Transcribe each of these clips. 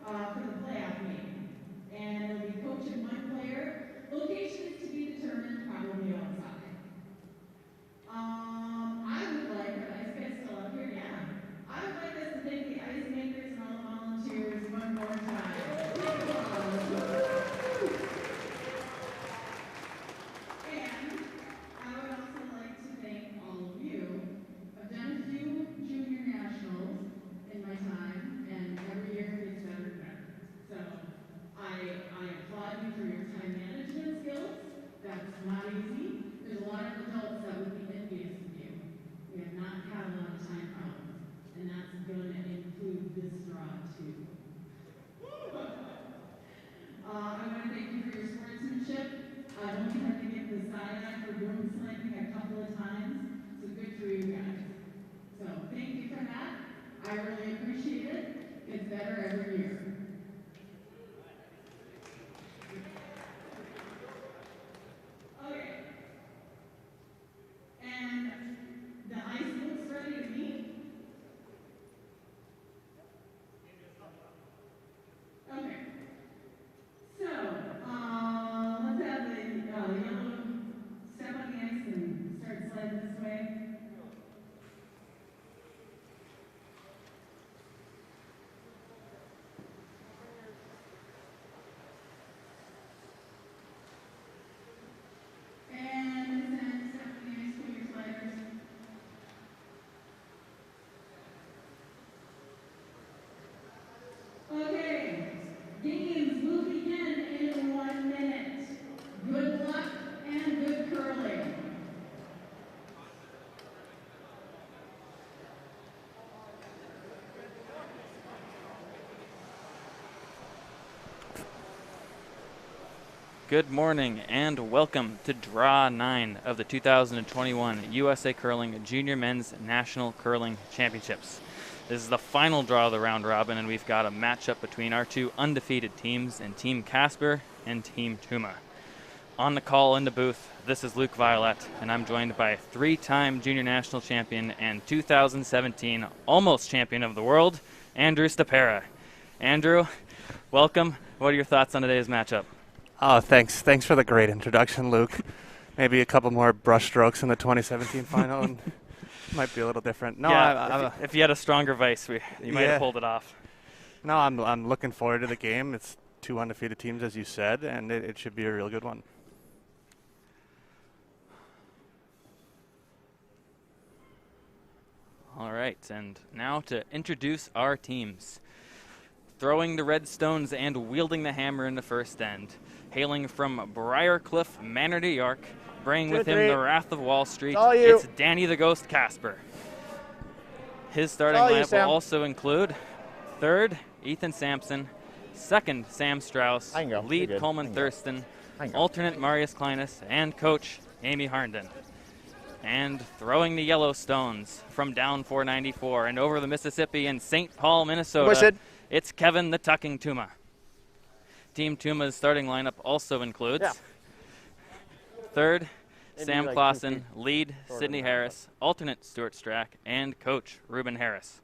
for the playoff game. And they'll be coaching one player. Location is to be determined, probably outside. I would like, are these guys still up here? Yeah. I would like us to thank the ice makers and all the volunteers one more time. And I would also like to thank all of you. I've done a few junior nationals in my time, and every year it gets better and better. So I applaud you for your time management skills. That's not easy. There's a lot of adults that would be envious of you. We have not had a lot of time problems, and that's going to include this draw too. I want to thank you for your sportsmanship. Don't you have to get the side eye for broom slinging a couple of times? So good for you guys. So thank you for that. I really appreciate it. It's better every year. Okay. And the ice looks ready to meet. Okay. So, let's have the yellow step on the ice and start sliding this way. And then step on the ice, pull your sliders. Okay, games will begin in 1 minute. Good luck and good curling. Good morning and welcome to Draw 9 of the 2021 USA Curling Junior Men's National Curling Championships. This is the final draw of the round robin, and we've got a matchup between our two undefeated teams in Team Casper and Team Tuma. On the call in the booth, this is Luke Violet, and I'm joined by three-time junior national champion and 2017 almost champion of the world, Andrew Stapera. Andrew, welcome. What are your thoughts on today's matchup? Oh, thanks. Thanks for the great introduction, Luke. Maybe a couple more brush strokes in the 2017 final and might be a little different. No, yeah, if you had a stronger vice, you might have pulled it off. No, I'm looking forward to the game. It's two undefeated teams, as you said, and it should be a real good one. All right, and now to introduce our teams. Throwing the red stones and wielding the hammer in the first end. Hailing from Briarcliff Manor, New York, bringing with him the Wrath of Wall Street, it's Danny the Ghost Casper. His starting lineup will also include third, Ethan Sampson, second, Sam Strauss, lead Coleman Thurston, alternate Marius Kleinis, and coach Amy Harnden. And throwing the yellow stones from down 494 and over the Mississippi in St. Paul, Minnesota, it's Kevin the Tucking Tuma. Team Tuma's starting lineup also includes third, Sam Clausen, lead Sydney Harris, alternate Stuart Strack, and coach Ruben Harris.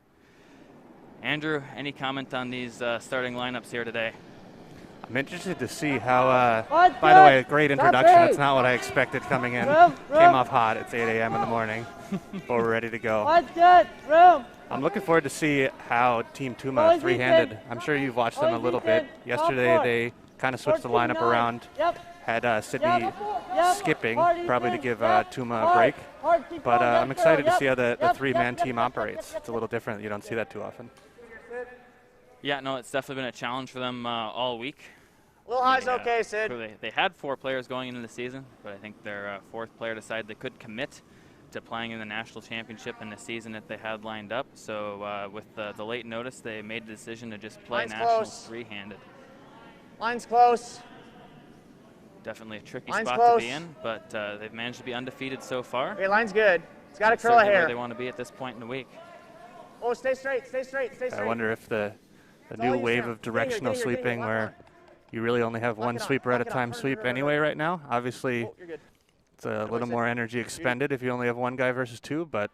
Andrew, any comment on these starting lineups here today? I'm interested to see how, by the way, a great introduction. That's not what I expected coming in. Came off hot. It's 8 a.m. in the morning, but we're ready to go. I'm looking forward to see how Team Tuma three-handed. I'm sure you've watched them a little bit. Yesterday they kind of switched the lineup around. Had Sydney skipping, probably to give Tuma a break. But I'm excited to see how the three-man team operates. It's a little different. You don't see that too often. Yeah, no, it's definitely been a challenge for them all week. Little high's okay, Sid. They had 4 players going into the season, but I think their fourth player decided they could commit to playing in the national championship in the season that they had lined up. So with the late notice, they made the decision to just play nationals three-handed. Line's close. Definitely a tricky spot to be in, but they've managed to be undefeated so far. Okay, line's good. It's got a curl of hair. Where they want to be at this point in the week. Oh, stay straight, stay straight, stay straight. I wonder if the new wave of directional sweeping where you really only have one sweeper at a time sweep anyway right now. Obviously, it's a little more energy expended if you only have one guy versus two, but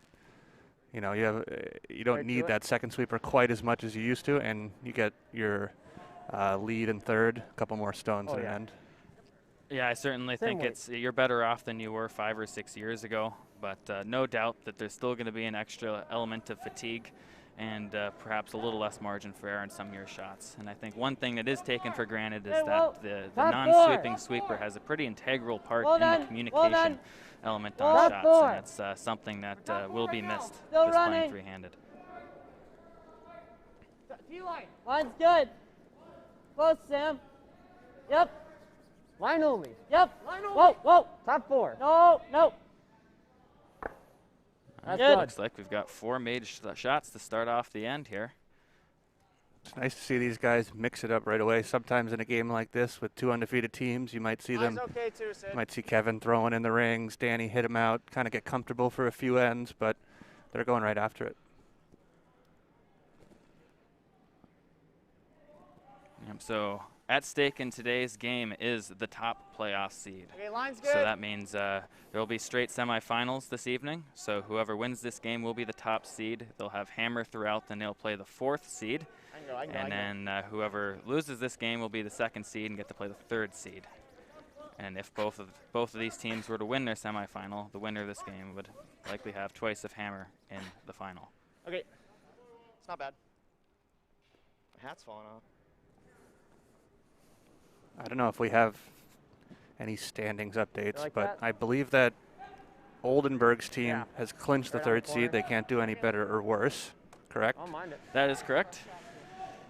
you know, you don't need that second sweeper quite as much as you used to, and you get your lead in third, a couple more stones in an end. Yeah, I certainly Same think weight. you're better off than you were 5 or 6 years ago, but no doubt that there's still going to be an extra element of fatigue and perhaps a little less margin for error in some of your shots. And I think one thing that is taken for granted is that the non-sweeping sweeper has a pretty integral part in the communication element on shots, and that's something that will be missed just playing three-handed. Line's good. Close, Sam. Yep. Line only. Yep. Line only. Whoa, whoa. Top 4. No, no. That's It good. looks like we've got 4 made shots to start off the end here. It's nice to see these guys mix it up right away. Sometimes in a game like this with 2 undefeated teams, you might see them. Okay too, Sid. You might see Kevin throwing in the rings, Danny hit him out, kind of get comfortable for a few ends, but they're going right after it. So at stake in today's game is the top playoff seed. Okay, line's good. So that means there will be straight semifinals this evening. So whoever wins this game will be the top seed. They'll have hammer throughout, then they'll play the 4th seed. And then whoever loses this game will be the 2nd seed and get to play the 3rd seed. And if both of these teams were to win their semifinal, the winner of this game would likely have twice of hammer in the final. Okay. It's not bad. My hat's falling off. I don't know if we have any standings updates, like but that? I believe that Oldenburg's team Yeah. has clinched the Right on the 3rd seed. corner. They can't do any better or worse, correct? I don't mind it. That is correct.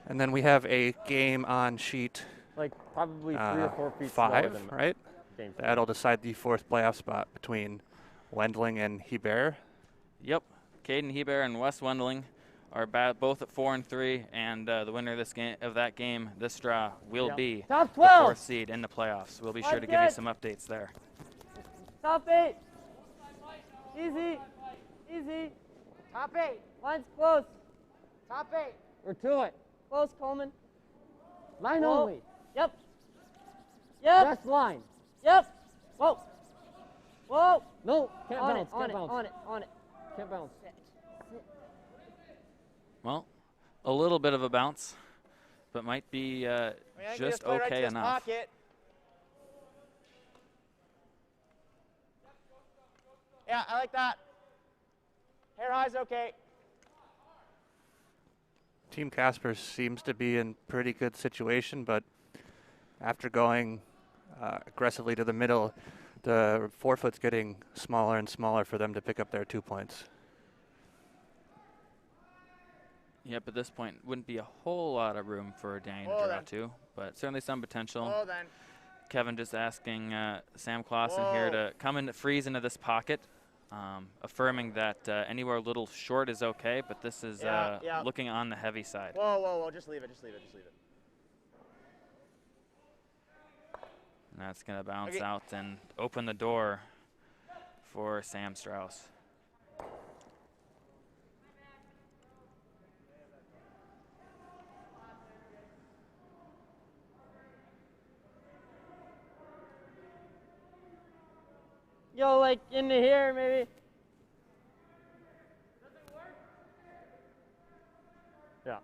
And then we have a game on sheet Like probably 3 or 4 feet slower 5, than right? game 4. That'll decide the 4th playoff spot between Wendling and Hebert. Yep. Caden Hebert and Wes Wendling are both at 4 and 3, and the winner of that game, this draw, will be Top the 12. 4th seed in the playoffs. We'll be sure to give you good. some updates there. Top 8. Easy. Easy. Top 8. Line's close. Top 8. We're to it. Close, Coleman. Line Whoa. only. Yep. Yep. Just line. Yep. Whoa. Whoa. No, can't On bounce. it, on Can't it, bounce. on it, on it. Can't bounce. Well, a little bit of a bounce, but might be I can just play right okay to his enough. pocket. Yeah, I like that. Hair high's okay. Team Casper seems to be in pretty good situation, but after going aggressively to the middle, the forefoot's getting smaller and smaller for them to pick up their 2 points. Yep, at this point, wouldn't be a whole lot of room for Danny to Whoa, draw then. to, but certainly some potential. Oh, then. Kevin just asking Sam Clausen here Whoa. to come and freeze into this pocket, affirming that anywhere a little short is okay, but this is Yeah. looking on the heavy side. Whoa, whoa, whoa. Just leave it. Just leave it. Just leave it. And that's going to bounce Okay. out and open the door for Sam Strauss. Yo, like into here, maybe. Yeah.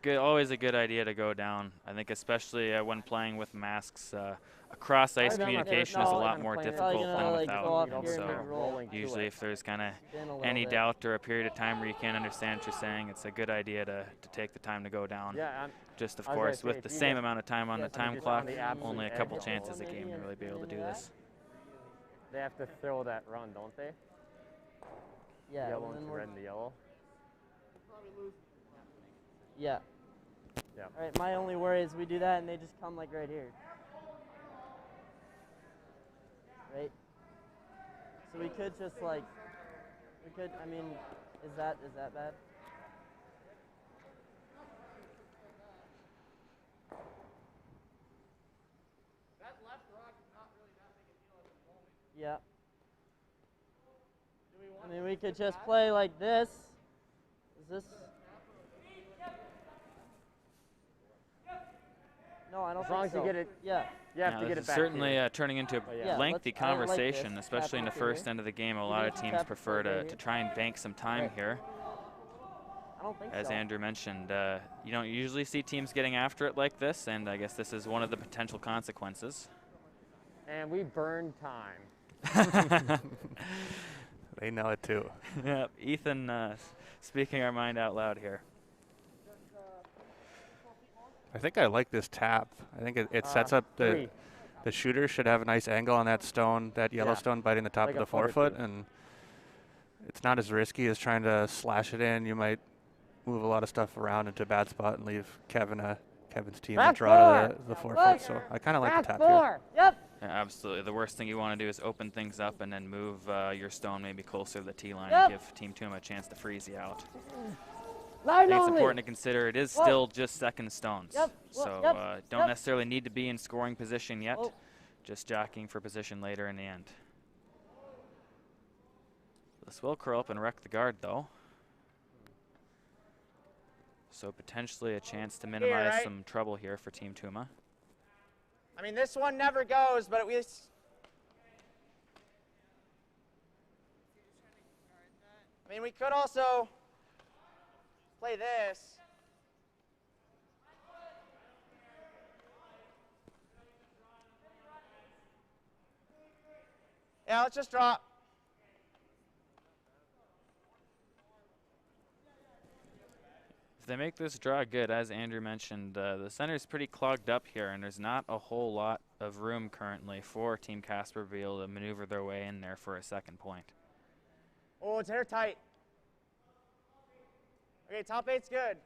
Good, always a good idea to go down. I think especially when playing with masks, across ice Probably not communication gonna is a play- lot more Probably difficult gonna, than like, without. go up And here so and roll. usually if there's kind of Spin a little any bit. doubt or a period of time where you can't understand what you're saying, it's a good idea to take the time to go down. Yeah. Just of I was gonna course, say, with if the you same get- amount of time on the Yes, time just clock, on the absolute only a edge couple of the chances a ball. game to really be able to do this. They have to throw that run, don't they? Yeah. Yellow and then into we're- red and the yellow. Yeah. Yeah. All right. My only worry is we do that and they just come like right here. Right. So we could just like, we could. I mean, is that bad? Yeah. I mean, we could just play like this. Is this? No, I don't As long think as you so. get it, Yeah. you have Now, to get this it is back certainly here. turning into a Yeah, lengthy I like this. conversation, especially in the Tap into first here. end of the game. A Even lot if of you teams tap prefer right to here. try and bank some time Right. here. I don't think As so. Andrew mentioned, you don't usually see teams getting after it like this, and I guess this is one of the potential consequences. And we burned time. They know it too. Yep, Ethan speaking our mind out loud here. I think I like this tap. I think it sets up the shooter should have a nice angle on that stone, that yellow stone biting the top Like of a the foot or forefoot, two. and it's not as risky as trying to slash it in. You might move a lot of stuff around into a bad spot and leave Kevin's team to draw to the forefoot. So I kind of like the tap here. Yep. Yeah, absolutely. The worst thing you want to do is open things up and then move your stone maybe closer to the tee line and give Team Tuma a chance to freeze you out. I think it's important to consider it is still just second stones. So don't necessarily need to be in scoring position yet. Just jockeying for position later in the end. This will curl up and wreck the guard though. So potentially a chance to minimize some trouble here for Team Tuma. I mean, this one never goes, but at least. I mean, we could also play this. Yeah, let's just draw. If they make this draw good, as Andrew mentioned, the center is pretty clogged up here, and there's not a whole lot of room currently for Team Casper to be able to maneuver their way in there for a second point. Oh, it's airtight. Okay, top eight's good.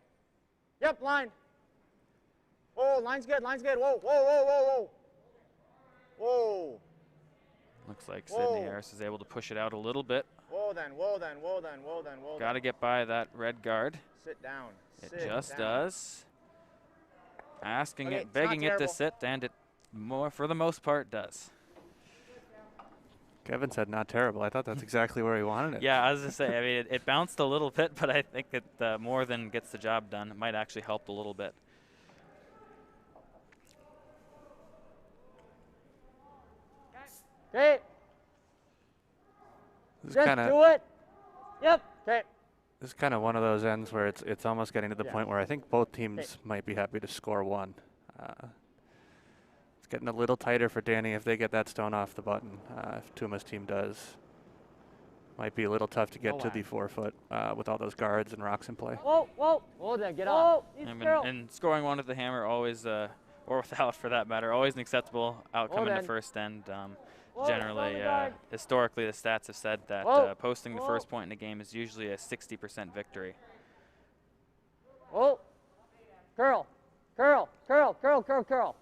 Yep, line. Oh, line's good, line's good. Whoa, whoa, whoa, whoa, whoa. Whoa. Looks like Sydney Harris is able to push it out a little bit. Whoa then, whoa then, whoa then, whoa then, whoa then. Got to get by that red guard. Sit down. It just does. Asking Okay, it, begging it to terrible. sit, and it for the most part does. Kevin said not terrible. I thought that's exactly where he wanted it. Yeah, I was just saying, I mean, it bounced a little bit, but I think it more than gets the job done. It might actually help a little bit. Okay. This is Just kind of do it. Yep. Okay. this is kind of one of those ends where it's almost getting to the point where I think both teams might be happy to score one. It's getting a little tighter for Danny if they get that stone off the button. If Tuma's team does, might be a little tough to get to the forefoot with all those guards and rocks in play. Whoa, whoa. Whoa, then get Whoa, up. And scoring one with the hammer always, or without for that matter, always an acceptable outcome in the first end. Generally, historically, the stats have said that posting the first point in the game is usually a 60% victory. Oh, curl, curl, curl, curl, curl, curl.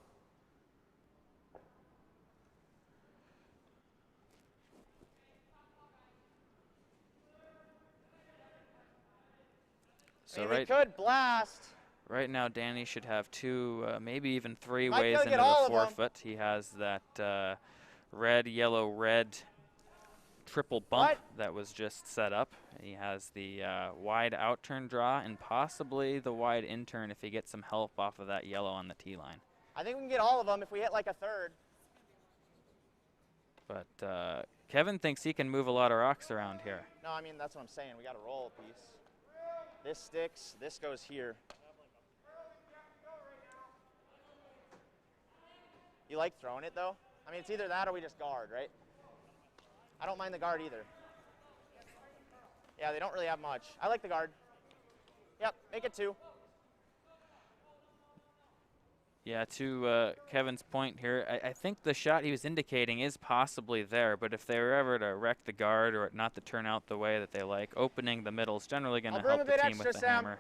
So we could blast. Right now, Danny should have two, maybe even three Might ways go into get the all of 'em. forefoot. He has that red, yellow, red triple bump that was just set up. He has the wide out turn draw and possibly the wide in turn if he gets some help off of that yellow on the tee line. I think we can get all of them if we hit like a third. But Kevin thinks he can move a lot of rocks around here. No, I mean, that's what I'm saying. We got to roll a piece. This sticks. This goes here. You like throwing it, though? I mean, it's either that or we just guard, right? I don't mind the guard either. Yeah, they don't really have much. I like the guard. Yep, make it two. Yeah, to Kevin's point here, I think the shot he was indicating is possibly there, but if they were ever to wreck the guard or not to turn out the way that they like, opening the middle is generally going to help the team with the hammer.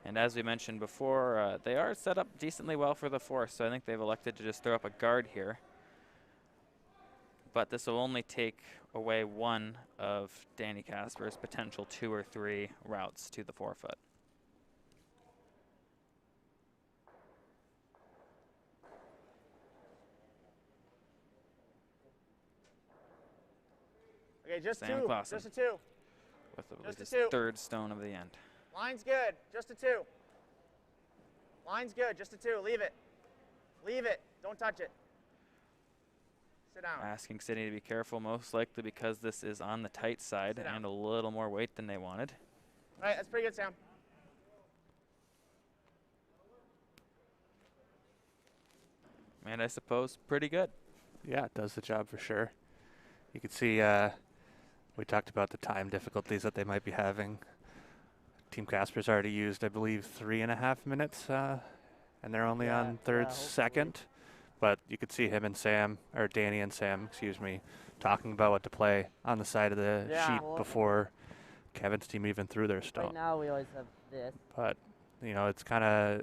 And as we mentioned before, they are set up decently well for the force, so I think they've elected to just throw up a guard here. But this will only take away one of Danny Casper's potential 2 or 3 routes to the forefoot. Okay, just Sam two. Clausen. Just a two. With his Just a two. third stone of the end. Line's good. Just a two. Line's good. Just a two. Leave it. Leave it. Don't touch it. Sit down. Asking Sydney to be careful, most likely because this is on the tight side and a little more weight than they wanted. All right, that's pretty good, Sam. and I suppose pretty good. Yeah, it does the job for sure. You can see we talked about the time difficulties that they might be having. Team Casper's already used, I believe, 3.5 minutes, and they're only on third, second. But you could see him and Sam, or Danny and Sam, excuse me, talking about what to play on the side of the sheet before Kevin's team even threw their stone. Right now we always have this. But, you know, it's kind of,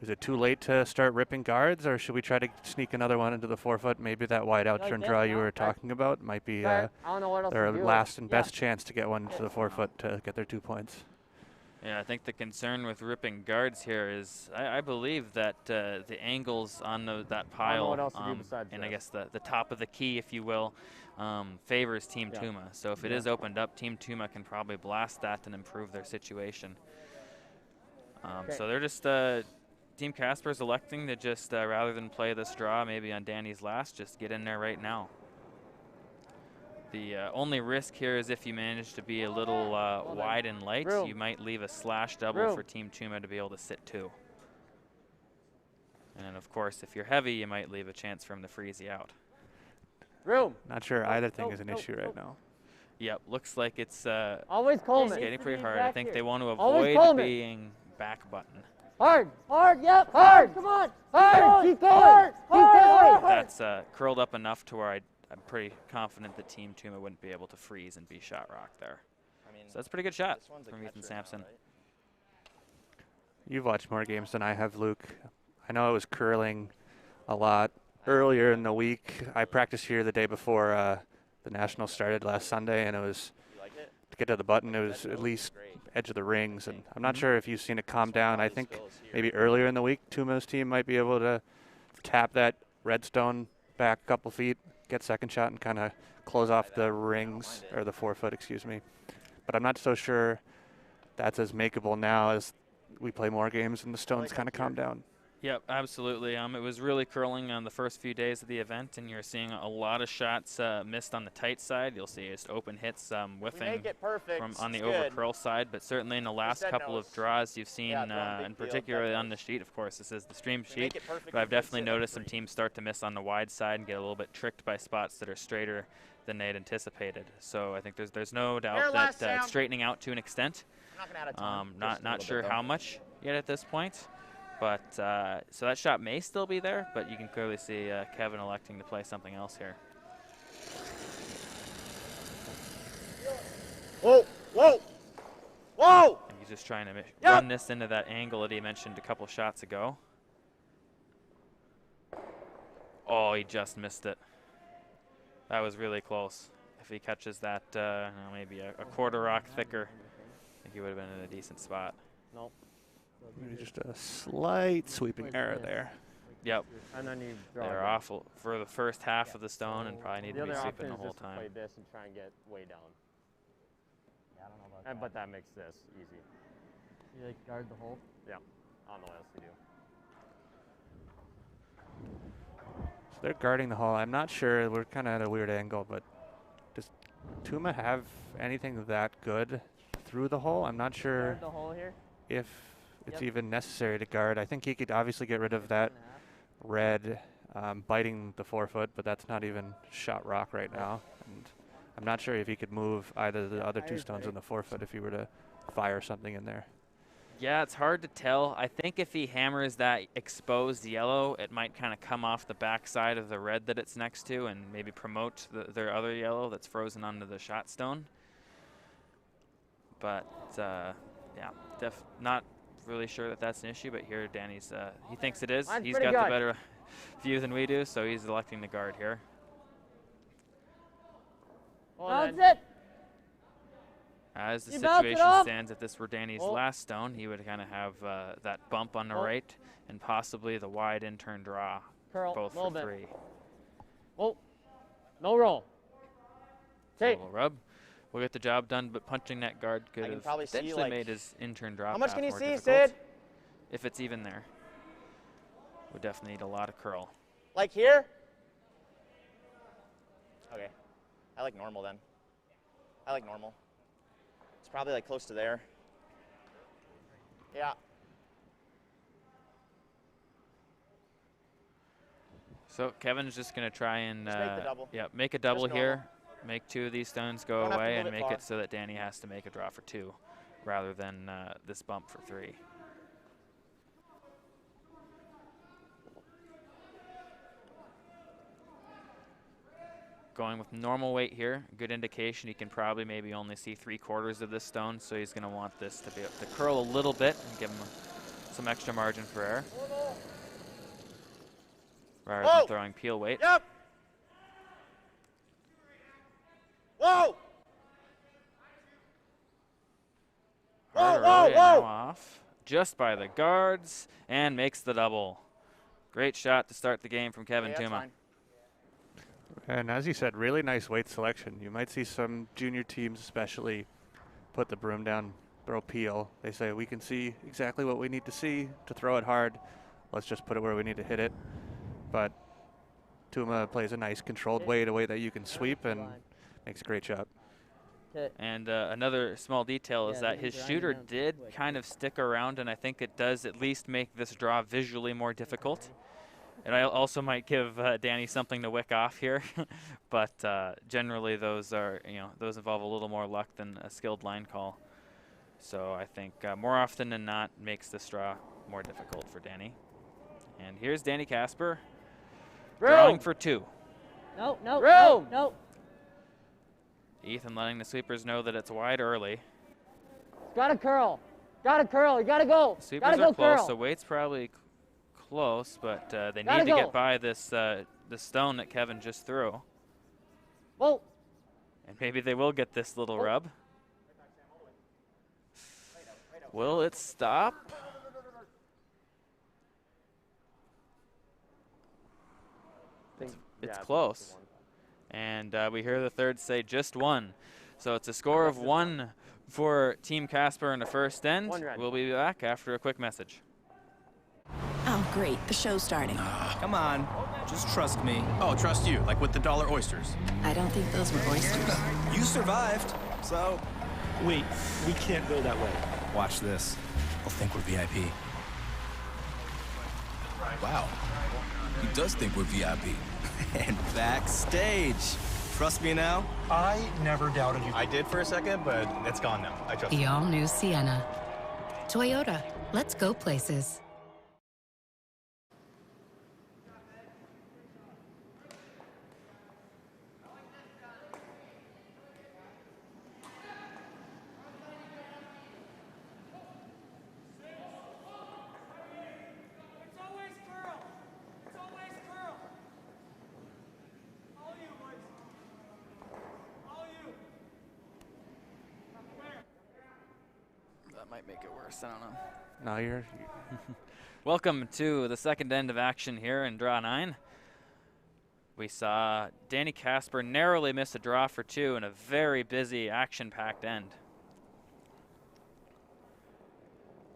is it too late to start ripping guards, or should we try to sneak another one into the 4-foot? Maybe that wide out turn draw you were talking about might be I don't know what else their to do. last and best chance to get one to the 4-foot to get their 2 points. Yeah, I think the concern with ripping guards here is I believe that the angles on that pile, what else to do besides and I this. guess the top of the key, if you will, favors Team Tuma. So if it is opened up, Team Tuma can probably blast that and improve their situation. So they're just, Team Casper's electing to just, rather than play this draw maybe on Danny's last, just get in there right now. The only risk here is if you manage to be a little wide and light, you might leave a slash double for Team Tuma to be able to sit 2. And of course, if you're heavy, you might leave a chance for him to freeze you out. Not sure either thing is an issue right now. Yep, looks like it's Always Coleman. getting pretty hard. I think they want to avoid being back button. Hard. Yep. Hard. Come on. Hard. Keep going. Keep going. That's curled up enough to where I'm pretty confident that Team Tuma wouldn't be able to freeze and be shot rock there. I mean, so that's a pretty good shot this one's a from Ethan catcher Sampson. now, right? You've watched more games than I have, Luke. I know it was curling a lot earlier in the week. I practiced here the day before the Nationals started last Sunday, and it was You like it? to get to the button, it was at least edge of the rings. And I'm not sure if you've seen it calm down. I think maybe earlier in the week, Tuma's team might be able to tap that redstone back a couple feet, get second shot, and kind of close off the rings, or the 4-foot, excuse me. But I'm not so sure that's as makeable now as we play more games and the stones kind of calm down. Yep, absolutely. It was really curling on the first few days of the event, and you're seeing a lot of shots missed on the tight side. You'll see just open hits whiffing from on the over curl side, but certainly in the last couple of draws you've seen, and particularly on the sheet, of course, this is the stream sheet, but I've definitely noticed some teams start to miss on the wide side and get a little bit tricked by spots that are straighter than they'd anticipated. So I think there's no doubt that it's straightening out to an extent. Not sure how much yet at this point. But so that shot may still be there, but you can clearly see Kevin electing to play something else here. Whoa! Whoa! Whoa! And he's just trying to run this into that angle that he mentioned a couple shots ago. Oh, he just missed it. That was really close. If he catches that, maybe a quarter rock thicker, I think he would have been in a decent spot. Nope. Maybe just a slight sweeping error there. Yep. And then you draw. They're awful for the first half of the stone, and probably need to be sweeping the whole time. Play this and try and get way down. Yeah, I don't know about that. But that makes this easy. You like guard the hole? Yeah. I don't know what else to do. So they're guarding the hole. I'm not sure. We're kind of at a weird angle, but does Tuma have anything that good through the hole? I'm not sure Guard the hole here? if it's even necessary to guard. I think he could obviously get rid of that red biting the 4-foot, but that's not even shot rock right now. And I'm not sure if he could move either of the other 2 stones in the 4-foot if he were to fire something in there. Yeah, it's hard to tell. I think if he hammers that exposed yellow, it might kind of come off the backside of the red that it's next to and maybe promote their other yellow that's frozen onto the shot stone. But, yeah, not really sure that that's an issue, but here Danny's, he thinks it is. He's got the better view than we do, so he's electing the guard here. That's it. As the situation stands, if this were Danny's last stone, he would kind of have that bump on the right and possibly the wide in-turn draw, both for 3. Oh, no roll. Take. Rub. We'll get the job done, but punching that guard could have potentially made his in-turn draw. How much can you more see, difficult, Sid? If it's even there. We definitely need a lot of curl. Like here? Okay. I like normal then. I like normal. It's probably like close to there. Yeah. So Kevin's just going to try and Just make the double. make a double Just here, make 2 of these stones go Don't have to away, move and it make far. it so that Danny has to make a draw for 2 rather than this bump for 3. Going with normal weight here, good indication. He can probably maybe only see 3/4 of this stone, so he's going to want this to be able to curl a little bit and give him some extra margin for error. Rather than throwing peel weight. Yep. Whoa. Harder Whoa, early, whoa, now off just by the guards and makes the double. Great shot to start the game from Kevin Yeah, that's Tuma. fine. And as you said, really nice weight selection. You might see some junior teams especially put the broom down, throw peel. They say, we can see exactly what we need to see to throw it hard. Let's just put it where we need to hit it. But Tuma plays a nice controlled weight, a way that you can sweep, and makes a great shot. And another small detail is that his shooter did kind of stick around, and I think it does at least make this draw visually more difficult. And I also might give Danny something to wick off here, but generally those are, those involve a little more luck than a skilled line call. So I think more often than not makes this draw more difficult for Danny. And here's Danny Casper drawing for 2. No, no, no, no. Ethan letting the sweepers know that it's wide early. Gotta curl. Gotta curl. You gotta go. Sweepers Gotta are go close, curl. so weight's probably close, but they Gotta need to go. get by this the stone that Kevin just threw. Whoa. And maybe they will get this little rub. Will it stop? It's close. And we hear the third say just 1. So it's a score of 1 for Team Casper in the first end. We'll be back after a quick message. Oh, great. The show's starting. Come on. Just trust me. Oh, trust you, like with the dollar oysters. I don't think those were oysters. You survived, so... Wait, we can't go that way. Watch this. They'll think we're VIP. Wow. He does think we're VIP. And backstage. Trust me now? I never doubted you. I did for a second, but it's gone now. I trust you. The all-new Sienna. Toyota. Let's go places. That might make it worse, I don't know. No, you're Welcome to the second end of action here in draw 9. We saw Danny Casper narrowly miss a draw for 2 in a very busy, action-packed end.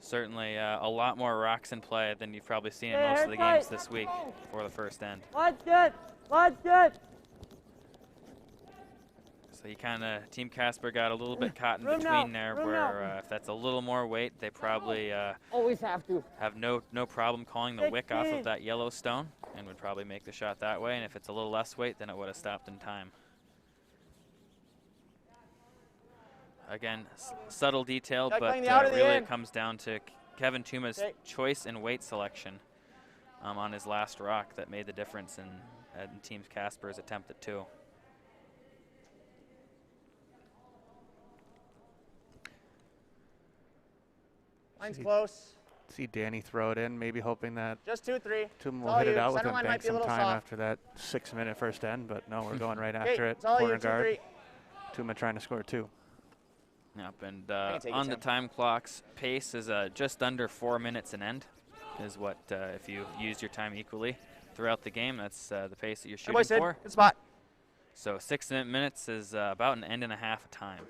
Certainly a lot more rocks in play than you've probably seen in most of the games this week for the first end. Watch it. Watch it. So he kind of, Team Casper got a little bit caught in between there where if that's a little more weight, they probably always have to have no problem calling the wick off of that yellow stone and would probably make the shot that way. And if it's a little less weight, then it would have stopped in time. Again, subtle detail, but really it comes down to Kevin Tuma's choice and weight selection on his last rock that made the difference in Team Casper's attempt at 2. Mine's close. See Danny throw it in, maybe hoping that Just 2-3. Tuma will hit it out with him, bank some time after that 6-minute first end, but no, we're going right after it. Corner guard. Tuma trying to score 2. Yep, and on the time clock's pace is just under 4 minutes an end, is what, if you use your time equally throughout the game, that's the pace that you're shooting for. Good spot. So 6 minutes is about an end and a half of time.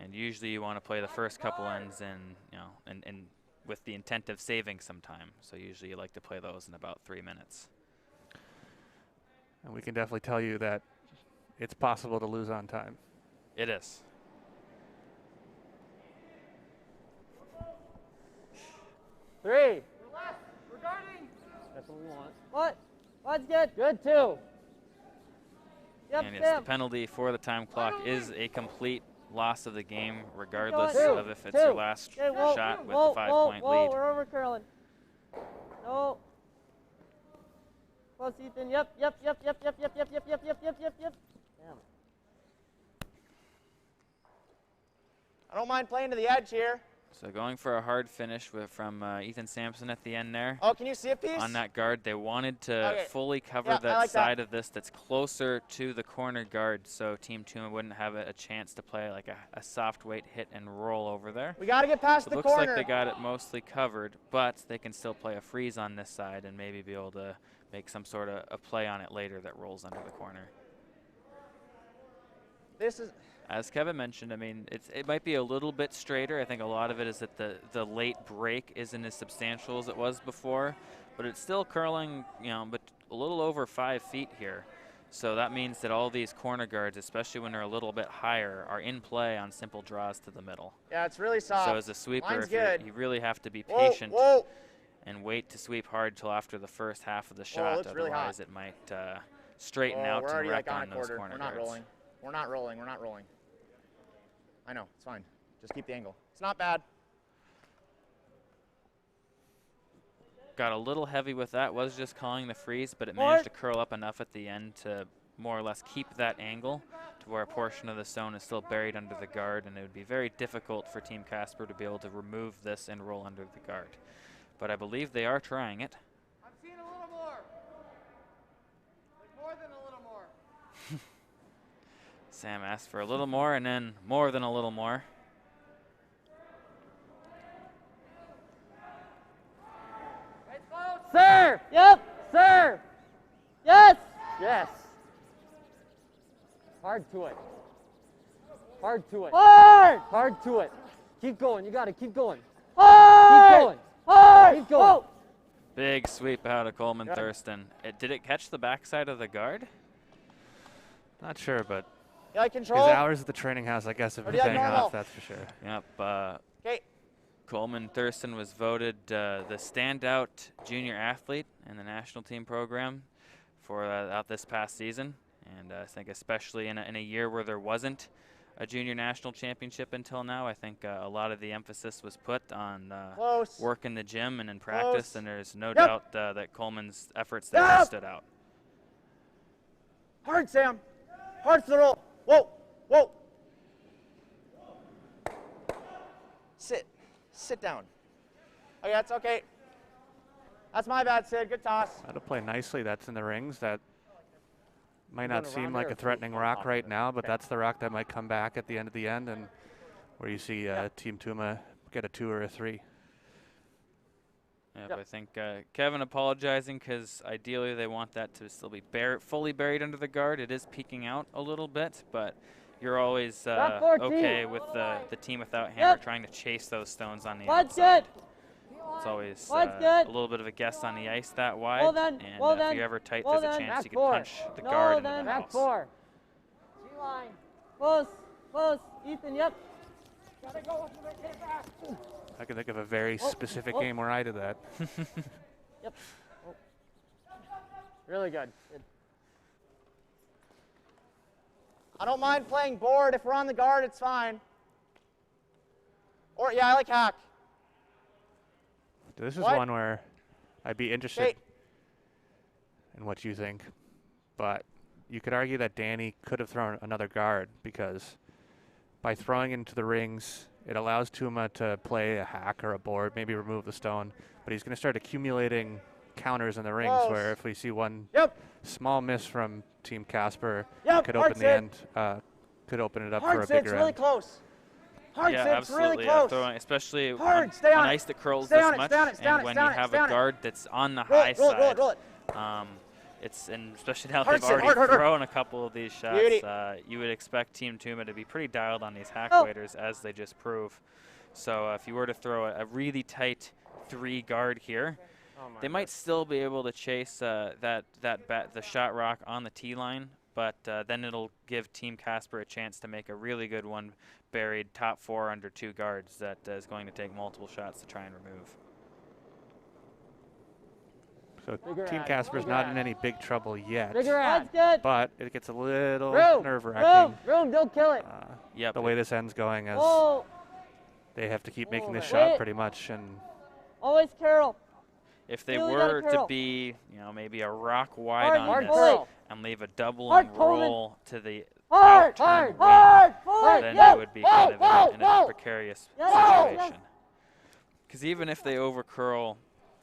And usually you want to play the first couple ends and with the intent of saving some time. So usually you like to play those in about 3 minutes. And we can definitely tell you that it's possible to lose on time. It is. Three. Regarding. we want. What? What's good? Good, too. Yep, And yes, the penalty for the time clock is a complete loss of the game, regardless of if it's your last shot with the 5-point lead. We're over curling. No. Close, Ethan. Yep. Damn. I don't mind playing to the edge here. So going for a hard finish from Ethan Sampson at the end there. Oh, can you see a piece? On that guard, they wanted to fully cover that like side of this that's closer to the corner guard, so Team Tuma wouldn't have a chance to play like a soft weight hit and roll over there. We got to get past So the it corner. looks like they got it mostly covered, but they can still play a freeze on this side and maybe be able to make some sort of a play on it later that rolls under the corner. This is... As Kevin mentioned, I mean, it might be a little bit straighter. I think a lot of it is that the late break isn't as substantial as it was before, but it's still curling, but a little over 5 feet here. So that means that all these corner guards, especially when they're a little bit higher, are in play on simple draws to the middle. Yeah, it's really soft. So as a sweeper, you really have to be Whoa, patient and wait to sweep hard till after the first half of the shot. Otherwise, it might straighten out and wreck on those corner guards. We're not rolling. I know, it's fine. Just keep the angle. It's not bad. Got a little heavy with that, was just calling the freeze, but it managed to curl up enough at the end to more or less keep that angle to where a portion of the stone is still buried under the guard, and it would be very difficult for Team Casper to be able to remove this and roll under the guard. But I believe they are trying it. I'm seeing a little more. Like more than a little more. Sam asked for a little more and then more than a little more. Sir! Yep! Sir! Yes! Yes. Hard to it. Hard to it. Hard! Hard to it. Keep going. You got to keep going. Hard! Keep going. Hard! Keep going. Oh. Big sweep out of Coleman Thurston. Did it catch the backside of the guard? Not sure, but yeah, control. His hours at the training house, I guess, have been paying off, that's for sure. Yep. Coleman Thurston was voted the standout junior athlete in the national team program for out this past season. And I think especially in a year where there wasn't a junior national championship until now, I think a lot of the emphasis was put on work in the gym and in practice, and there's no doubt that Coleman's efforts there stood out. Hard, Sam. Hard to the roll. Whoa. Sit down. Okay, that's okay. That's my bad, Sid. Good toss. How to play nicely. That's in the rings. That might not seem like a threatening rock right now, but that's the rock that might come back at the end of the end, and where you see Team Tuma get a 2 or a 3. I think Kevin apologizing because ideally they want that to still be fully buried under the guard. It is peeking out a little bit, but you're always okay with the team without hammer trying to chase those stones on the outside. It's always a little bit of a guess on the ice that wide, and if you're ever tight, there's a chance you can punch the guard into the house. G-line. Close. Ethan, yep. Gotta go with the I can think of a very specific game where I did that. Yep. Really good. I don't mind playing board. If we're on the guard, it's fine. Or, I like hack. This is one where I'd be interested in what you think. But you could argue that Danny could have thrown another guard because by throwing into the rings, it allows Tuma to play a hack or a board, maybe remove the stone. But he's going to start accumulating counters in the rings where if we see one small miss from Team Casper, could open the end, could open it up for a bigger end. Really close. Hard, absolutely. Really close. Throwing, especially on ice that curls this much, and when you have a guard that's on the high side, and especially now they've already thrown a couple of these shots, you would expect Team Tuma to be pretty dialed on these hack waiters, as they just prove. So if you were to throw a really tight 3 guard here, they might still be able to chase the shot rock on the tee line, but then it'll give Team Casper a chance to make a really good one buried top 4 under 2 guards that is going to take multiple shots to try and remove. So Bigger Team ad, Casper's bigger not ad. in any big trouble yet, Bigger ad. but it gets a little Room. nerve-wracking. Room. Don't kill it. Yep. The way this end's going, as Oh. they have to keep making this Wait. shot pretty much, and Always Carol. If they Really were gotta to curl. be, maybe a rock wide on Hard this curl. and leave a double Hard and Coleman. roll to the Hard. outturn wing, Hard. then they would be kind of in a precarious Yes. situation. Because even if they overcurl,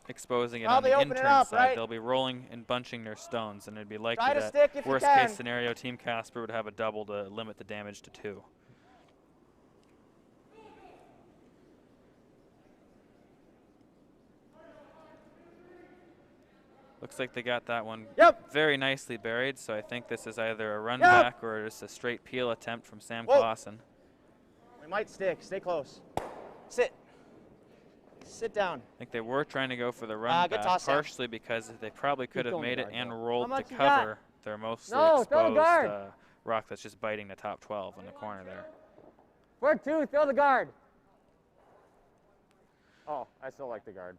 exposing it Probably on the open it intern up, side, right? they'll be rolling and bunching their stones, and it'd be likely Try to that stick if you worst can. case scenario, Team Casper would have a double to limit the damage to 2. Looks like they got that one very nicely buried, so I think this is either a run back or just a straight peel attempt from Sam Clausen. We might stick. Stay close. Sit. Sit down. I think they were trying to go for the run good back, toss, Sam. partially because they probably could have going made it guard, and though. rolled How to much you got? cover their mostly No, throw the guard. exposed rock that's just biting the top 12 in the corner there. 4-2. Throw the guard. Oh, I still like the guard.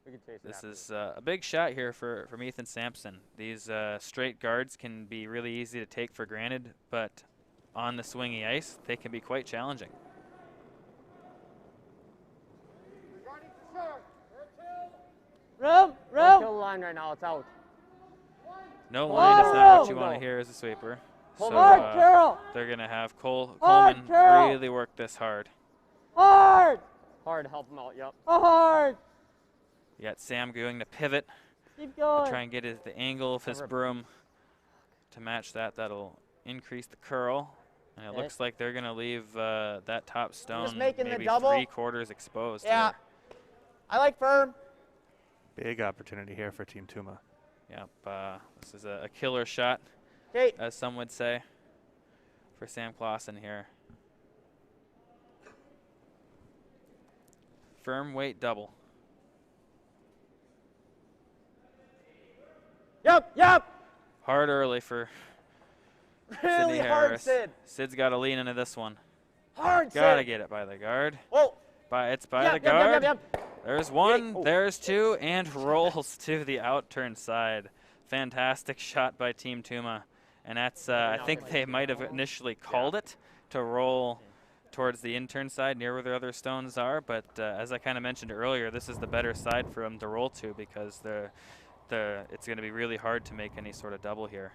We can chase it. This is a big shot here from Ethan Sampson. These straight guards can be really easy to take for granted, but on the swingy ice, they can be quite challenging. Room. Don't kill the line right now. It's out. No line is not what you Room. want to hear as a sweeper. So Hard, Carol. they're going to have Hard, Coleman Carol. really work this hard. Hard. Hard. Help him out. Yep. Hard. You got Sam going to pivot Keep to going. try and get the angle of his broom to match that. That'll increase the curl. And it looks like they're going to leave that top stone making the maybe double. 3/4 exposed Yeah. here. I like firm. big opportunity here for Team Tuma. Yep, this is a killer shot, Okay. as some would say, for Sam Clausen here. Firm weight double. Yep. Hard early for Sydney Really hard, Harris. Sid. Sid's got to lean into this one. Hard, Got to Sid. get it by the guard. Whoa. It's by the guard. There's one, Oh. there's 2, and rolls to the outturn side. Fantastic shot by Team Tuma. And that's, I think they might have initially called it to roll towards the intern side near where their other stones are, but as I kind of mentioned earlier, this is the better side for them to roll to because it's going to be really hard to make any sort of double here.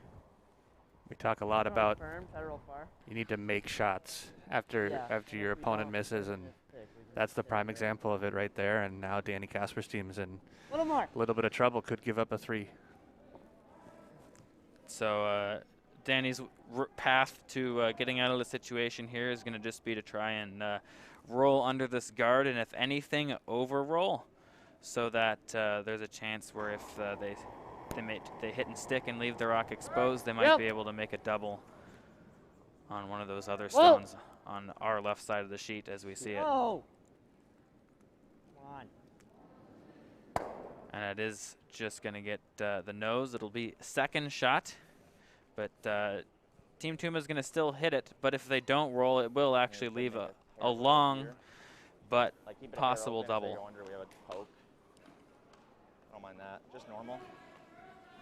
We talk a lot about Firm. Try to roll far. you need to make shots after your opponent misses, and that's the prime example of it right there. And now Danny Casper's team's in A little more. a little bit of trouble, could give up a 3. So Danny's path to getting out of the situation here is going to just be to try and roll under this guard, and if anything, over-roll, so that there's a chance where if they hit and stick and leave the rock exposed, they might be able to make a double on one of those other stones on our left side of the sheet as we see it. Whoa. Come on. And it is just going to get the nose. It'll be second shot, but Team Tuma is going to still hit it, but if they don't roll, it will actually leave a long but possible double. We have a poke. I don't mind that. Just normal.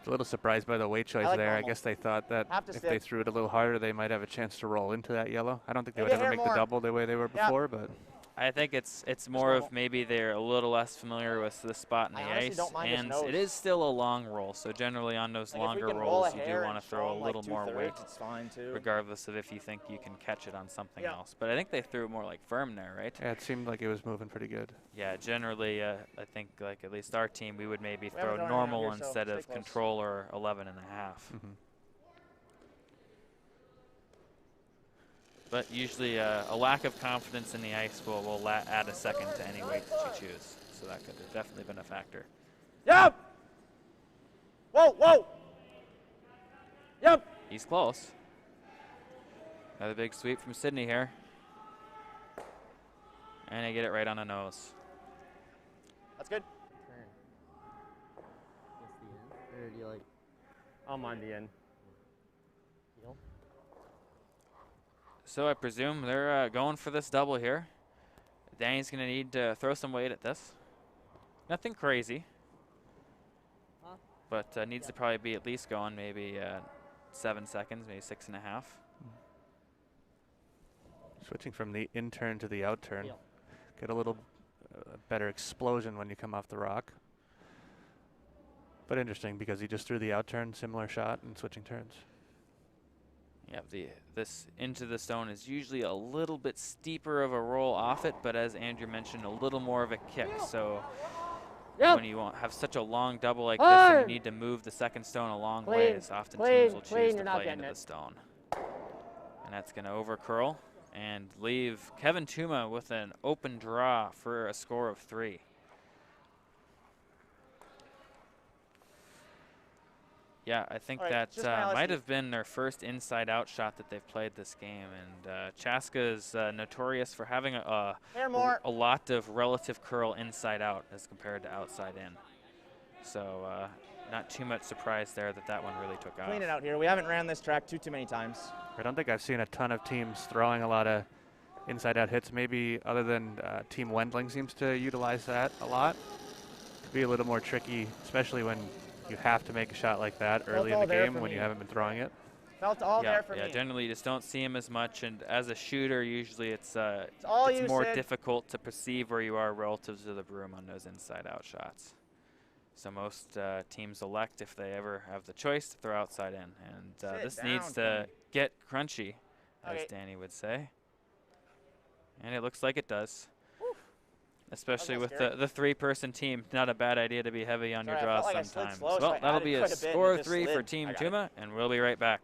A little surprised by the weight choice like there. normal. I guess they thought that Have to if stick. they threw it a little harder, they might have a chance to roll into that yellow. I don't think they Maybe would ever here make more. the double the way they were Yeah. before, but I think it's more of maybe they're a little less familiar with the spot in the I honestly ice, don't mind his and nose. it is still a long roll. So generally on those Like, if we longer can roll a rolls, you do hair want and to throw show a him, little like, more 2/3, weight, it's fine too. regardless of if you think you can catch it on something Yeah. else. But I think they threw more like firm there, right? yeah, it seemed like it was moving pretty good. Yeah, generally, I think like at least our team, we would maybe haven't throw done it normal here, so instead stay of close. control or 11.5. But usually a lack of confidence in the ice will add a second to any weight that you choose. So that could have definitely been a factor. Yep. Whoa. Yep. He's close. Another big sweep from Sydney here. And they get it right on the nose. That's good. What's the end? Or do you like? I'm on the end. Heel? So I presume they're going for this double here. Danny's going to need to throw some weight at this. Nothing crazy. but needs to probably be at least going maybe 7 seconds, maybe 6.5. Switching from the in turn to the out turn. Get a little better explosion when you come off the rock. But interesting because he just threw the out turn, similar shot, and switching turns. Yeah, this into the stone is usually a little bit steeper of a roll off it, but as Andrew mentioned, a little more of a kick. So when you have such a long double like this and you need to move the second stone a long ways, often teams will choose to play into the stone. And that's going to over curl and leave Kevin Tuma with an open draw for a score of 3. Yeah, I think that might have been their first inside-out shot that they've played this game. And Chaska is notorious for having a lot of relative curl inside-out as compared to outside-in. So not too much surprise there that one really took off. Clean it out here. We haven't ran this track too many times. I don't think I've seen a ton of teams throwing a lot of inside-out hits, maybe other than Team Wendling seems to utilize that a lot. Could be a little more tricky, especially when you have to make a shot like that early in the game when you haven't been throwing it. Felt all there for me. Yeah, generally you just don't see him as much, and as a shooter, usually it's it's more difficult to perceive where you are relative to the broom on those inside-out shots. So most teams elect, if they ever have the choice, to throw outside in, and this needs to get crunchy, as Danny would say. And it looks like it does. Especially with the 3-person team, not a bad idea to be heavy on your draws sometimes. Well, that'll be a score of 3 for Team Tuma, and we'll be right back.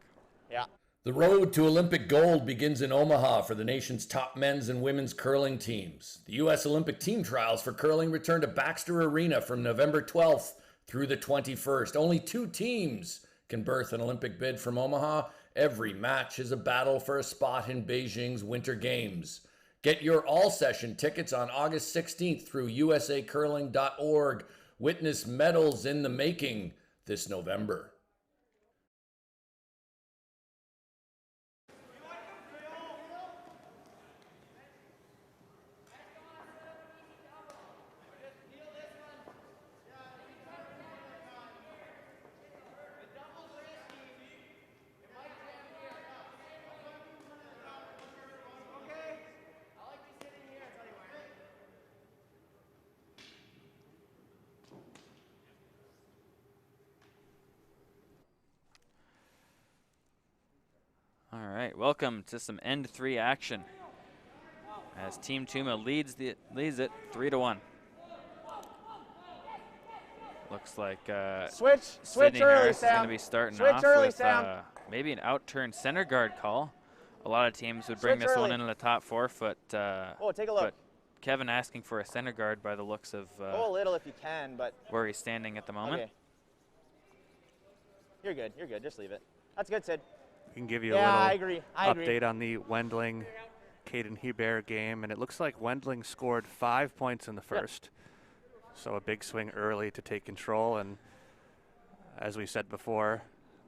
Yeah. The road to Olympic gold begins in Omaha for the nation's top men's and women's curling teams. The U.S. Olympic team trials for curling return to Baxter Arena from November 12th through the 21st. Only 2 teams can berth an Olympic bid from Omaha. Every match is a battle for a spot in Beijing's Winter Games. Get your all-session tickets on August 16th through usacurling.org. Witness medals in the making this November. All right, welcome to some end 3 action as Team Tuma leads it 3-1. Looks like switch Sydney early, Harris Sam. is going to be starting Switch off early, with Sam. maybe an out-turn center guard call. A lot of teams would bring this one into the top 4 foot. Take a look. But Kevin asking for a center guard by the looks of go a little if you can, but where he's standing at the moment. Okay. You're good. You're good. Just leave it. That's good, Sid. We can give you a little update on the Wendling Caden Hebert game, and it looks like Wendling scored 5 points in the first. So a big swing early to take control, and as we said before,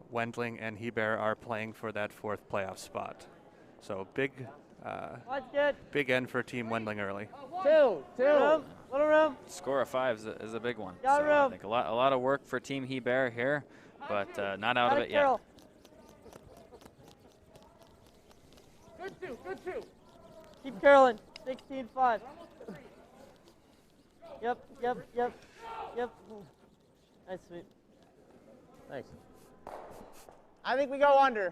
Wendling and Hebert are playing for that 4th playoff spot. So big end for Team Wendling early. 2, little room. Score of 5 is a big one. So I think a lot of work for Team Hebert here, but not out of it yet. Good two. Keep curling. 16-5. Yep. Nice, sweet. Thanks. I think we go under.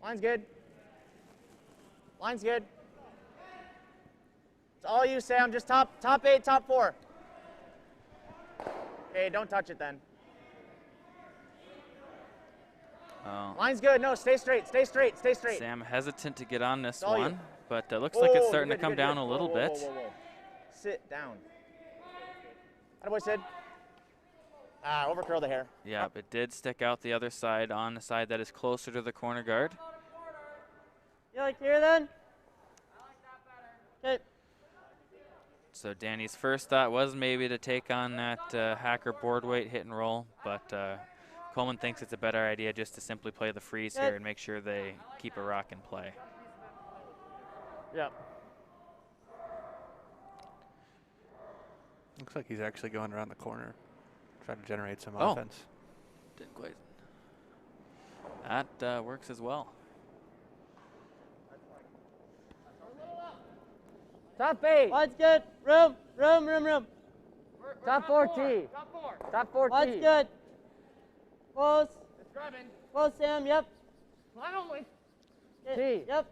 Line's good. Line's good. It's all you, Sam. Just top 8, top 4. Okay, don't touch it then. Line's good. No, stay straight. Sam hesitant to get on this all one, you. but looks like it's starting to come down a little bit. Whoa. Sit down. Attaboy, Sid. Overcurl the hair. Yeah, it did stick out the other side on the side that is closer to the corner guard. You like here then? Okay. So Danny's first thought was maybe to take on that hacker board weight hit and roll, but Coleman thinks it's a better idea just to simply play the freeze here and make sure they keep a rock in play. Yep. Looks like he's actually going around the corner, trying to generate some offense. Didn't quite. That works as well. Top 8. Line's good. Room. Top 4 tee. Top 4 tee. Line's good. Close. It's grabbing. Close, Sam. Yep. Line only. Tee. Yep.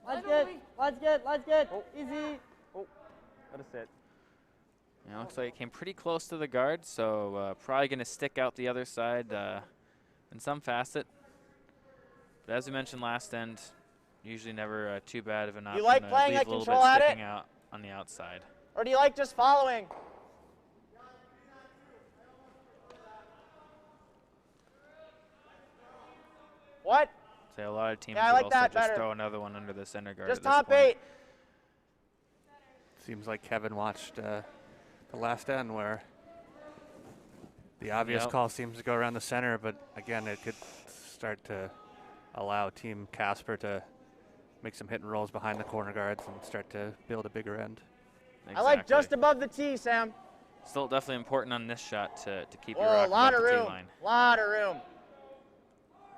Line's good. Line's good. Oh. Easy. Oh. Gotta sit. Yeah, looks like it came pretty close to the guard, so probably going to stick out the other side in some facet. But as we mentioned last end, usually never too bad of an option. You like playing leave like a little control bit at sticking it? out on the outside. Or do you like just following? What? Say a lot of teams Yeah, I will like also that just better. throw another one under the center guard. Just at this top point. 8. Seems like Kevin watched the last end where the obvious call seems to go around the center, but again, it could start to allow Team Casper to make some hit and rolls behind the corner guards and start to build a bigger end. Exactly. I like just above the tee, Sam. Still definitely important on this shot to keep Whoa, your rock a lot above of the tee room. line. Lot of room.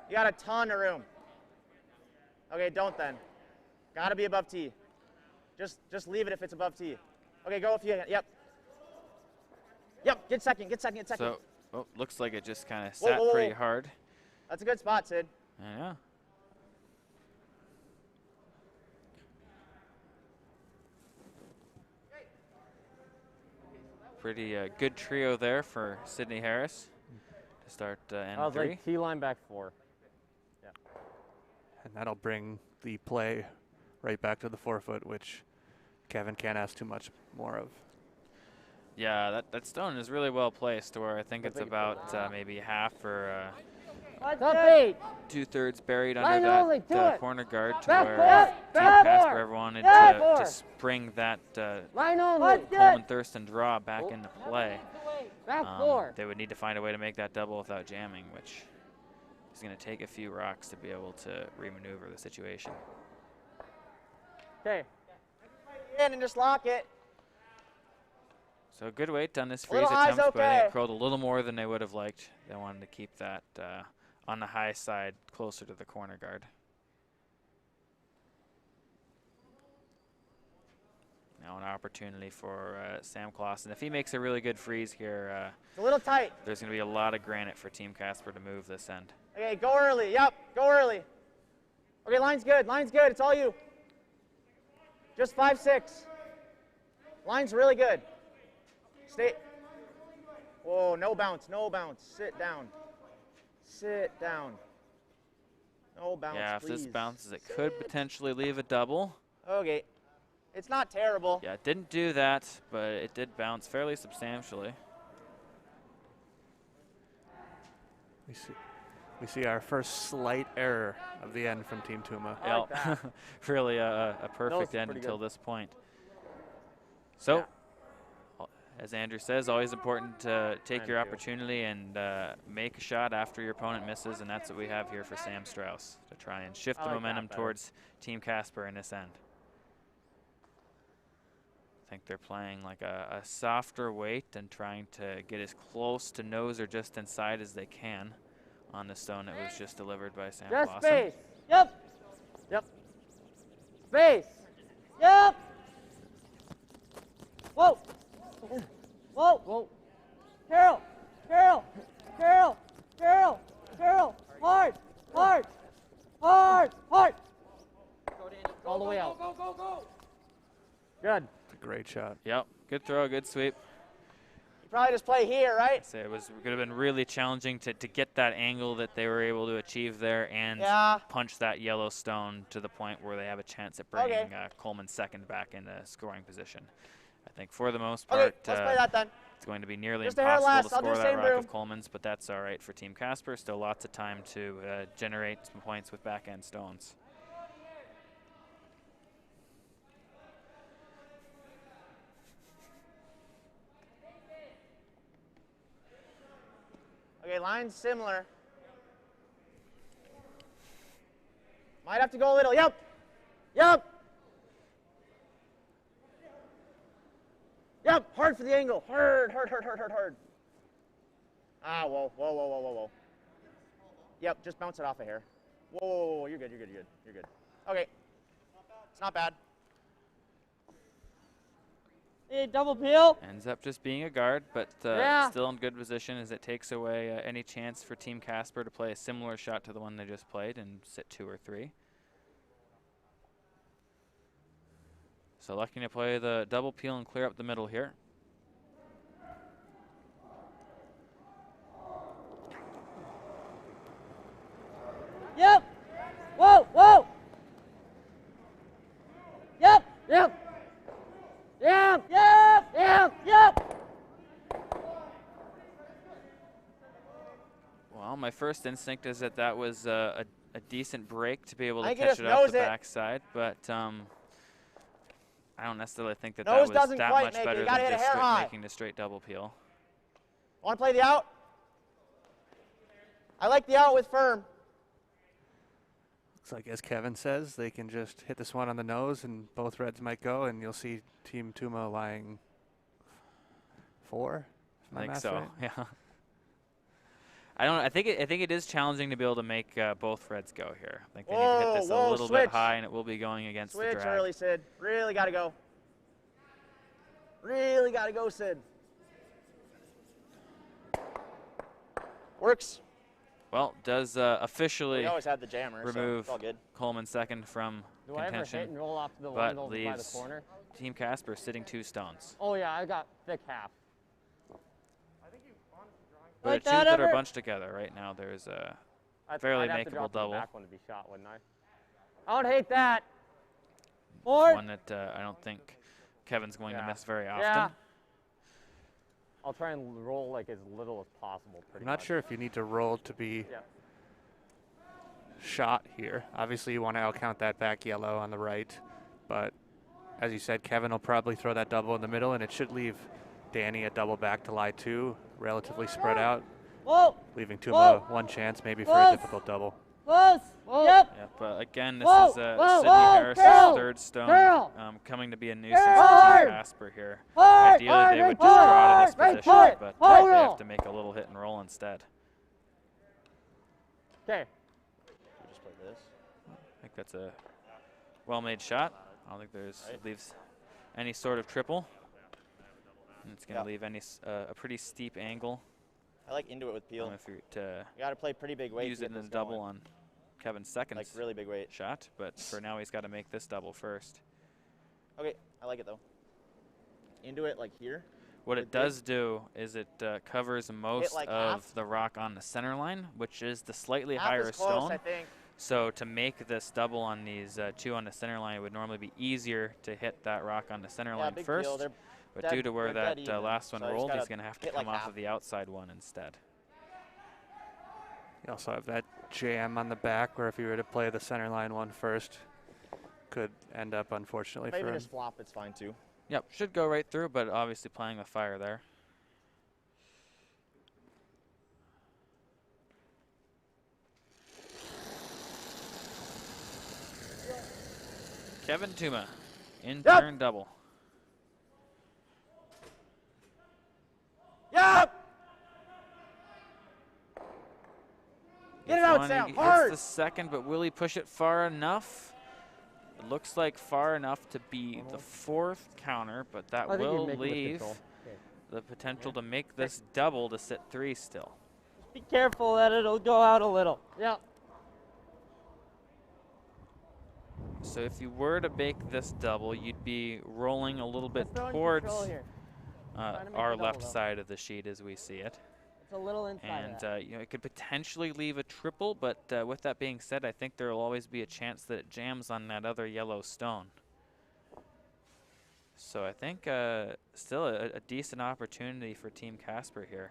You got a ton of room. Okay, don't then. Got to be above tee. Just leave it if it's above tee. Okay, go if you. Yep. Yep. Get second. So, looks like it just kind of sat pretty hard. That's a good spot, Sid. Yeah. Pretty good trio there for Sydney Harris to start end I was 3. like tee line back 4. Yeah. And that'll bring the play right back to the 4-foot, which Kevin can't ask too much more of. Yeah, that stone is really well placed to where I think it's about maybe half or Top 8. 2/3 buried Line under only, that do it. corner guard to Back where four, Team back Casper four, ever wanted back to four. spring that Line only. Coleman Thurston draw back into play. Back 4. They would need to find a way to make that double without jamming, which is going to take a few rocks to be able to remaneuver the situation. Okay. In and just lock it. So good weight on this freeze Little high's attempt, but I think okay. it curled a little more than they would have liked. They wanted to keep that on the high side closer to the corner guard. Now an opportunity for Sam Clausen. If he makes a really good freeze here, It's a little tight. there's going to be a lot of granite for Team Casper to move this end. Okay, go early. Yep, go early. Okay, line's good. It's all you. Just 5-6. Line's really good. Stay. Whoa, no bounce. Sit down. No bounce, Yeah, if please. this bounces, it could potentially leave a double. Okay. It's not terrible. Yeah, it didn't do that, but it did bounce fairly substantially. We see our first slight error of the end from Team Tuma. Yeah, really a perfect end until this point. So, as Andrew says, always important to take your opportunity and make a shot after your opponent misses, and that's what we have here for Sam Strauss, to try and shift the momentum towards Team Casper in this end. I think they're playing like a softer weight and trying to get as close to nose or just inside as they can on the stone that was just delivered by Sam Just Clausen. space. Yep. Space. Yep. Whoa. Carol. Hard. All the way out. Go. Good. It's a great shot. Yep, good throw, good sweep. You probably just play here, right? So it was could have been really challenging to get that angle that they were able to achieve there and punch that yellow stone to the point where they have a chance at bringing Coleman second back into scoring position. I think for the most part, let's play that then. it's going to be nearly Just a hair impossible less. to I'll do score that same rock room. of Coleman's, but that's all right for Team Casper. Still lots of time to generate some points with backhand stones. Okay, line's similar. Might have to go a little. Yep. Yep. Yep. Hard for the angle. Hard. Ah, whoa. Yep, just bounce it off a hair. Whoa, you're good. Okay. It's not bad. Hey, double peel. Ends up just being a guard, but still in good position as it takes away any chance for Team Casper to play a similar shot to the one they just played and sit 2 or 3. So looking to play the double peel and clear up the middle here. Yep. Whoa. Yep. Well, my first instinct is that was a decent break to be able to I think catch he it just off the knows it. backside, but I don't necessarily think that Nose was doesn't that quite much make it. better You than gotta hit a just hair high. making a straight double peel. Want to play the out? I like the out with firm. Looks like, as Kevin says, they can just hit this one on the nose and both reds might go, and you'll see Team Tuma lying 4. I think so. Right? Yeah. I think it is challenging to be able to make both reds go here. I think they need to hit this a little bit high, and it will be going against the drag. Switch early, Sid. Really got to go. Really got to go, Sid. Works. Well, does officially we always had the jammer, remove so it's all good. Coleman second from Do I ever contention, hit and roll off to the but one over by the leaves corner? Team Casper sitting 2 stones. Oh yeah, I got thick half. But Like the 2 that are ever? bunched together right now, there's a fairly I'd have to makeable drop to the double. back one to be shot, wouldn't I? I would hate that. One that I don't think Kevin's going to miss very often. Yeah. I'll try and roll like as little as possible. I'm not sure if you need to roll to be shot here. Obviously, you want to outcount that back yellow on the right, but as you said, Kevin will probably throw that double in the middle, and it should leave Danny a double back to lie 2, relatively spread out, leaving Tuma 1 chance maybe for a difficult double. Close. Yep. Yeah, but again, this is Sydney Harris's third stone, coming to be a nuisance to Team Casper here. Ideally, they would just draw to this position, but they have to make a little hit and roll instead. Okay. Just play this. I think that's a well-made shot. I don't think leaves any sort of triple. And it's going to leave a pretty steep angle. I like into it with peel. If you're to you got to play pretty big weight. Use it in a double on Kevin's second really big weight shot, but for now he's got to make this double first. Okay, I like it though. Into it like here. What it does do is it covers most like of half. the rock on the center line, which is the slightly Half higher is close, stone. I think. So to make this double on these 2 on the center line, it would normally be easier to hit that rock on the center line big first. deal. But due to where that last one so rolled, he's going to have to come off half. of the outside one instead. You also have that jam on the back where if you were to play the center line one first, could end up unfortunately Maybe for him. just flop, it's fine too. Yep, should go right through, but obviously playing with fire there. Kevin Tuma, in turn double. Yep! Get it out, Sam, hard! Gets the second, but will he push it far enough? It looks like far enough to be the 4th counter, but that will leave the potential to make this double to sit 3 still. Be careful that it'll go out a little. Yep. So if you were to make this double, you'd be rolling a little bit towards our left side of the sheet as we see it. It's a little inside And you know, it could potentially leave a triple, but with that being said, I think there will always be a chance that it jams on that other yellow stone. So I think still a decent opportunity for Team Casper here.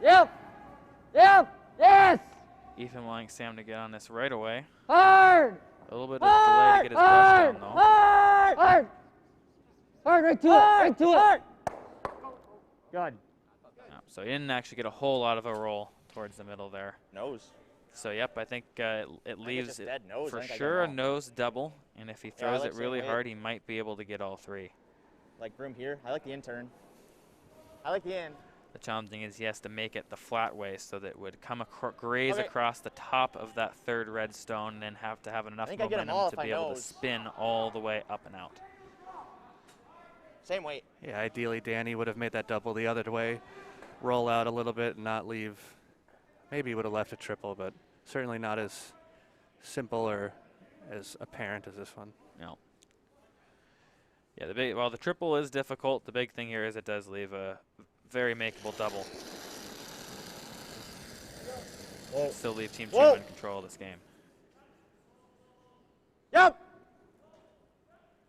Yep. Yep. Yes. Ethan wanting Sam to get on this right away. Hard! A little bit of delay to get his brush down, though. Hard! Hard! Hard, right to it, right to it. Good. Yeah, so he didn't actually get a whole lot of a roll towards the middle there. Nose. So, yep, I think it leaves it dead nose. for sure a nose double, and if he throws it really hard, he might be able to get all three. Like room here. I like the intern. I like the in. The challenging is he has to make it the flat way so that it would come graze across the top of that third red stone and then have to have enough momentum to be able to spin all the way up and out. Same weight. Yeah, ideally Danny would have made that double the other way, roll out a little bit and not leave. Maybe he would have left a triple, but certainly not as simple or as apparent as this one. No. Yeah, while the triple is difficult, the big thing here is it does leave a very makeable double. Still leave Team Tuma in control of this game. Yep.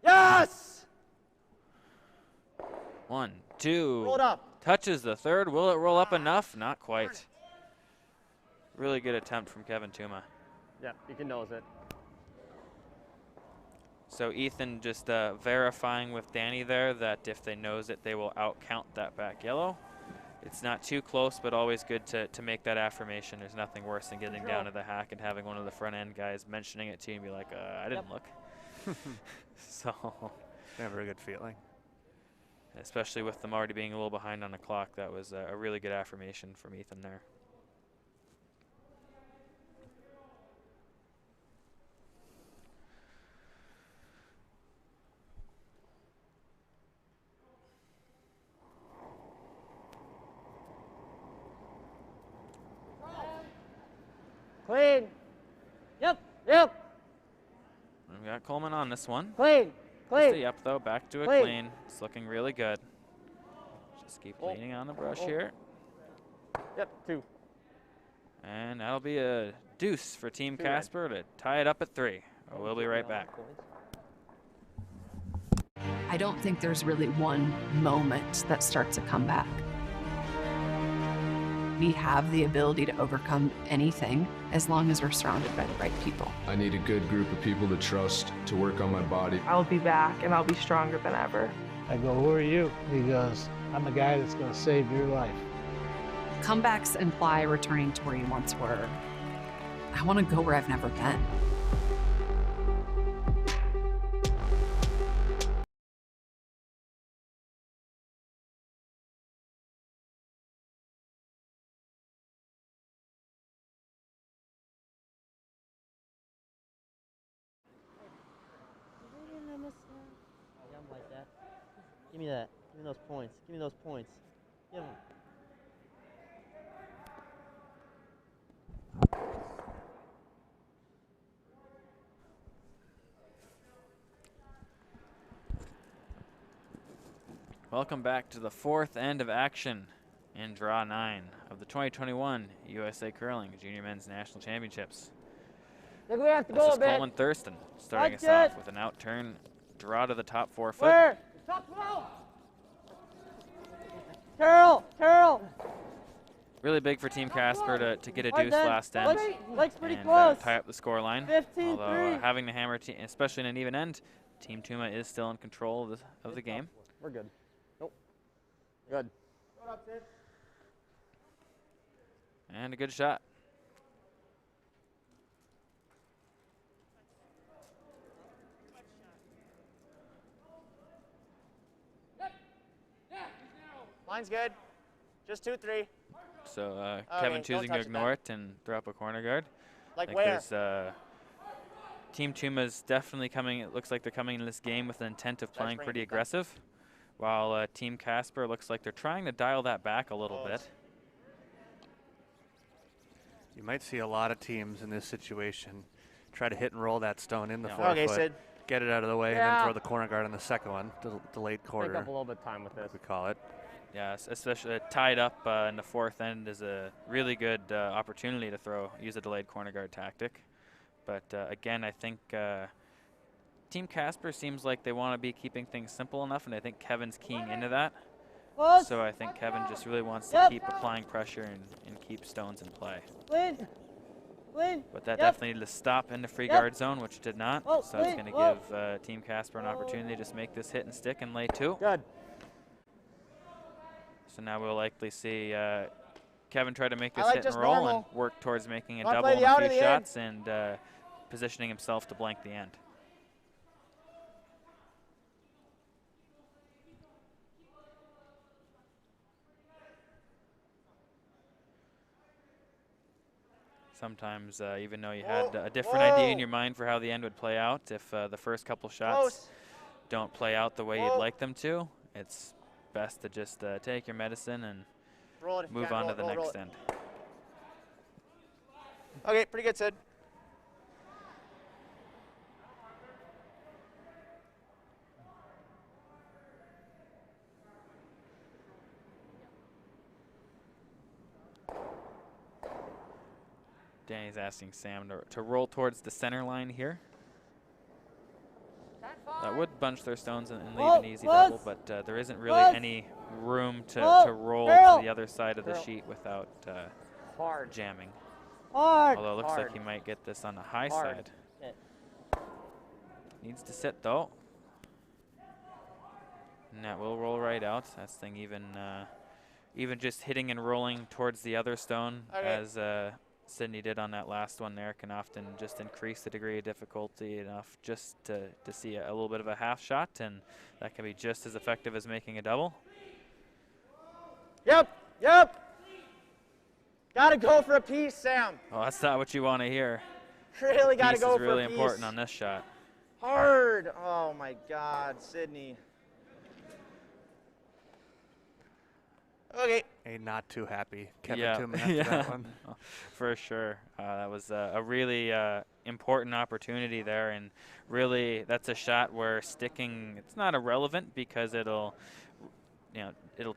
Yes. 1, 2. Roll it up. Touches the third. Will it roll up enough? Not quite. Really good attempt from Kevin Tuma. Yeah, you can nose it. So Ethan just verifying with Danny there that if they nose it, they will outcount that back yellow. It's not too close, but always good to make that affirmation. There's nothing worse than getting down to the hack and having one of the front end guys mentioning it to you and be like, I didn't look. So never a good feeling. Especially with them already being a little behind on the clock, that was a really good affirmation from Ethan there. Clean. Yep. Yep. We got Coleman on this one. Clean. Clean. Just a yep, though. Back to a Clean. clean. It's looking really good. Just keep leaning on the brush here. Yep, 2. And that'll be a deuce for Team Casper to tie it up at 3. We'll be right back. I don't think there's really one moment that starts a comeback. We have the ability to overcome anything as long as we're surrounded by the right people. I need a good group of people to trust, to work on my body. I'll be back and I'll be stronger than ever. I go, who are you? He goes, I'm the guy that's going to save your life. Comebacks imply returning to where you once were. I want to go where I've never been. Like that. Give me that. Give me those points. Give me those points. Give them. Welcome back to the fourth end of action in Draw 9 of the 2021 USA Curling Junior Men's National Championships. Think we have to This go is a bit. Coleman Thurston starting That's us off it. with an out turn draw to the top 4 foot. Where? Top 12. Carol. Really big for Team Casper to get a Hard deuce then. last end Legs pretty and close. tie up the score line. 15-3. Although having the hammer, especially in an even end, Team Tuma is still in control of the game. We're good. Nope. Good. And a good shot. Line's good. Just 2-3. So Kevin choosing to ignore it and throw up a corner guard. Like where? Team Tuma is definitely coming. It looks like they're coming in this game with the intent of playing pretty aggressive, while Team Casper looks like they're trying to dial that back a little bit. You might see a lot of teams in this situation try to hit and roll that stone in the 4 Okay, foot, Sid. get it out of the way, and then throw the corner guard on the second one, delayed quarter. Take up a little bit of time with this. We call it. Yeah, especially tied up in the fourth end is a really good opportunity to use a delayed corner guard tactic. But again, I think Team Casper seems like they want to be keeping things simple enough, and I think Kevin's keying into that. So I think Kevin just really wants to keep applying pressure and keep stones in play. Clean. clean. But that Yep. definitely needed to stop in the free Yep. guard zone, which it did not. Oh, So it's clean. going to Whoa. give Team Casper an opportunity to just make this hit and stick and lay 2. Good. So now we'll likely see Kevin try to make this like hit and just roll normal. and work towards making a Wanna double play on the a out few or the in? shots and positioning himself to blank the end. Sometimes, even though you had a different idea in your mind for how the end would play out, if the first couple shots don't play out the way you'd like them to, it's best to just take your medicine and Roll it if you move can. on Roll to it, the roll next it. end. Okay, pretty good, Sid. Danny's asking Sam to roll towards the center line here. That would bunch their stones and leave an easy double, but there isn't really any room to roll to the other side of the sheet without jamming. Although it looks like he might get this on the high side. Needs to sit though. And that will roll right out. That's thing even just hitting and rolling towards the other stone as Sydney did on that last one there can often just increase the degree of difficulty enough just to see a little bit of a half shot, and that can be just as effective as making a double. Yep. Gotta go for a piece, Sam. Well, that's not what you want to hear. Really gotta Piece go is for really a piece. important on this shot. Hard. Oh my God, Sydney. Okay. A not too happy Kevin Yeah, Tuma after that one. For sure. That was a really important opportunity there, and really that's a shot where sticking, it's not irrelevant because it'll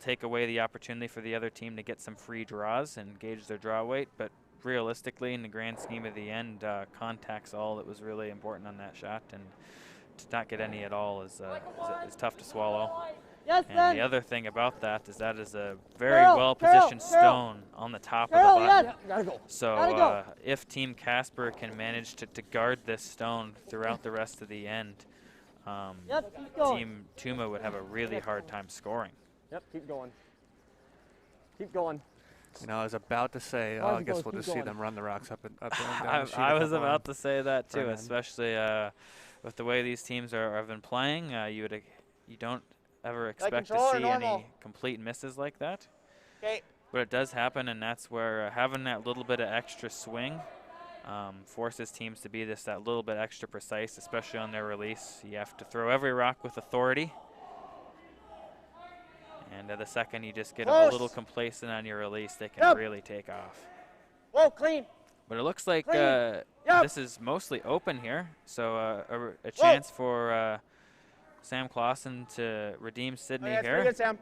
take away the opportunity for the other team to get some free draws and gauge their draw weight, but realistically in the grand scheme of the end, contact's all that was really important on that shot, and to not get any at all is tough to swallow. Yes, and the other thing about that is a very well-positioned stone on the top of the button. Gotta go. So if Team Casper can manage to guard this stone throughout the rest of the end, Team Tuma would have a really hard time scoring. Yep, keep going. Keep going. You know, I was about to say, I guess we'll just see them run the rocks up and down the sheet. I was about to say that too, especially with the way these teams have been playing. You don't ever expect to see any complete misses like that. Okay. But it does happen, and that's where having that little bit of extra swing forces teams to be that little bit extra precise, especially on their release. You have to throw every rock with authority. And the second you just get a little complacent on your release, they can really take off. Whoa, clean. But it looks like this is mostly open here, so a chance for Sam Clausen to redeem Sydney here. Pretty good, Sam.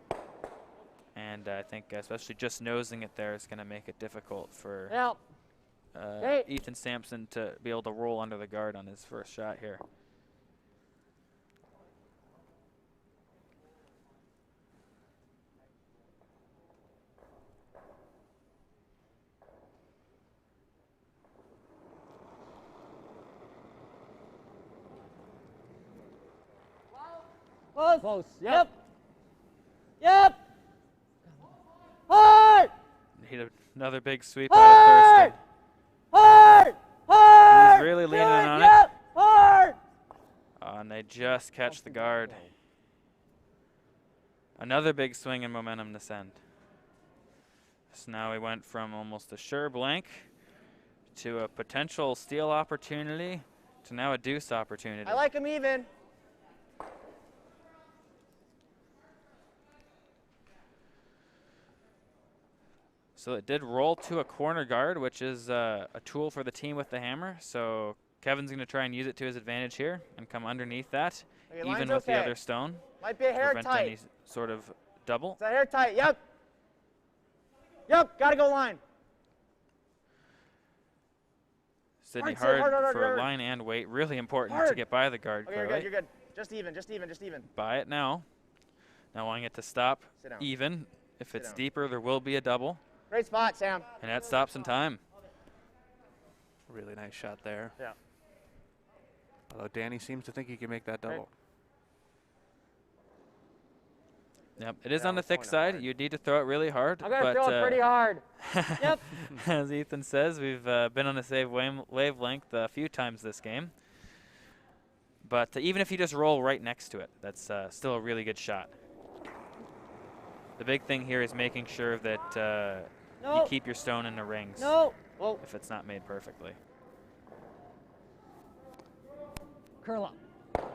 And I think especially just nosing it there is going to make it difficult for Ethan Sampson to be able to roll under the guard on his first shot here. Close. Yep. Hard. Need another big sweep out of Thurston. Hard. He's really leaning on it. Hard. And they just catch the guard. Another big swing and momentum this end. So now we went from almost a sure blank to a potential steal opportunity to now a deuce opportunity. I like him even. So it did roll to a corner guard, which is a tool for the team with the hammer. So Kevin's going to try and use it to his advantage here and come underneath that, even with the other stone. Might be a hair prevent tight. any sort of double. It's a hair tight. Yep. Gotta go line. Sydney hard for line and weight. Really important to get by the guard. Okay, you're good. Just even. By it now. Now wanting it to stop even. If it's deeper, there will be a double. Great spot, Sam. And that stops in time. Really nice shot there. Yeah. Although Danny seems to think he can make that double. Yep, it is on the thick side. You need to throw it really hard. I'm going to throw it pretty hard. Yep. As Ethan says, we've been on the same wavelength a few times this game. But even if you just roll right next to it, that's still a really good shot. The big thing here is making sure that you keep your stone in the rings if it's not made perfectly. Curl up.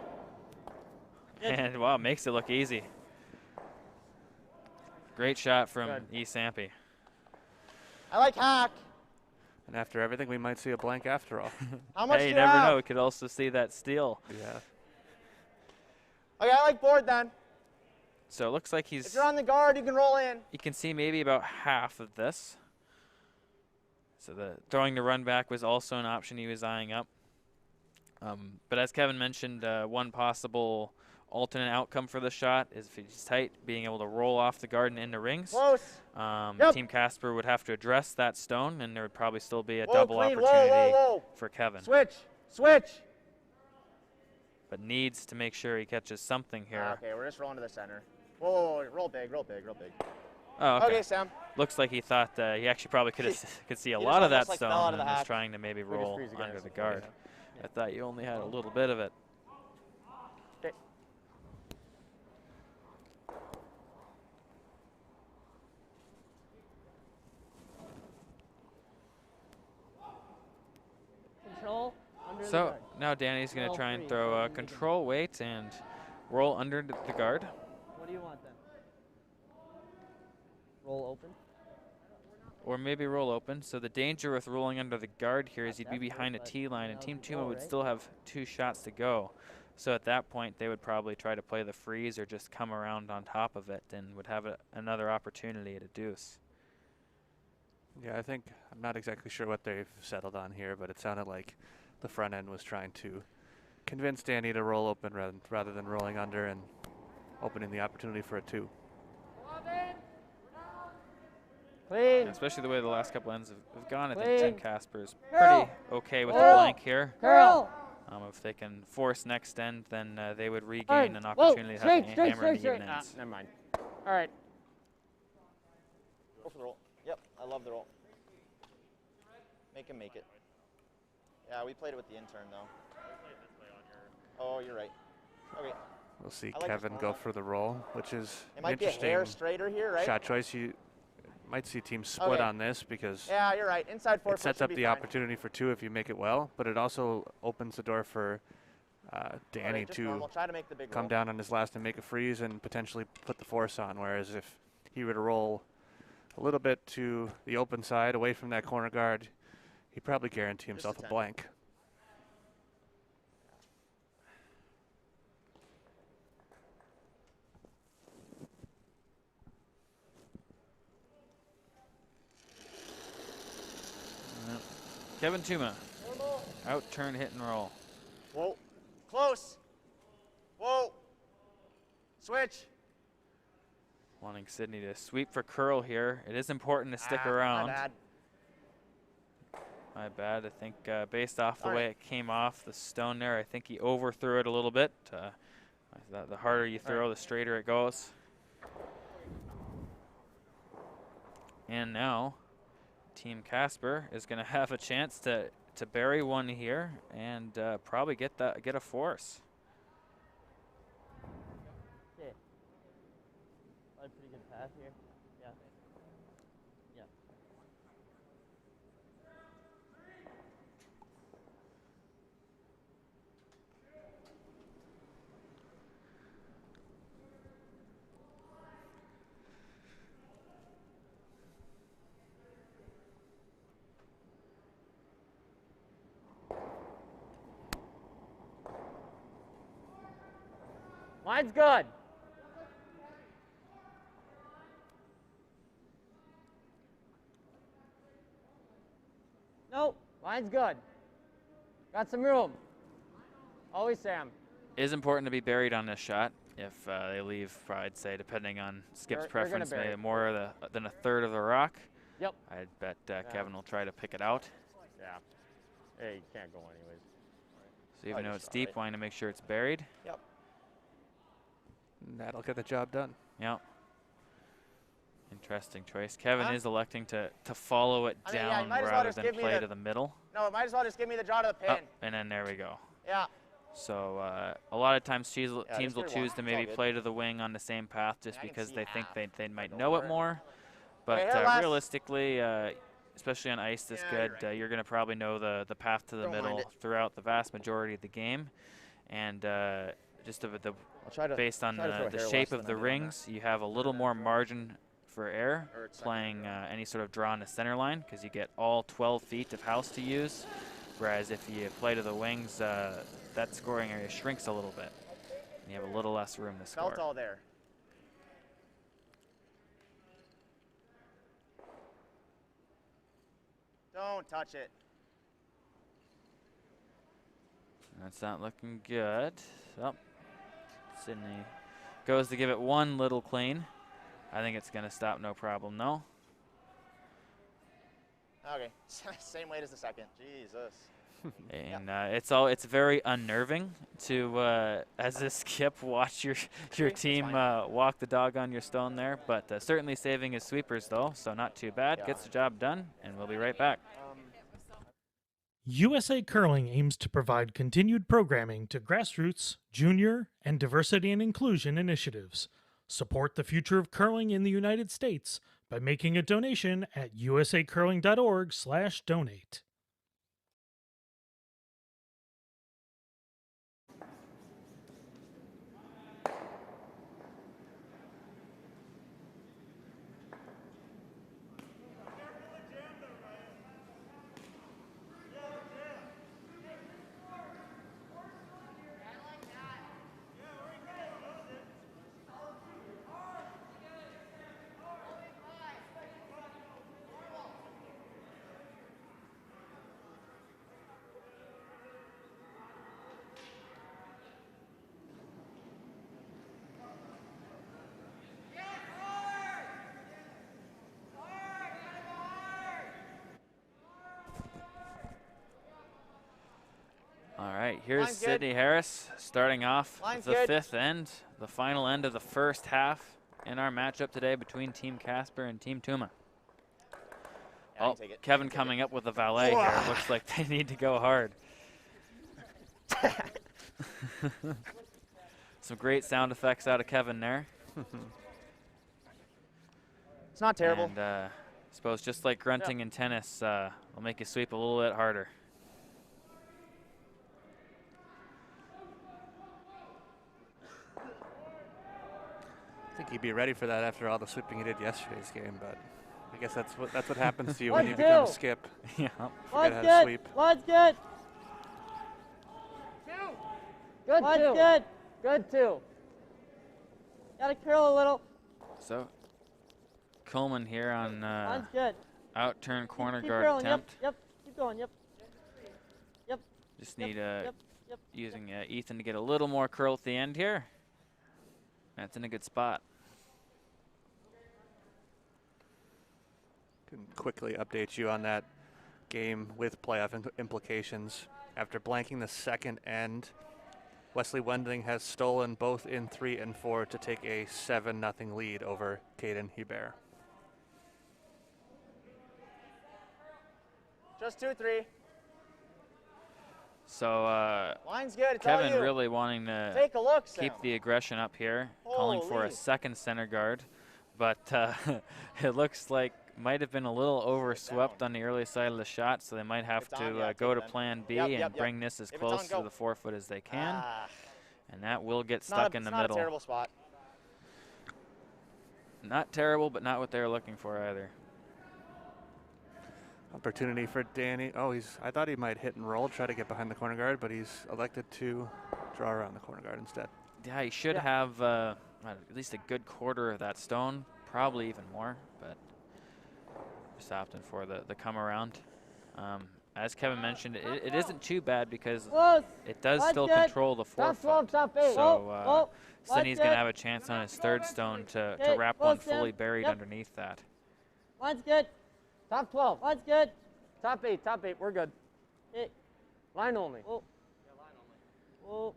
And wow, makes it look easy. Great shot from E. Sampy. I like hack. And after everything, we might see a blank after all. How much hey, do you you never have? know. We could also see that steal. Yeah. Okay, I like board then. So it looks like he's... If you're on the guard, you can roll in. You can see maybe about half of this. So the throwing the run back was also an option he was eyeing up. But as Kevin mentioned, one possible alternate outcome for the shot is if he's tight, being able to roll off the guard and into rings. Close. Team Casper would have to address that stone, and there would probably still be a double opportunity for Kevin. Switch. Switch. But needs to make sure he catches something here. Okay, we're just rolling to the center. Whoa, roll big, roll big, roll big. Oh, okay. Okay, Sam. Looks like he thought he actually probably could see a He lot just of that almost, like, fell out stone of and the was hack. trying to maybe We just roll freeze again under or the something, guard. yeah. I thought you only had a little bit of it. Okay. Control under the So guard. now Danny's going to Roll try and free, throw roll a control weight and roll under the guard. What do you want then? Roll open. Or maybe roll open. So the danger with rolling under the guard here is you'd be behind a T line, and Team Tuma would still have 2 shots to go. So at that point, they would probably try to play the freeze or just come around on top of it and would have another opportunity at a deuce. Yeah, I think, I'm not exactly sure what they've settled on here, but it sounded like the front end was trying to convince Danny to roll open rather than rolling under and opening the opportunity for a 2. Clean. Especially the way the last couple ends have gone. I Clean. think Team Casper's Curl. pretty okay with the Curl. blank here. Curl. If they can force next end, then they would regain Alright. an Whoa. opportunity to have Straight, the straight, hammer in the straight, even straight. ends. Never mind. All right. Go for the roll. Yep, I love the roll. Make him make it. Yeah, we played it with the intern, though. Oh, you're right. Okay. We'll see I like Kevin this go one. for the roll, which is It might be a interesting hair straighter here, right? shot choice. You might see teams split Okay. on this because Yeah, you're right. Inside 4 it sets up the opportunity for 2 if you make it well, but it also opens the door for Danny just to normal. Try to make the big come roll. down on his last and make a freeze and potentially put the force on, whereas if he were to roll a little bit to the open side away from that corner guard, he'd probably guarantee himself a 10. blank. Kevin Tuma, out turn, hit and roll. Whoa. Close. Whoa. Switch. Wanting Sydney to sweep for curl here. It is important to stick around. My bad. My bad. I think based off the way it came off the stone there, I think he overthrew it a little bit. The harder you throw, the straighter it goes. And now, Team Casper is going to have a chance to bury one here and probably get a force. Okay. A pretty good pass here. Yeah. Yeah. Line's good. Nope. Line's good. Got some room. Always Sam. It is important to be buried on this shot. If they leave, I'd say, depending on Skip's They're gonna preference, bury maybe it. more than a third of the rock. Yep. I'd bet Kevin will try to pick it out. Yeah. Hey, you can't go anyways. So even though it's deep, wanting to make sure it's buried. Yep. And that'll get the job done. Yep. Interesting choice. Kevin is electing to follow it down rather than play to the middle. No, it might as well just give me the draw to the pin. And then there we go. Yeah. So a lot of times teams will choose to maybe play to the wing on the same path just because they think they might know it more. But realistically, especially on ice this good, you're going to probably know the path to the middle throughout the vast majority of the game. And just based on the shape of the rings, you have a little more margin for error playing any sort of draw in the center line because you get all 12 feet of house to use. Whereas if you play to the wings, that scoring area shrinks a little bit. And you have a little less room to score. Felt all there. Don't touch it. That's not looking good. Oh, Sydney goes to give it one little clean. I think it's going to stop no problem, though. Okay, same weight as the second. Jesus. And it's very unnerving to, as a skip, watch your team walk the dog on your stone there. But certainly saving his sweepers, though, so not too bad. Gets the job done, and we'll be right back. USA Curling aims to provide continued programming to grassroots, junior, and diversity and inclusion initiatives. Support the future of curling in the United States by making a donation at usacurling.org/donate. All right, here's Sydney Harris starting off the fifth end, the final end of the first half in our matchup today between Team Casper and Team Tuma. Oh, Kevin coming up with a valet here. It looks like they need to go hard. Some great sound effects out of Kevin there. It's not terrible. And I suppose just like grunting in tennis, will make you sweep a little bit harder. I think he'd be ready for that after all the sweeping he did yesterday's game, but I guess that's what happens to you when you become a skip. Yeah. Forget how to sweep. Line's good. Good Line's two. good. Good two. Gotta curl a little. So Coleman here on Line's good. out-turn corner Keep guard curling. attempt. Yep. Keep going. Yep. Yep. Just need using Ethan to get a little more curl at the end here. That's in a good spot. Can quickly update you on that game with playoff implications. After blanking the second end, Wesley Wendling has stolen both in 3 and 4 to take a 7-0 lead over Caden Hebert. Just 2-3. So Line's good. It's Kevin all you. really wanting to Take a look, keep Sam. the aggression up here, calling for a second center guard, but it looks like might have been a little overswept on the early side of the shot, so they might have to go to plan B and bring this as close to the 4 foot as they can, and that will get stuck in the middle. Not a terrible spot. Not terrible, but not what they were looking for either. Opportunity for Danny. Oh, I thought he might hit and roll, try to get behind the corner guard, but he's elected to draw around the corner guard instead. Yeah, he should have at least a good quarter of that stone, probably even more, but just opting for the come around. As Kevin mentioned, it isn't too bad because it does still control the 4 foot. So Sydney's going to have a chance on his third stone to wrap one fully buried underneath that. Line's good. Top 12. Line's good. Top 8. We're good. Line only. Oh. Oh.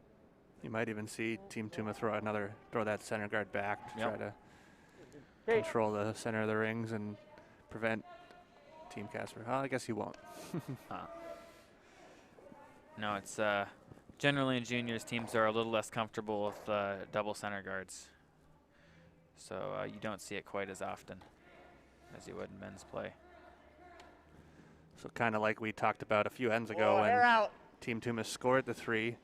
You might even see Team Tuma throw that center guard back to try to control the center of the rings and prevent Team Casper. Well, I guess he won't. No, it's generally in juniors, teams are a little less comfortable with double center guards. So you don't see it quite as often as you would in men's play. So kind of like we talked about a few ends ago when Team Tuma scored the 3.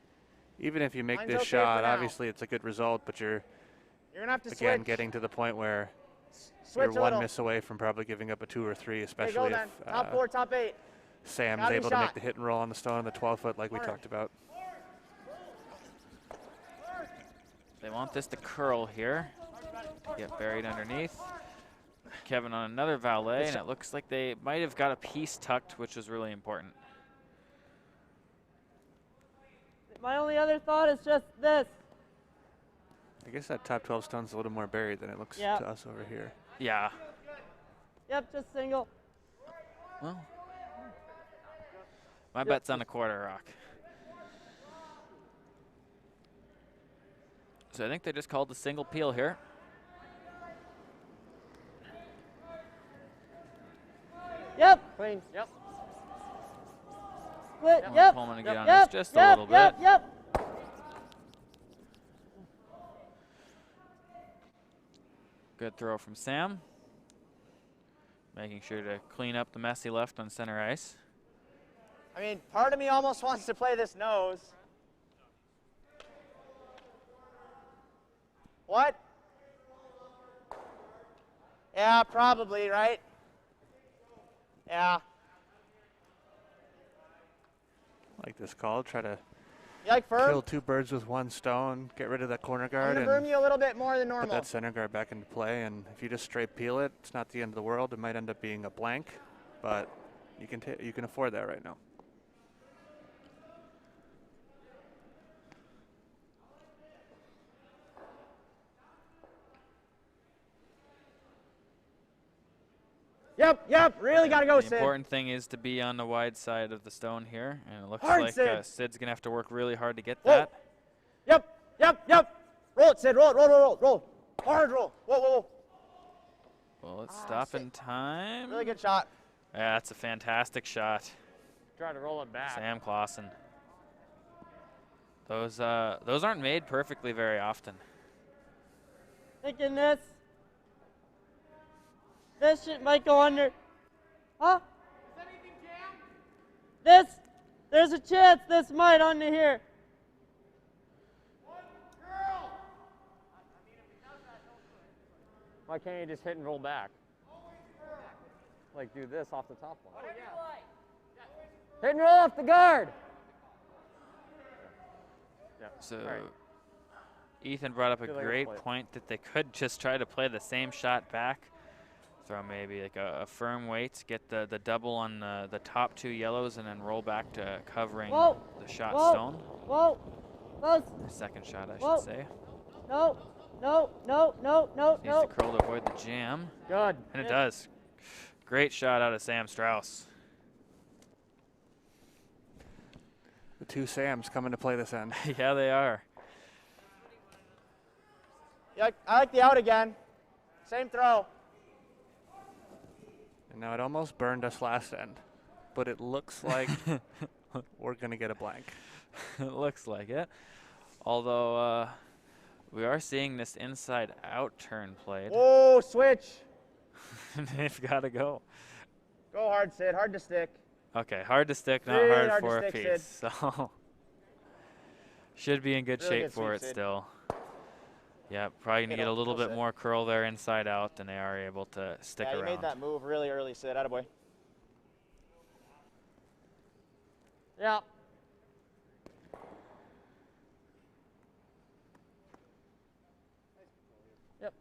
Even if you make this shot, obviously it's a good result, but you're gonna have to again getting to the point where you're one miss away from probably giving up a 2 or 3, especially if top 4, top 8. Sam's able to make the hit and roll on the stone on the 12-foot like we talked about. They want this to curl here, to get buried underneath. Kevin on another valet, and it looks like they might have got a piece tucked, which was really important. My only other thought is just this. I guess that top 12 stone's a little more buried than it looks to us over here. Yeah. Yep, just single. Well, my bet's on a quarter rock. So I think they just called the single peel here. Yep. Clean. Yep. Split. Yep. Pullman to get on this just a little bit. Yep. Good throw from Sam. Making sure to clean up the mess he left on center ice. I mean, part of me almost wants to play this nose. What? Yeah, probably, right? Yeah. Like this call, try to You like firm? kill 2 birds with 1 stone, get rid of that corner guard, I'm going to berm you a little bit more than normal. put that center guard back into play. And if you just straight peel it, it's not the end of the world. It might end up being a blank, but you can afford that right now. Yep, really got to go, Sid. The important thing is to be on the wide side of the stone here, and it looks Hard, like Sid. Sid's going to have to work really hard to get Whoa. that. Yep. Roll it, Sid. Roll. Hard roll. Whoa. Well, it's stopping time. Really good shot. Yeah, that's a fantastic shot. Try to roll it back. Sam Clausen. Those aren't made perfectly very often. Thinking this. This shit might go under. Huh? Is anything jammed? There's a chance this might under here. Why can't you just hit and roll back? Like do this off the top one. Hit and roll off the guard. Yeah. So Ethan brought up a great point that they could just try to play the same shot back. Throw maybe like a firm weight, get the double on the top 2 yellows, and then roll back to covering the shot stone. Whoa. Close. The second shot, I should say. No. Needs to curl to avoid the jam. Good. And it does. Great shot out of Sam Strauss. The 2 Sams coming to play this end. Yeah, they are. Yeah, I like the out again. Same throw. And now it almost burned us last end, but it looks like we're going to get a blank. It looks like it. Although we are seeing this inside-out turn played. Whoa, switch. They've got to go. Go hard, Sid. Hard to stick. Okay, hard to stick, not Really hard for to a stick, piece. Sid. So should be in good Really shape good for sweep, it Sid. still. Yeah, probably going to get a little bit more curl there inside out than they are able to stick Yeah, around. you made that move really early, Sid. Attaboy. Yeah. Yep.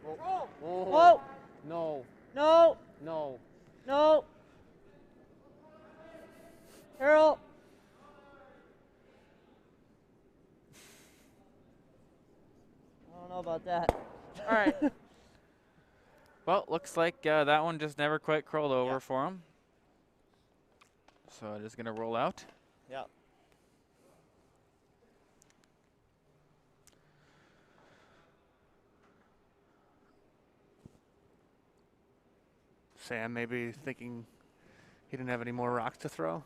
Whoa. No. Carol. I don't know about that. All right. Well, looks like that one just never quite crawled over for him. So it is going to roll out. Yep. Sam maybe thinking he didn't have any more rocks to throw.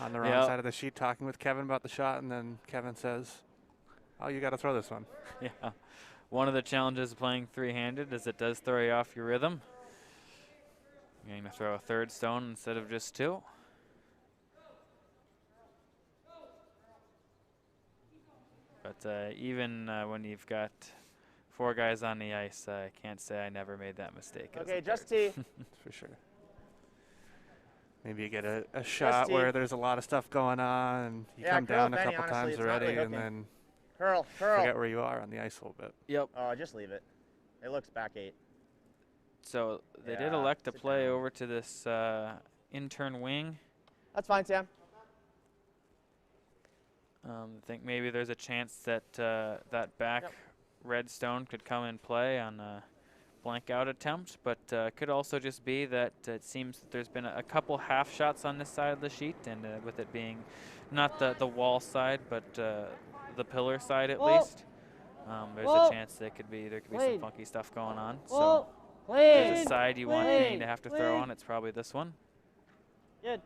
On the wrong side of the sheet, talking with Kevin about the shot, and then Kevin says, "Oh, you got to throw this one." Yeah. One of the challenges of playing three-handed is it does throw you off your rhythm. You're going to throw a third stone instead of just two. But even when you've got 4 guys on the ice, I can't say I never made that mistake. Okay, just tee. For sure. Maybe you get a shot where there's a lot of stuff going on, and you come down a couple times already, and then forget where you are on the ice a little bit. Yep. Oh, just leave it. It looks back 8. So they did elect to play over to this intern wing. That's fine, Sam. I think maybe there's a chance that that back red stone could come in play on a blank out attempt, but could also just be that it seems that there's been a couple half shots on this side of the sheet, and with it being not the wall side, but the pillar side at least, there's a chance there could be some funky stuff going on. So if there's a side you want Dane to have to throw on, it's probably this one. Good.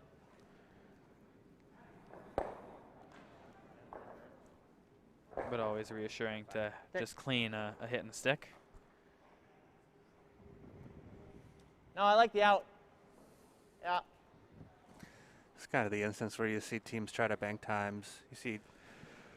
But always reassuring to just clean a hit and stick. No, I like the out. Yeah. It's kind of the instance where you see teams try to bank times. You see,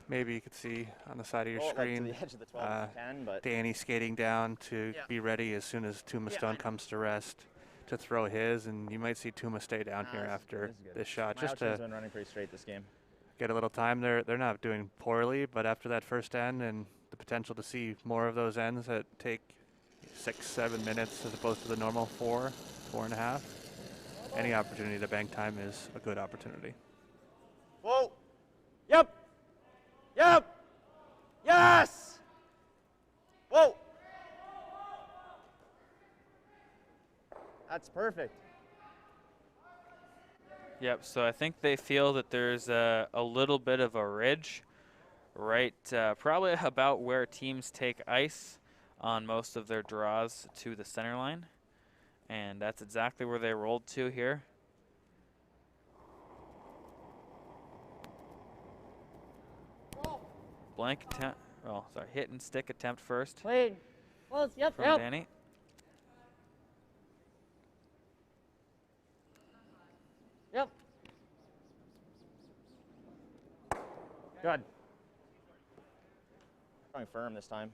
maybe you could see on the side of your screen, like to the edge of the 12 if you can, but Danny skating down to be ready as soon as Tuma Stone comes to rest to throw his, and you might see Tuma stay down here after this shot My just out team's to been running pretty straight this game. get a little time. They're not doing poorly, but after that first end and the potential to see more of those ends that take 6-7 minutes as opposed to the normal 4.5, any opportunity to bank time is a good opportunity. Whoa. Yep. Yep. Yes. Whoa. That's perfect. Yep, so I think they feel that there's a little bit of a ridge right probably about where teams take ice on most of their draws to the center line. And that's exactly where they rolled to here. Blank attempt, hit and stick attempt first. Clean. Close, yep, From Danny. Yep. Good. Going firm this time.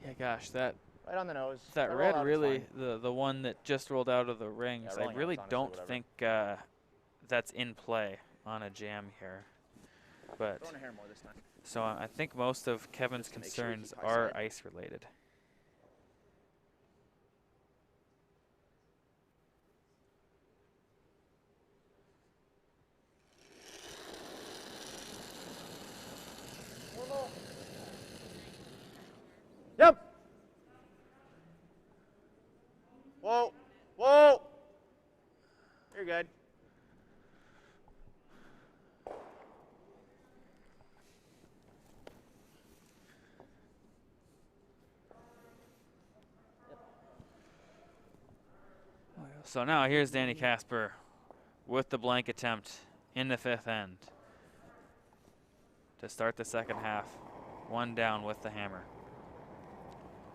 Yeah, gosh, that right on the nose. That red really, the one that just rolled out of the rings, I really don't think that's in play on a jam here. But Throwing a hair more this time. so I think most of Kevin's concerns are ice related. Yep. Whoa. Whoa. You're good. So now here's Danny Casper with the blank attempt in the 5th end to start the second half. 1 down with the hammer.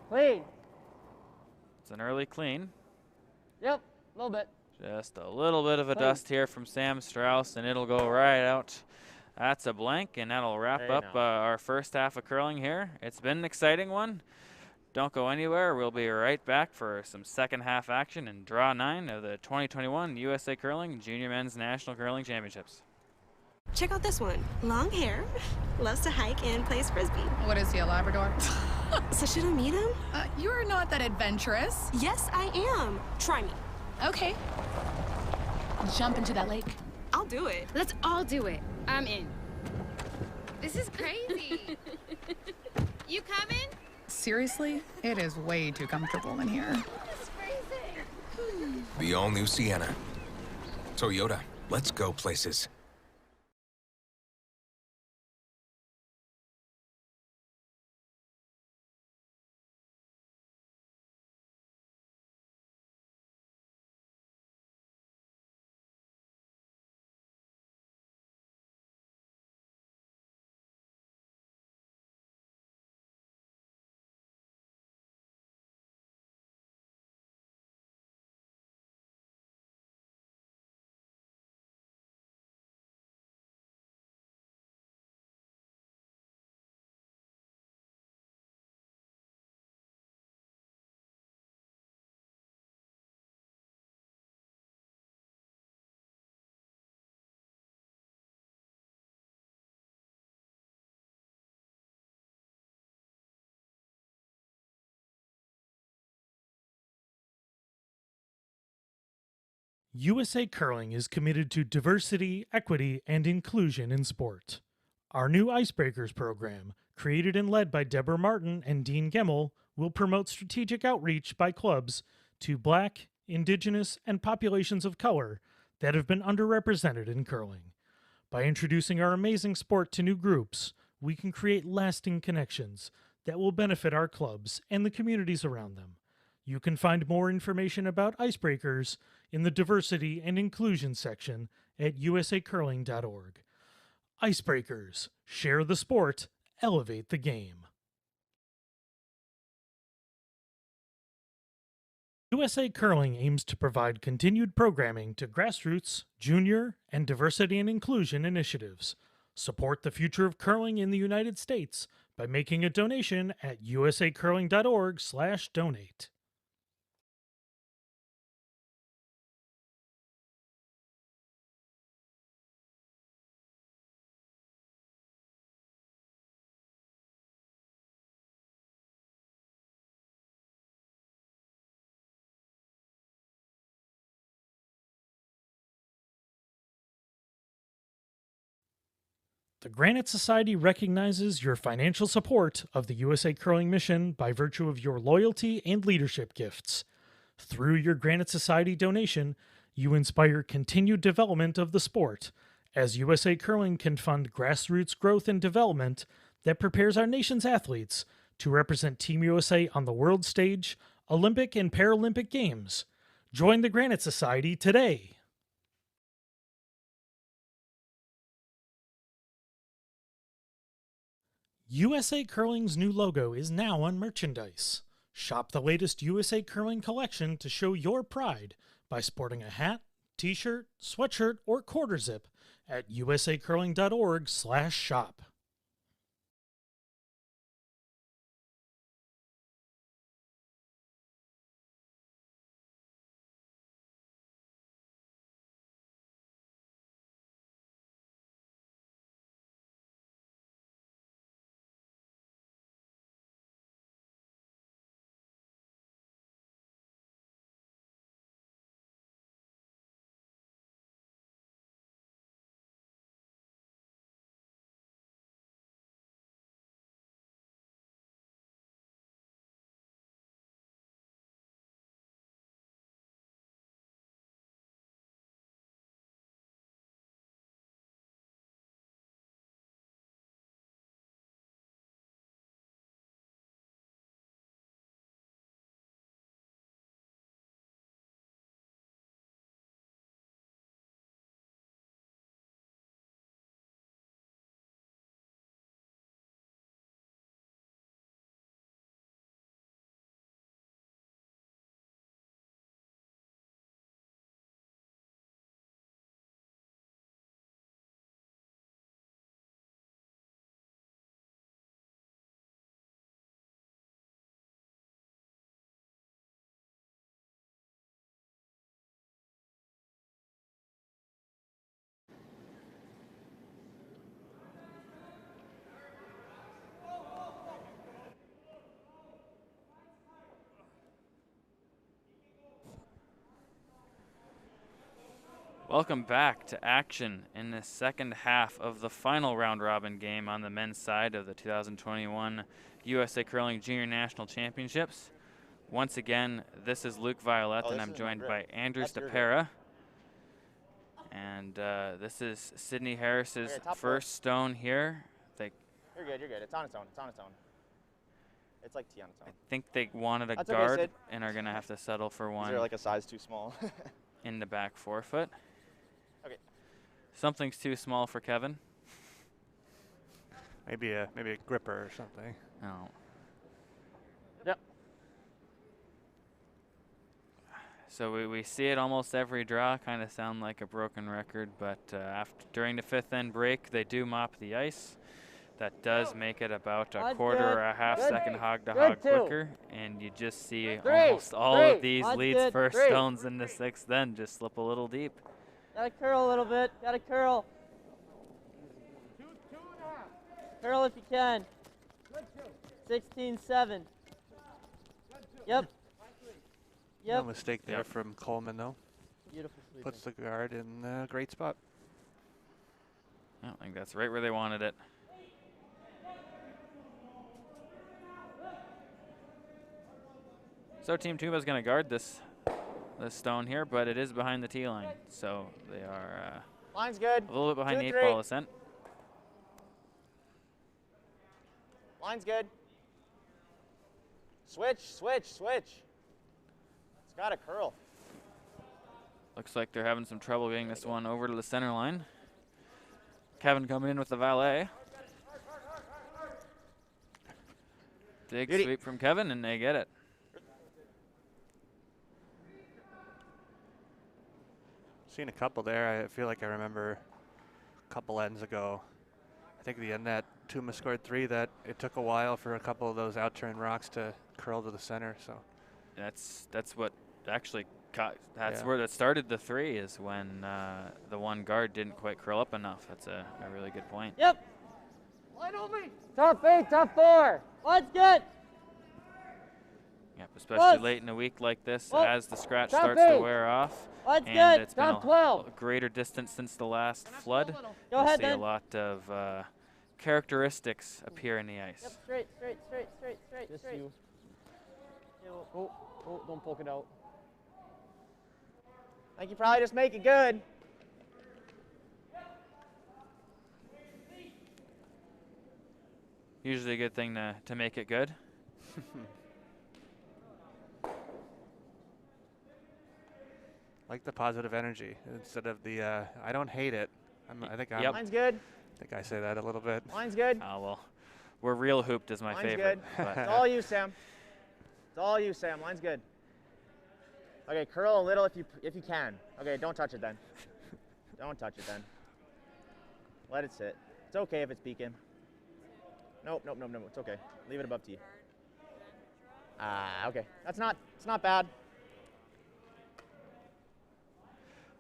Clean. It's an early clean. Yep, a little bit. Just a little bit of a dust here from Sam Strauss, and it'll go right out. That's a blank, and that'll wrap up our first half of curling here. It's been an exciting one. Don't go anywhere. We'll be right back for some second half action in Draw 9 of the 2021 USA Curling Junior Men's National Curling Championships. Check out this one. Long hair, loves to hike, and plays Frisbee. What is he, a Labrador? So should I meet him? You're not that adventurous. Yes, I am. Try me. Okay. Jump into that lake. I'll do it. Let's all do it. I'm in. This is crazy. You coming? Seriously? It is way too comfortable in here. It's freezing. The all-new Sienna. Toyota, let's go places. USA Curling is committed to diversity, equity, and inclusion in sport. Our new Icebreakers program, created and led by Deborah Martin and Dean Gemmel, will promote strategic outreach by clubs to Black, Indigenous, and populations of color that have been underrepresented in curling. By introducing our amazing sport to new groups, we can create lasting connections that will benefit our clubs and the communities around them. You can find more information about Icebreakers in the Diversity and Inclusion section at usacurling.org. Icebreakers. Share the sport. Elevate the game. USA Curling aims to provide continued programming to grassroots, junior, and diversity and inclusion initiatives. Support the future of curling in the United States by making a donation at usacurling.org/donate. The Granite Society recognizes your financial support of the USA Curling mission by virtue of your loyalty and leadership gifts. Through your Granite Society donation, you inspire continued development of the sport, as USA Curling can fund grassroots growth and development that prepares our nation's athletes to represent Team USA on the world stage, Olympic and Paralympic Games. Join the Granite Society today. USA Curling's new logo is now on merchandise. Shop the latest USA Curling collection to show your pride by sporting a hat, t-shirt, sweatshirt, or quarter zip at usacurling.org/shop. Welcome back to action in the second half of the final round robin game on the men's side of the 2021 USA Curling Junior National Championships. Once again, this is Luke Violette, and I'm joined by Andrews DePera. And this is Sydney Harris's first stone here. You're good, you're good. It's on its own, it's on its own. It's like T on its own. I think they wanted a That's guard okay, and are going to have to settle for one. These are like a size too small. In the back forefoot. Okay. Something's too small for Kevin. Maybe a gripper or something. No. Yep. So we see it almost every draw. Kind of sound like a broken record, but during the fifth end break, they do mop the ice. That does make it about a quarter or a half second hog-to-hog quicker, and you just see almost all of these leads first stones in the sixth then just slip a little deep. Gotta curl a little bit. Gotta curl. Curl if you can. 16-7. Yep. No mistake there from Coleman, though. Beautiful sweeping. Puts the guard in a great spot. I think that's right where they wanted it. So Team Tuma is going to guard this stone here, but it is behind the tee line. So they are Line's good. a little bit behind 2, the 8 3. ball ascent. Line's good. Switch, switch, switch. It's got to curl. Looks like they're having some trouble getting this one over to the center line. Kevin coming in with the valet. Big sweep from Kevin, and they get it. Seen a couple there. I feel like I remember a couple ends ago. I think the end that Tuma scored 3, that it took a while for a couple of those out-turn rocks to curl to the center. So that's what actually where that started the 3, is when the one guard didn't quite curl up enough. That's a really good point. Yep. Line over. Top 8, top 4. Line's good. Yep, especially late in a week like this, as the scratch starts to wear off. Line's and good. It's been a greater distance since the last flood. Go ahead, see then. a lot of characteristics appear in the ice. Yep, straight. Just you. Oh, don't poke it out. I think you probably just make it good. Usually a good thing to make it good. like the positive energy instead of the I don't hate it. I think I'm. Line's good. I think I say that a little bit. Line's good. Oh well, we're real hooped is my Line's favorite. good. It's all you, Sam. It's all you, Sam. Line's good. Okay, curl a little if you can. Okay, don't touch it then. Don't touch it then. Let it sit. It's okay if it's peeking. Nope. It's okay. Leave it above tee. Okay. It's not bad.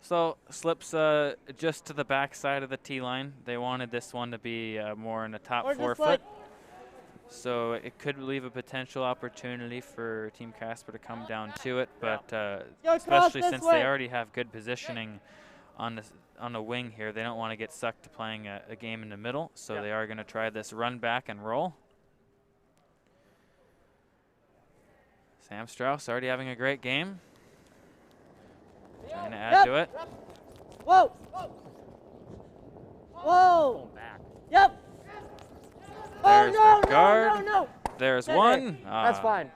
So slips just to the back side of the tee line. They wanted this one to be more in the top 4 foot. So it could leave a potential opportunity for Team Casper to come down to it, but especially since they already have good positioning on the wing here, they don't want to get sucked to playing a game in the middle. So they are going to try this run back and roll. Sam Strauss already having a great game. Trying to add to it. Whoa! Whoa! Yep! There's oh, the guard. No. There's one. That's fine.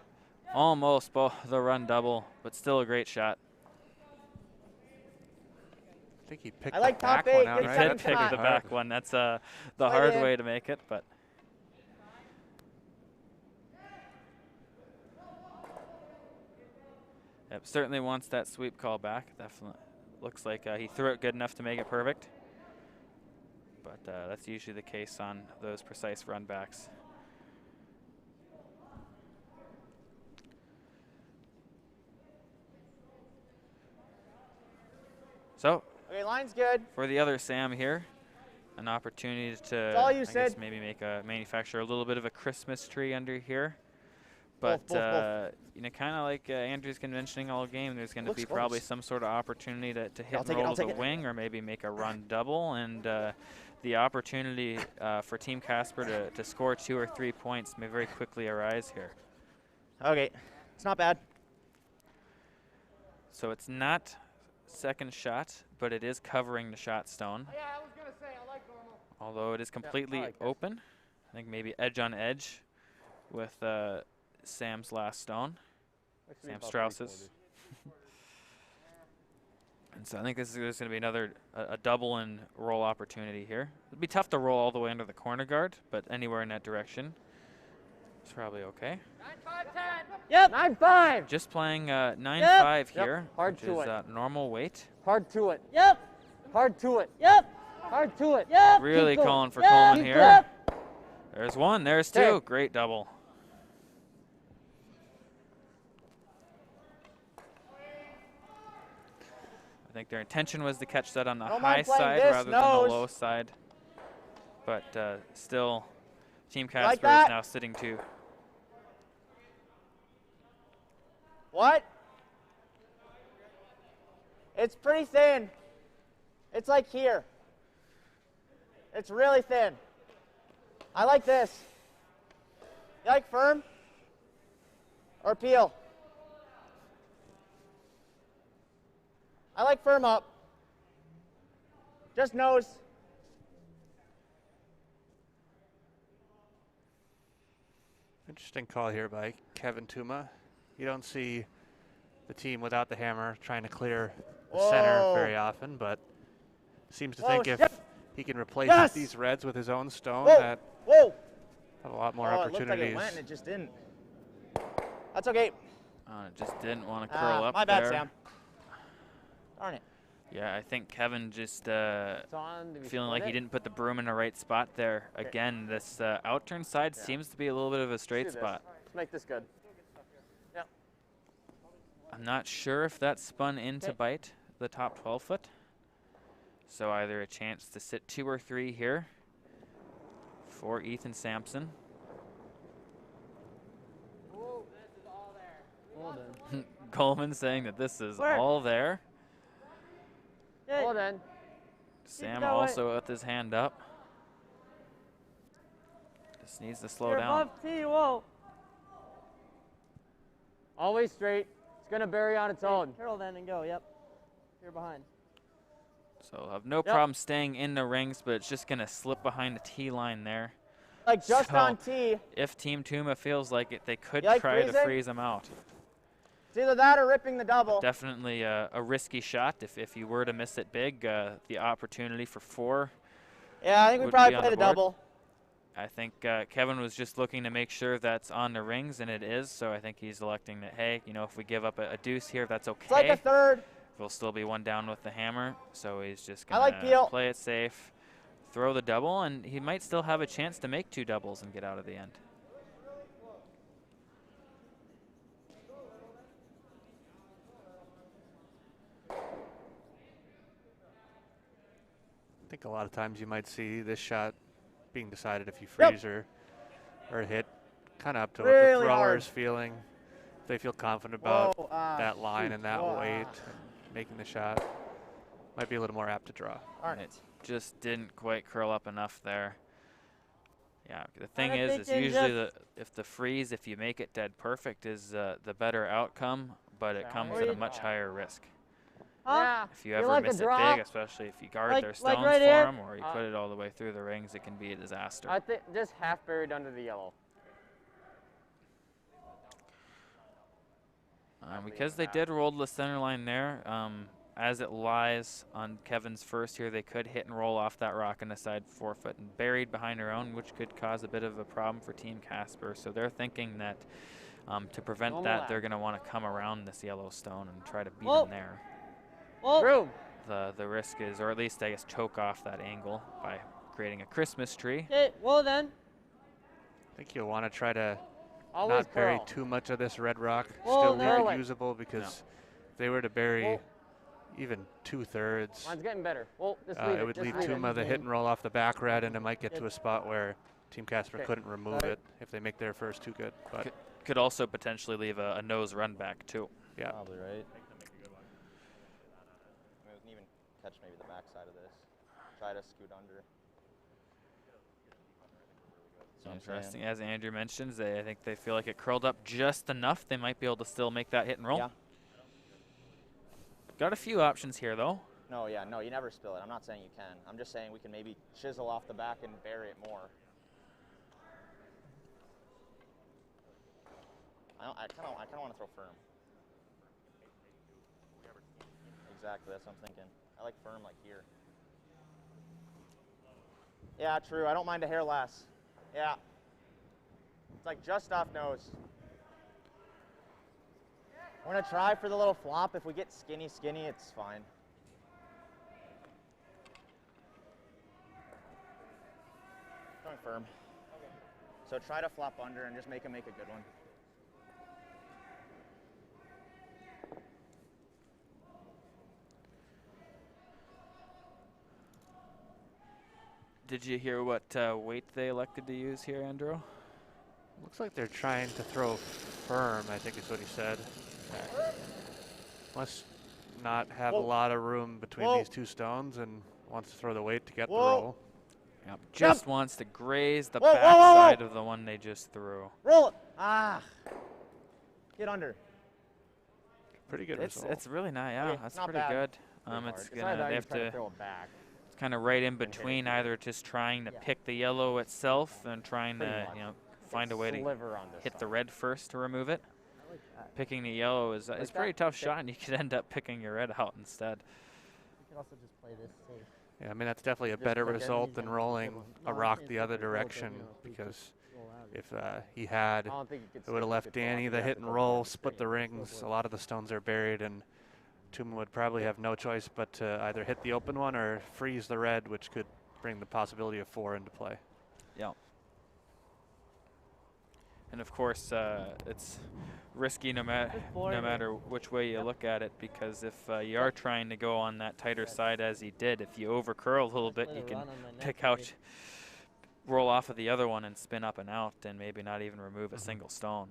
Almost the run double, but still a great shot. I think he picked I like the back top 8. one out, He right? did pick the back one. That's the hard way to make it, but. Yep, certainly wants that sweep call back. Definitely looks like he threw it good enough to make it perfect. But that's usually the case on those precise run backs. So, Okay, line's good. for the other Sam here, an opportunity to all you, I guess Sid. maybe manufacture a little bit of a Christmas tree under here. But both. you know, kind of like Andrew's been mentioning all game, there's going to be Looks probably close. some sort of opportunity to hit I'll and take it, roll I'll to the take it. wing, or maybe make a run double. And the opportunity for Team Casper to score 2 or 3 points may very quickly arise here. Okay, it's not bad. So it's not second shot, but it is covering the shot stone. Yeah, I was going to say, I like normal. Although it is completely open. I think maybe edge on edge with Sam's last stone. Sam Strauss's. And so I think this is going to be another a double and roll opportunity here. It'd be tough to roll all the way under the corner guard, but anywhere in that direction is probably okay. 9-5-10. Yep. 9-5. Just playing 9-5 here, Yep. Hard which to is it. normal weight. Hard to it. Yep. Hard to it. Yep. Hard to it. Yep. Really Keep calling for Yep. Coleman Keep here. Yep. There's one, there's two. Okay. Great double. I think their intention was to catch that on the Don't high mind playing side this, rather than nose. the low side. But still, Team Casper Like is that? now sitting 2. What? It's pretty thin. It's like here. It's really thin. I like this. You like firm or peel? I like firm up. Just nose. Interesting call here by Kevin Tuma. You don't see the team without the hammer trying to clear the center Whoa. very often, but seems to Whoa, think if shit. he can replace Yes. these reds with his own stone, Whoa. that Whoa. have a lot more Oh, it looked like opportunities. it went and it just didn't. That's okay. It just didn't want to curl up My bad, there. Sam. Darn it. Yeah, I think Kevin just on. Did we feeling split like he it? didn't put the broom in the right spot there. Again, this out-turn side seems to be a little bit of a straight Let's do spot. this. Let's make this good. Yep. I'm not sure if that spun in to bite the top 12 foot. So either a chance to sit 2 or 3 here for Ethan Sampson. Coleman saying that this is Work. all there. Good. Well then. Sam going. also with his hand up. Just needs to slow You're down. above T, whoa. Always straight. It's gonna bury on its own. Carol then and go, yep. You're behind. So he'll have no problem staying in the rings, but it's just going to slip behind the tee line there. Like just So on tee. If Team Tuma feels like it, they could You like try to freezing? freeze him out. It's either that or ripping the double. Definitely a risky shot. If you were to miss it big, the opportunity for 4. Yeah, I think we would probably be on play the board. double. I think Kevin was just looking to make sure that's on the rings, and it is. So I think he's electing that, hey, you know, if we give up a deuce here, that's okay. It's like a third. We'll still be 1 down with the hammer. So he's just I going like to Peel. play it safe, throw the double, and he might still have a chance to make 2 doubles and get out of the end. I think a lot of times you might see this shot being decided if you freeze or hit, kind of up to what the Really thrower's hard. feeling. If they feel confident about Whoa, that line and that whoa, weight, making the shot, might be a little more apt to draw. Darn It just didn't quite curl up enough there. Yeah, the thing I is, think it's in usually if the freeze, if you make it dead perfect, is the better outcome, but it comes at a much higher risk. Huh? If you ever like a miss it drop? big, especially if you guard Like- their like stones right for here? them, or you put it all the way through the rings, it can be a disaster. I think just half buried under the yellow. Because they did roll to the center line there, as it lies on Kevin's first here, they could hit and roll off that rock in the side 4 foot and buried behind their own, which could cause a bit of a problem for Team Casper. So they're thinking that to prevent that, they're going to want to come around this yellow stone and try to beat them there. Whoa. The risk is, or at least I guess choke off that angle by creating a Christmas tree. Okay, well then. I think you'll want to try to Always not bury curl. too much of this red rock, Whoa, still there. leave it usable, because if they were to bury Whoa. even 2/3, Mine's getting better. Well, just leave it would just leave leave Tuma the hit and roll off the back red, and it might get to Good. a spot where Team Casper Okay. couldn't remove Sorry. it if they make their first 2 good. But could also potentially leave a nose run back too. Yeah. Probably right. I mean, we can even catch maybe the back side of this. Try to scoot under. Interesting. As Andrew mentions, I think they feel like it curled up just enough. They might be able to still make that hit and roll. Yeah. Got a few options here, though. No, yeah, no, you never spill it. I'm not saying you can. I'm just saying we can maybe chisel off the back and bury it more. I kind of want to throw firm. Exactly, that's what I'm thinking. I like firm like here. Yeah, true. I don't mind a hair less. Yeah. It's like just off nose. We're going to try for the little flop. If we get skinny, it's fine. Going firm. So try to flop under and just make him make a good one. Did you hear what weight they elected to use here, Andrew? Looks like they're trying to throw firm, I think is what he said. Must not have a lot of room between these two stones and wants to throw the weight to get the roll. Yep. Just wants to graze the back side of the one they just threw. Roll it. Ah. Get under. Pretty good result. It's really nice. Yeah, Okay, that's not pretty bad. good. It's They have to throw it back. It's kind of right in between, either just trying to pick the yellow itself and trying to find a way to hit the red first to remove it. Picking the yellow is a pretty tough shot, and you could end up picking your red out instead. You can also just play this safe. Yeah, I mean, that's definitely a better result than rolling a rock the other direction, because if he had, it would have left Danny the hit and roll, split the rings. A lot of the stones are buried, and Tuma would probably have no choice but to either hit the open one or freeze the red, which could bring the possibility of 4 into play. Yeah. And of course, it's risky no matter which way you look at it, because if you are trying to go on that tighter side as he did, if you over curl a little bit, you can pick out, roll off of the other one and spin up and out, and maybe not even remove a single stone.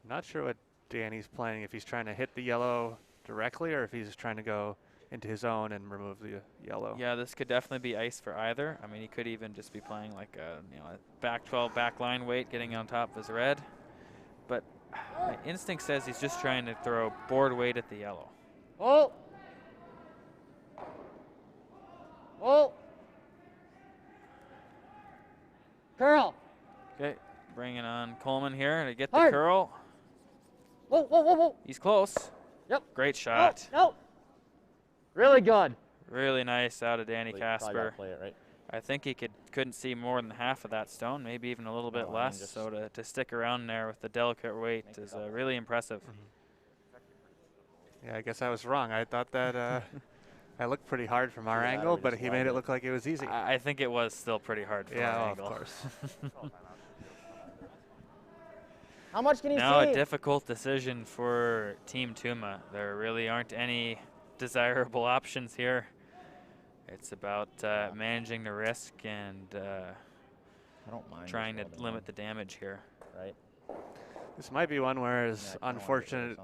Not sure what Danny's playing, if he's trying to hit the yellow directly or if he's trying to go into his own and remove the yellow. Yeah, this could definitely be ice for either. I mean, he could even just be playing like a back 12 back line weight, getting on top of his red. But my instinct says he's just trying to throw board weight at the yellow. Oh! Oh! Curl! Okay, bringing on Coleman here to get the Hard. curl. Whoa, whoa, whoa, whoa. He's close. Yep. Great shot. No. Really good. Really nice out of Danny Casper. Play it, right? I think he couldn't see more than half of that stone, maybe even a little bit less. So to stick around there with the delicate weight is really impressive. Yeah, I guess I was wrong. I thought that I looked pretty hard from our angle, but he made it look like it was easy. I think it was still pretty hard from our angle. Of course. How much can he see? Now a difficult decision for Team Tuma. There really aren't any desirable options here. It's about managing the risk and I don't mind trying to limit the damage here. Right. This might be one where, as unfortunate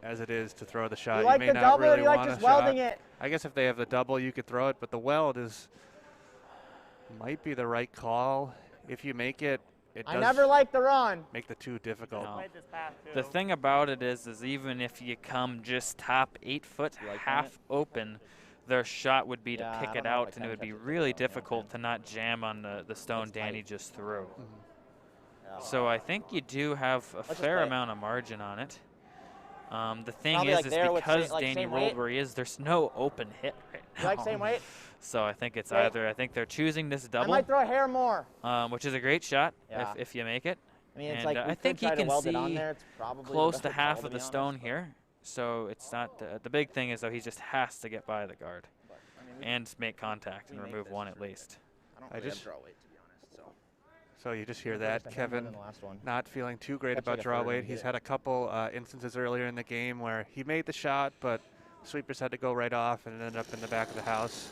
as it is to throw the shot, like you may the not double, really or you like want just a shot. welding it? I guess if they have the double, you could throw it, but the weld might be the right call. If you make it, it does never like the run. Make the two difficult. No. The thing about it is even if you come just top 8 foot half open, their shot would be to pick it out, and it would be really difficult to not jam on the stone Danny just threw. So I think you do have a fair amount of margin on it. The thing is because Danny rolled where he is, there's no open hit right now. You like same weight? So I think it's either, I think they're choosing this double. I might throw a hair more. Which is a great shot if you make it. I mean, it's and like I think he can see probably close to half of the stone here. So it's not, the big thing is though he just has to get by the guard and make contact and remove one at least. I don't really have draw weight, to be honest. So you just hear that, Kevin not feeling too great about like a draw third weight. and He's get had a couple instances earlier in the game where he made the shot, but sweepers had to go right off and it ended up in the back of the house.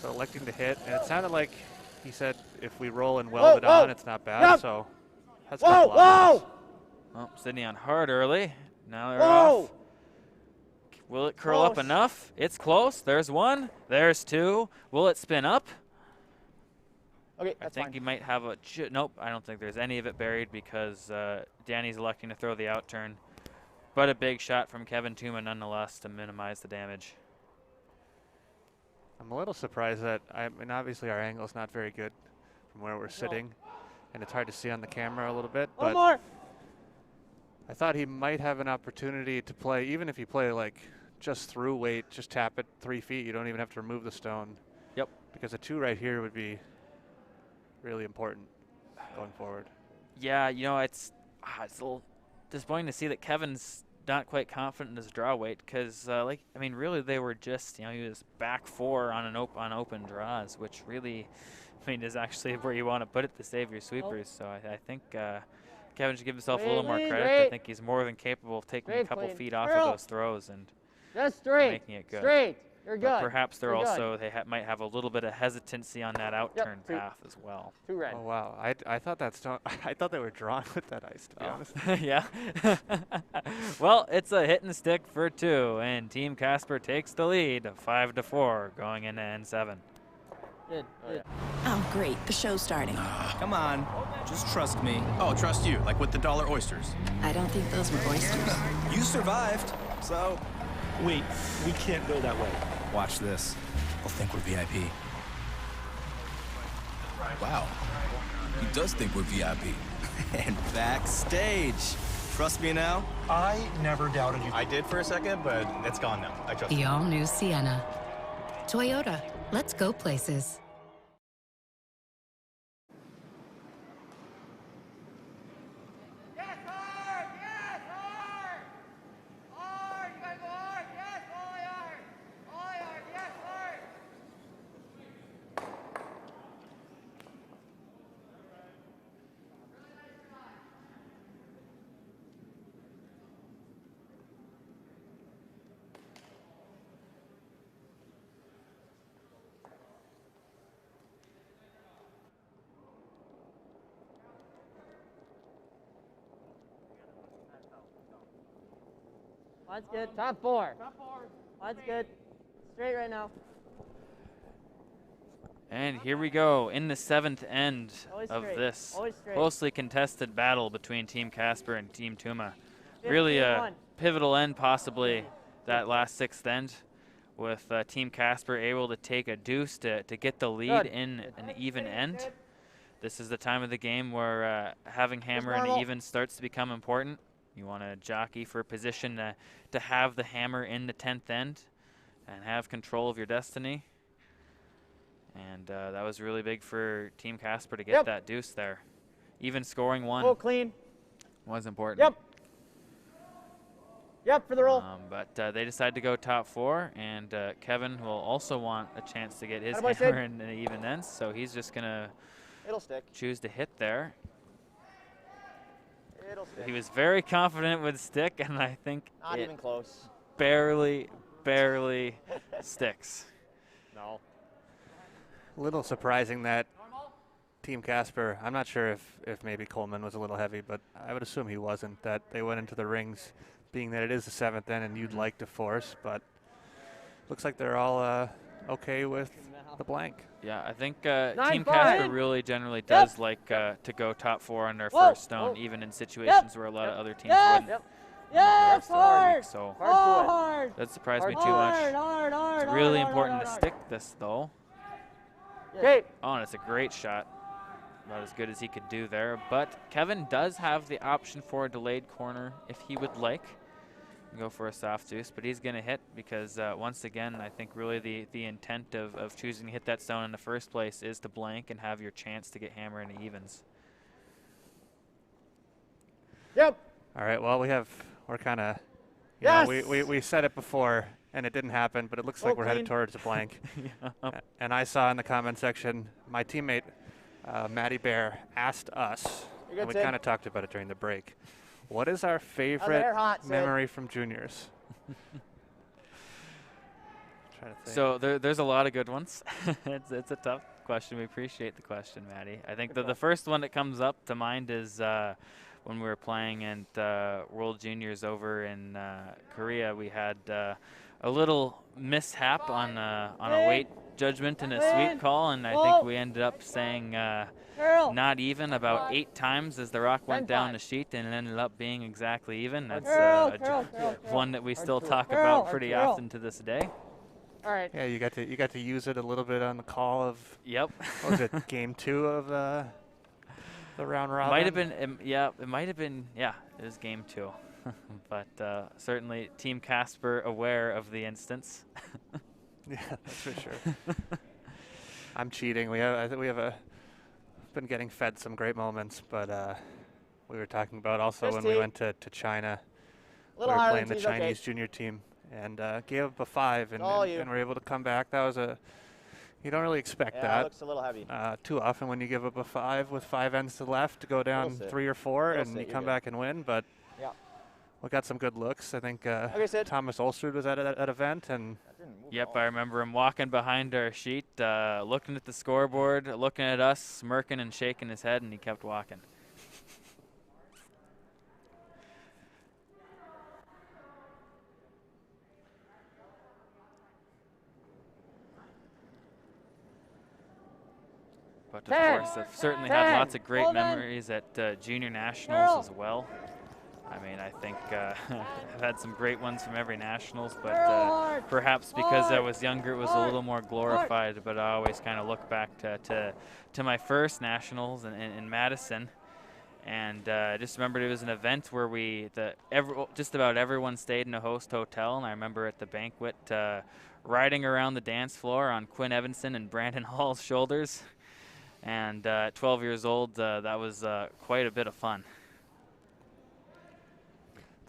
So electing to hit, and it sounded like he said if we roll and weld it on, it's not bad. So That's Whoa, whoa! Oh, Sydney on hard early. Now they're Whoa! off. Will it curl up Close. enough? It's close. There's one. There's two. Will it spin up? Okay, I that's think fine. you might have a. Nope, I don't think there's any of it buried because Danny's electing to throw the out turn. But a big shot from Kevin Tuma nonetheless to minimize the damage. I'm a little surprised that, I mean, obviously our angle's not very good from where we're sitting, and it's hard to see on the camera a little bit, One but more. I thought he might have an opportunity to play, even if you play like just through weight, just tap it 3 feet. You don't even have to remove the stone. Yep. Because a 2 right here would be really important going forward. Yeah, you know, it's a little disappointing to see that Kevin's not quite confident in his draw weight because, like, I mean, really they were just, you know, he was back 4 on an on open draws, which really, I mean, is actually where you want to put it to save your sweepers. So I think Kevin should give himself a little more credit. I think he's more than capable of taking a couple feet off of those throws and Just straight. making it good. Straight. You're good. But perhaps they're You're good. also, they might have a little bit of hesitancy on that out turn two. path as well. 2 red. Oh wow, I thought that stone, I thought they were drawing with that ice, to be honest. Yeah. Well, it's a hit and stick for 2, and Team Casper takes the lead, 5-4, going into N7. Good. Good. Oh, great. The show's starting. Come on, just trust me. Oh, trust you, like with the dollar oysters. I don't think those were oysters. You survived, so Wait, we can't go that way. watch this. They'll think we're VIP. Wow, he does think we're VIP. And backstage. Trust me now? I never doubted you. I did for a second, but it's gone now. I trust you. The all-new Sienna. Toyota. Let's go places. Line's good. Top 4. Line's good. Straight right now. And here we go in the 7th end Always of straight. this Always straight. closely contested battle between Team Casper and Team Tuma. Really a 15-1. pivotal end, possibly that last 6th end, with Team Casper able to take a deuce to get the lead Good. in an even end. This is the time of the game where having hammer and normal. even starts to become important. You want to jockey for position to have the hammer in the 10th end and have control of your destiny. And that was really big for Team Casper to get that deuce there. Even scoring one Full clean. was important. Yep. Yep, for the roll. But they decided to go top 4, and Kevin will also want a chance to get his Attaboy, hammer Sid. in an even end, so he's just going to It'll stick. choose to hit there. It'll stick. He was very confident with stick, and I think Not it even close. barely sticks. No. A little surprising that Team Casper, I'm not sure if maybe Coleman was a little heavy, but I would assume he wasn't, that they went into the rings being that it is the 7th end and you'd like to force, but looks like they're all okay with the blank. Yeah, I think 9-5. Team Casper really generally does like to go top 4 on their first stone, even in situations where a lot of other teams wouldn't. Yes, hard. So Hard. that surprised me Hard. too much. Hard. It's really hard, important hard, to hard. stick this though. Okay. Oh, and it's a great shot. About as good as he could do there. But Kevin does have the option for a delayed corner if he would like. Go for a soft deuce, but he's going to hit because once again, I think really the intent of choosing to hit that stone in the first place is to blank and have your chance to get hammer into evens. Yep. All right, well, we're kind of, Yes! we said it before and it didn't happen, but it looks like we're headed towards a blank. And I saw in the comment section, my teammate, Matty Bear, asked us, You're good, and we Sid. kind of talked about it during the break. What is our air favorite hot, Sid. memory from juniors? Trying to think. So there's a lot of good ones. It's a tough question. We appreciate the question, Maddie. I think the first one that comes up to mind is when we were playing at World Juniors over in Korea. We had a little mishap on a weight judgment and a sweep call, and I think we ended up saying not even about 8 times as the rock went down the sheet, and it ended up being exactly even. That's one that we still talk about pretty often to this day. All right. Yeah, you got to use it a little bit on the call of. Yep. What was it, game 2 of the round robin? Might have been. It might have been. Yeah, it was game 2. But certainly, Team Casper aware of the instance. Yeah, that's for sure. I'm cheating. I think we have been getting fed some great moments, but we were talking about also when we went to China. We were playing the Chinese junior team and gave up a 5 and were able to come back. That was you don't really expect that. It looks a little heavy. Too often when you give up a 5 with 5 ends to left to go down 3 or 4 and you come back and win, but we got some good looks. I think Thomas Olstrud was at that event, and yep, I remember him walking behind our sheet, looking at the scoreboard, looking at us, smirking and shaking his head, and he kept walking. But of course, I've certainly had lots of great memories at Junior Nationals as well. I mean, I think I've had some great ones from every Nationals, but perhaps because I was younger, it was a little more glorified. But I always kind of look back to my first Nationals in Madison, and I just remembered it was an event where just about everyone stayed in a host hotel, and I remember at the banquet riding around the dance floor on Quinn Evanson and Brandon Hall's shoulders. And at 12 years old, that was quite a bit of fun.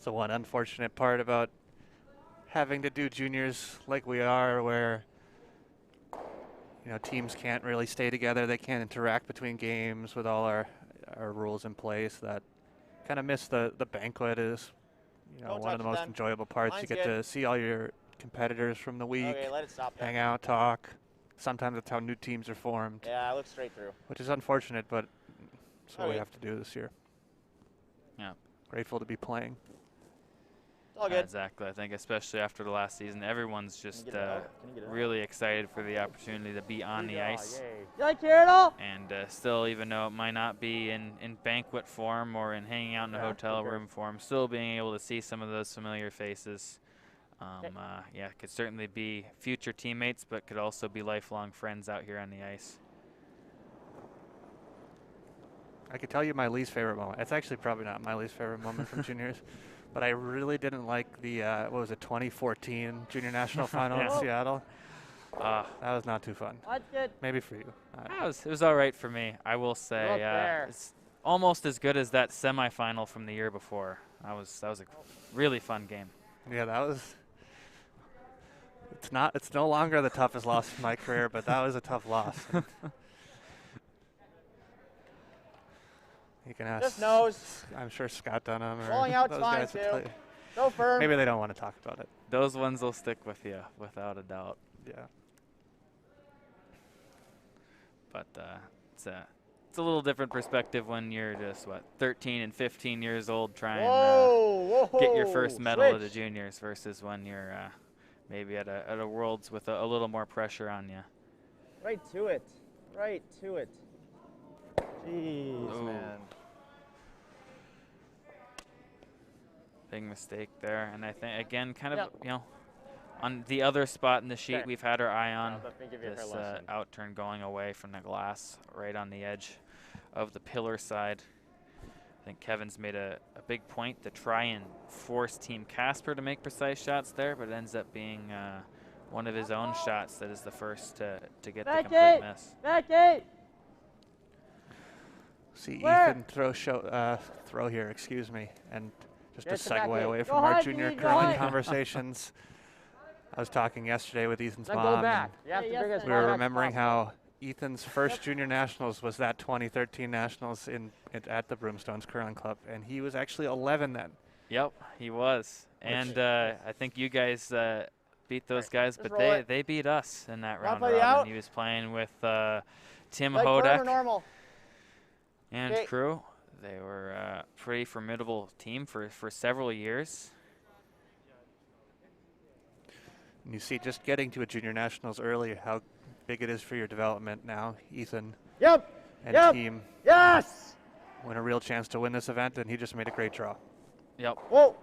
The one unfortunate part about having to do juniors like we are, where teams can't really stay together, they can't interact between games with all our rules in place. That kind of miss the banquet is one of the most enjoyable parts. You get to see all your competitors from the week, hang out, talk. Sometimes that's how new teams are formed. Yeah, look straight through. Which is unfortunate, but it's what we have to do this year. Yeah. Grateful to be playing. All good. Exactly. I think especially after the last season, everyone's just really excited for the opportunity to be on the ice. And still, even though it might not be in banquet form or in hanging out in a hotel room form, still being able to see some of those familiar faces. Could certainly be future teammates, but could also be lifelong friends out here on the ice. I could tell you my least favorite moment. It's actually probably not my least favorite moment from juniors, but I really didn't like the 2014 Junior National Final in Seattle. That was not too fun. Maybe for you. It was all right for me. I will say it's almost as good as that semifinal from the year before. That was a really fun game. Yeah, that was. It's no longer the toughest loss in my career, but that was a tough loss. You can ask. Just knows. I'm sure Scott Dunham or rolling out's those fine guys too. would tell you. Go firm. Maybe they don't want to talk about it. Those ones will stick with you, without a doubt. Yeah. But it's a little different perspective when you're just 13 and 15 years old trying to get your first medal at the juniors versus when you're maybe at a Worlds with a little more pressure on you. Right to it. Right to it. Jeez, man. Big mistake there, and I think again, kind of on the other spot in the sheet we've had our eye on this outturn going away from the glass, right on the edge of the pillar side. I think Kevin's made a big point to try and force Team Casper to make precise shots there, but it ends up being one of his own shots that is the first to get the complete miss. Back eight. See Ethan throw here, excuse me, and just to segue away from our junior curling conversations. I was talking yesterday with Ethan's mom. And we were remembering how Ethan's first junior nationals was that 2013 nationals at the Broomstones Curling Club, and he was actually 11 then. Yep, he was. And I think you guys beat those guys, but they beat us in that round play the robin. out? He was playing with Tim Like firm or Hodak normal? and crew. They were a pretty formidable team for several years. And you see, just getting to a junior nationals early, how big it is for your development now. Ethan and team win a real chance to win this event, and he just made a great draw. Yep. Whoa.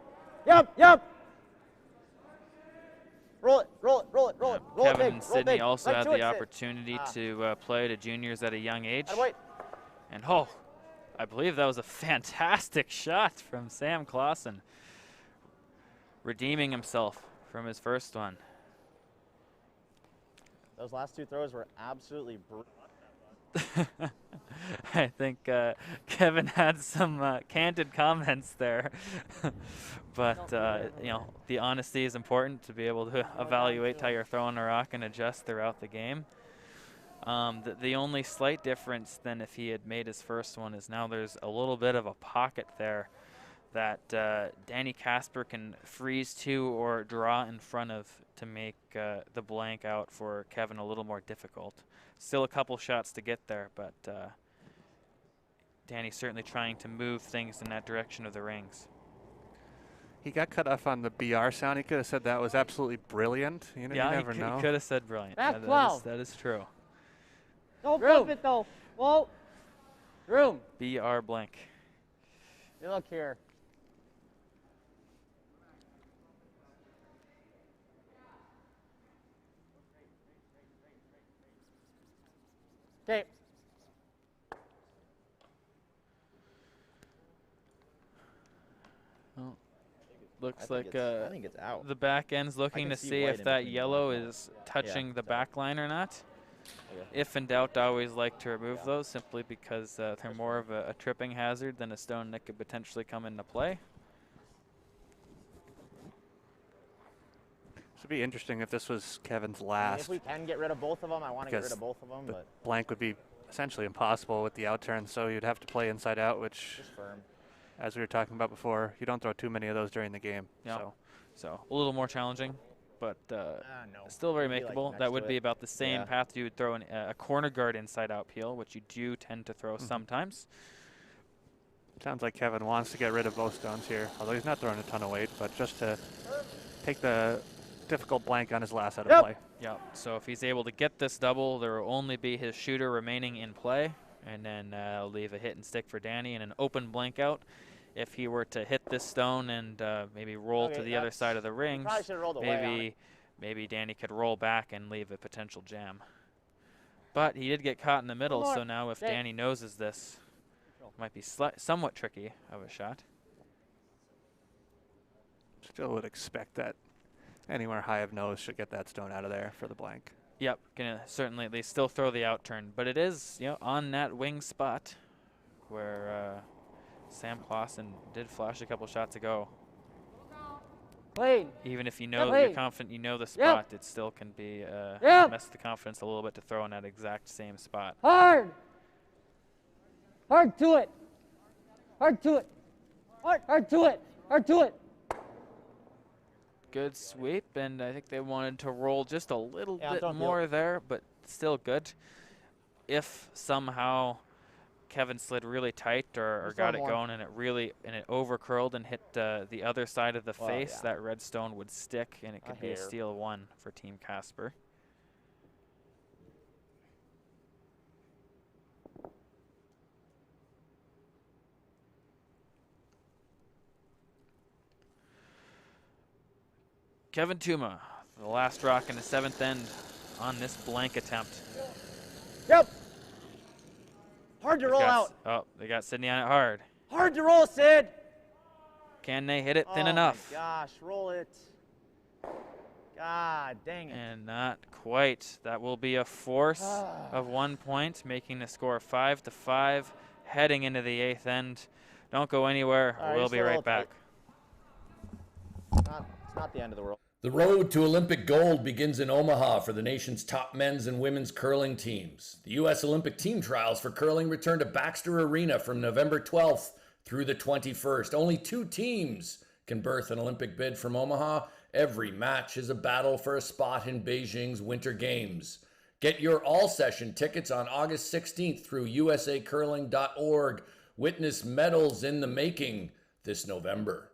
Yep. Roll it. Roll it Kevin big. and Sydney also Right had to the it, Sid. opportunity to play to juniors at a young age. Wait. And I believe that was a fantastic shot from Sam Clausen, redeeming himself from his first one. Those last two throws were absolutely brutal. I think Kevin had some candid comments there, but the honesty is important to be able to evaluate how you're throwing a rock and adjust throughout the game. The only slight difference than if he had made his first one is now there's a little bit of a pocket there that Danny Casper can freeze to or draw in front of to make the blank out for Kevin a little more difficult. Still a couple shots to get there, but Danny's certainly trying to move things in that direction of the rings. He got cut off on the BR sound. He could have said that was absolutely brilliant. You never know. He could have said brilliant. Back 12. That is true. Don't flip it though. Whoa. Room. BR blank. You look here. Okay. Well, looks I like think it's out. the back end's looking to see white if in that between the yellow black and is touching the it's back line or not. Okay. If in doubt, I always like to remove those simply because they're more of a tripping hazard than a stone that could potentially come into play. This would be interesting if this was Kevin's I mean, last. if we can get rid of both of them, I want to get rid of both of them. The But blank would be essentially impossible with the out turn, so you'd have to play inside out, which, just firm. as we were talking about before, you don't throw too many of those during the game. Yep. So a little more challenging, but No. still very It'd be, like, makeable. next That to would be it. about the same Yeah. path you would throw a corner guard inside out peel, which you do tend to throw sometimes. Sounds like Kevin wants to get rid of both stones here, although he's not throwing a ton of weight, but just to take the difficult blank on his last out of play. Yeah, so if he's able to get this double, there will only be his shooter remaining in play, and then leave a hit and stick for Danny and an open blank out. If he were to hit this stone and maybe roll to the other side of the rings, probably should've rolled away on it. maybe Danny could roll back and leave a potential jam. But he did get caught in the middle, so now if Danny noses this, it might be somewhat tricky of a shot. Still would expect that anywhere high of nose should get that stone out of there for the blank. Yep, gonna certainly at least still throw the out turn, but it is on that wing spot where Sam Clausen did flash a couple shots ago. Clean. Even if you know Yep. you're confident you know the spot, it still can be mess the confidence a little bit to throw in that exact same spot. Hard. Hard to it. Hard to it. Hard to it. Hard to it. Good sweep, and I think they wanted to roll just a little bit don't more there, but still good. If somehow Kevin slid really tight or Just got throw it more. going and it over curled and hit the other side of the Well, face, yeah. that red stone would stick and it could be a hair. steal one for Team Casper. Kevin Tuma, the last rock in the seventh end on this blank attempt. Yep. Hard to roll out. Oh, they got Sydney on it hard. Hard to roll, Sid. Can they hit it thin Oh enough? my gosh, roll it. God dang it. And not quite. That will be a force of 1 point, making the score 5-5, heading into the eighth end. Don't go anywhere. We'll be right back. It's not the end of the world. The road to Olympic gold begins in Omaha for the nation's top men's and women's curling teams. The U.S. Olympic team trials for curling return to Baxter Arena from November 12th through the 21st. Only 2 teams can berth an Olympic bid from Omaha, Every match is a battle for a spot in Beijing's Winter Games. Get your all-session tickets on August 16th through usacurling.org. Witness medals in the making this November.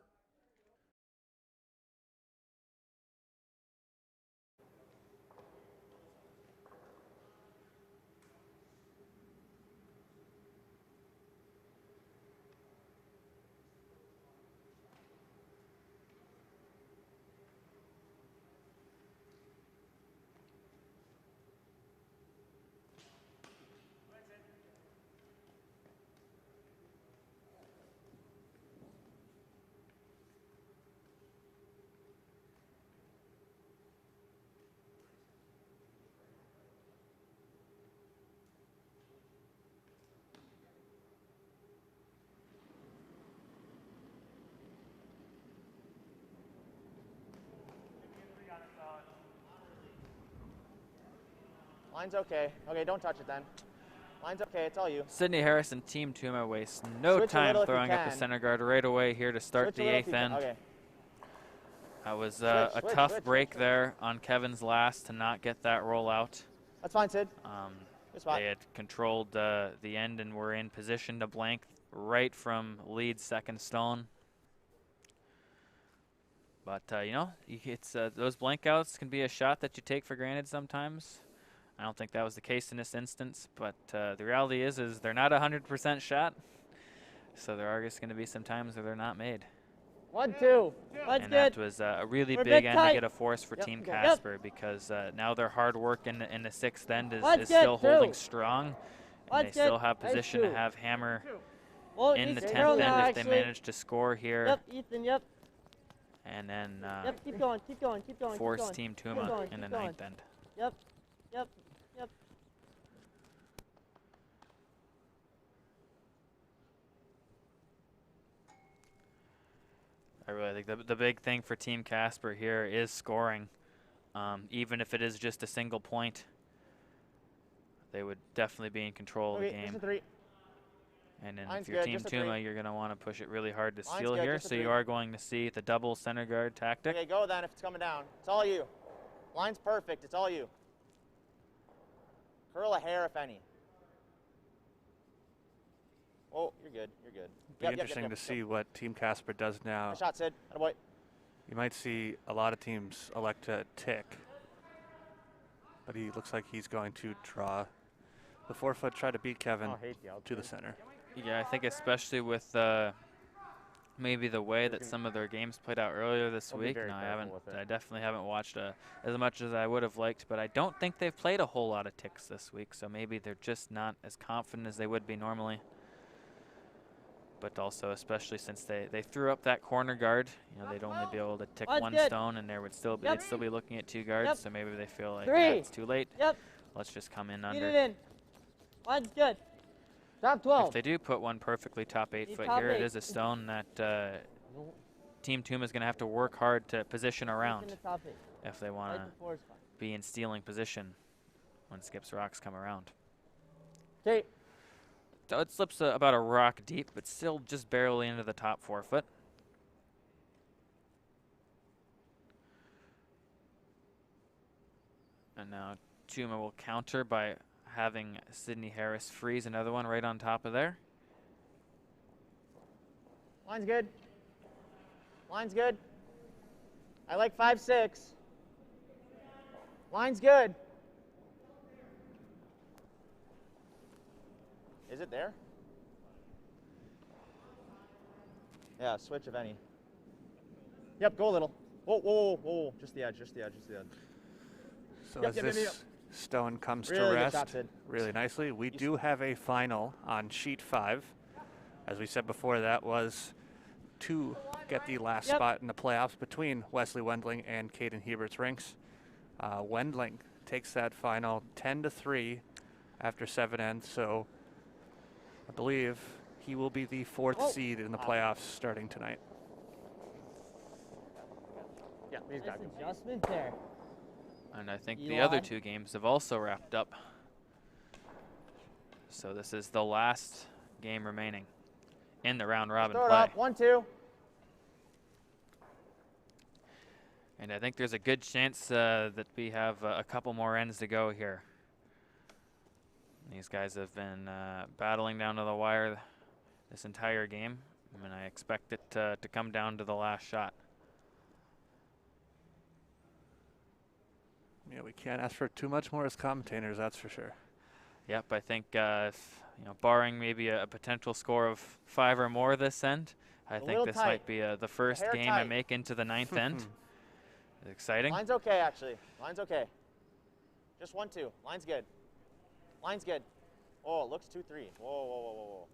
Line's okay. Okay, don't touch it then. Line's okay, it's all you. Sydney Harris and Team Tuma waste no Switch a time little if you throwing up the can. center guard right away here to start Switch a the little if 8th you can. end. Okay. That was Switch, a switch, tough switch, break switch. there on Kevin's last to not get that roll out. That's fine, Sid. Good spot. They had controlled the end and were in position to blank right from lead second stone. But, you know, it's those blank outs can be a shot that you take for granted sometimes. I don't think that was the case in this instance, but the reality is they're not a 100% shot. So there are just going to be some times where they're not made. 1-2. And that was a really big end to get a force for Team Casper because now their hard work in the 6th end is still holding strong. And they still have position to have Hammer in the 10th end if they manage to score here. Yep, Ethan, yep. And then keep going, keep going, keep going. force keep going. Team Tuma in the 9th end. Yep, yep, yep. I really think the big thing for Team Casper here is scoring. Even if it is just a single point, they would definitely be in control of the game. And then if you're Team Tuma, you're going to want to push it really hard to steal here. So you are going to see the double center guard tactic. Okay, go then if it's coming down. It's all you. Line's perfect. It's all you. Curl a hair, if any. Oh, you're good. You're good. It'll be interesting to see what Team Casper does now. Nice shot, Sid. Attaboy. You might see a lot of teams elect to tick, but he looks like he's going to draw the 4-foot, try to beat Kevin to the center. Yeah, I think especially with maybe the way that some of their games played out earlier this week. No, I definitely haven't watched as much as I would have liked, but I don't think they've played a whole lot of ticks this week, so maybe they're just not as confident as they would be normally. But also, especially since they threw up that corner guard, you know, they'd only be able to tick one stone, and there would still be they'd still be looking at 2 guards. So maybe they feel like it's too late. Let's just come in under. Get it in. Line's good. Top 12. If they do put one perfectly top 8 foot here, it is a stone that Team Tuma is going to have to work hard to position around if they want to be in stealing position when Skip's rocks come around. Okay. So it slips about a rock deep, but still just barely into the top 4 foot. And now Tuma will counter by having Sydney Harris freeze another one right on top of there. Line's good. Line's good. I like 5-6. Line's good. Is it there? Yeah, switch if any. Yep, go a little. Whoa, whoa, whoa, whoa. Just the edge, just the edge, just the edge. So as this stone comes to rest really nicely, we do have a final on sheet 5. As we said before, that was to get the last spot in the playoffs between Wesley Wendling and Caden Hebert's rinks. Wendling takes that final 10-3 after 7 ends, so I believe he will be the 4th seed in the playoffs starting tonight. Yeah, he's got Nice adjustment there. And I think the other 2 games have also wrapped up. So this is the last game remaining in the round robin play. Up, 1-2. And I think there's a good chance that we have a couple more ends to go here. These guys have been battling down to the wire this entire game, and I expect it to come down to the last shot. Yeah, we can't ask for too much more as commentators, that's for sure. Yep, I think if, barring maybe a potential score of 5 or more this end, I think this might be the first game I make into the 9th end. It's exciting. Line's okay, actually. Line's okay. Just 1-2. Line's good. Line's good. Oh, it looks 2-3. Whoa, whoa, whoa, whoa, whoa.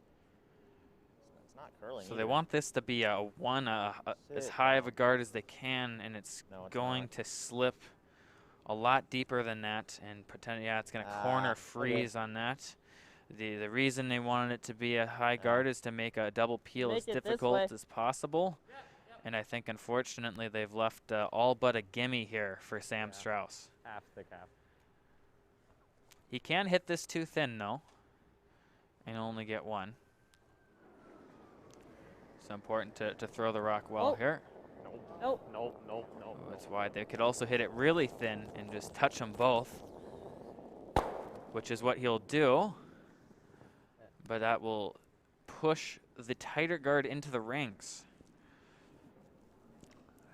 It's not curling. So they want this to be a 1, as high of a guard as they can, and it's going to slip a lot deeper than that, and potentially, it's going to corner freeze on that. The reason they wanted it to be a high guard is to make a double peel as difficult as possible. And I think, unfortunately, they've left all but a gimme here for Sam Strauss. Half the cap. He can hit this too thin, though, and only get 1. It's important to throw the rock well here. Nope. Nope. Nope. Nope. That's why they could also hit it really thin and just touch them both, which is what he'll do. But that will push the tighter guard into the rings.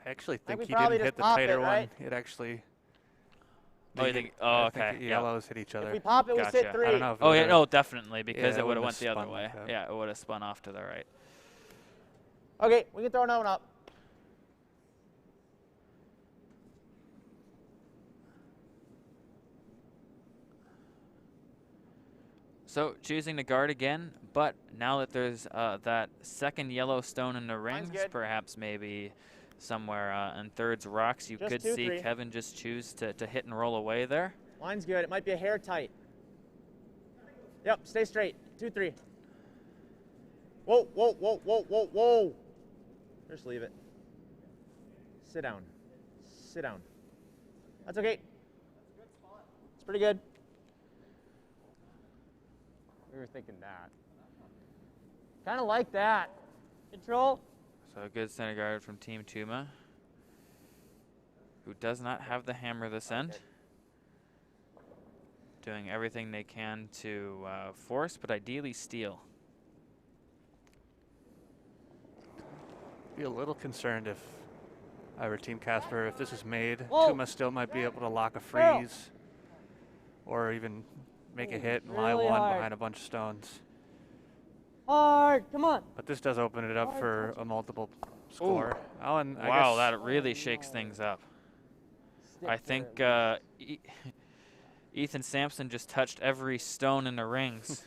I actually think he didn't hit the tighter one. It actually. Oh, you think? Oh, okay. The yellows hit each other. If we pop it, we sit 3. I don't know. Oh, yeah, no, definitely, because yeah, it would have went the other way. Like Yeah, it would have spun off to the right. Okay, we can throw another one up. So choosing to guard again, but now that there's that second yellow stone in the rings, perhaps maybe somewhere in thirds rocks, you could see Kevin just choose to hit and roll away there. Line's good. It might be a hair tight. Yep, stay straight. 2-3. Whoa, whoa, whoa, whoa, whoa, whoa. Just leave it. Sit down. Sit down. That's okay. It's pretty good. We were thinking that. Kind of like that. Control. So a good center guard from Team Tuma, who does not have the hammer this end. Doing everything they can to force, but ideally steal. Be a little concerned if I were Team Casper. If this is made, Whoa. Tuma still might be able to lock a freeze or even make a hit and lie really 1 hard. behind a bunch of stones. Hard, come on. But this does open it up for a multiple score. Oh, and I Wow, guess that really shakes things up. I think Ethan Sampson just touched every stone in the rings.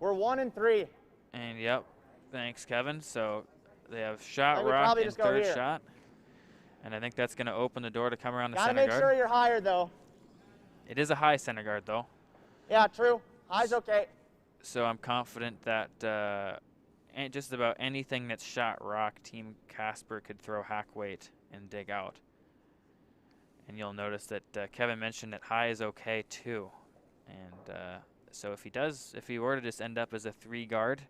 We're 1 and 3. And yep, thanks, Kevin. So they have shot I would rock probably and just go third here. shot. And I think that's going to open the door to come around the Gotta center make guard. sure you're higher, though. It is a high center guard, though. Yeah, true. High's okay. So I'm confident that just about anything that's shot rock, Team Casper could throw hack weight and dig out. And you'll notice that Kevin mentioned that high is okay too. And so if he were to just end up as a 3 guard,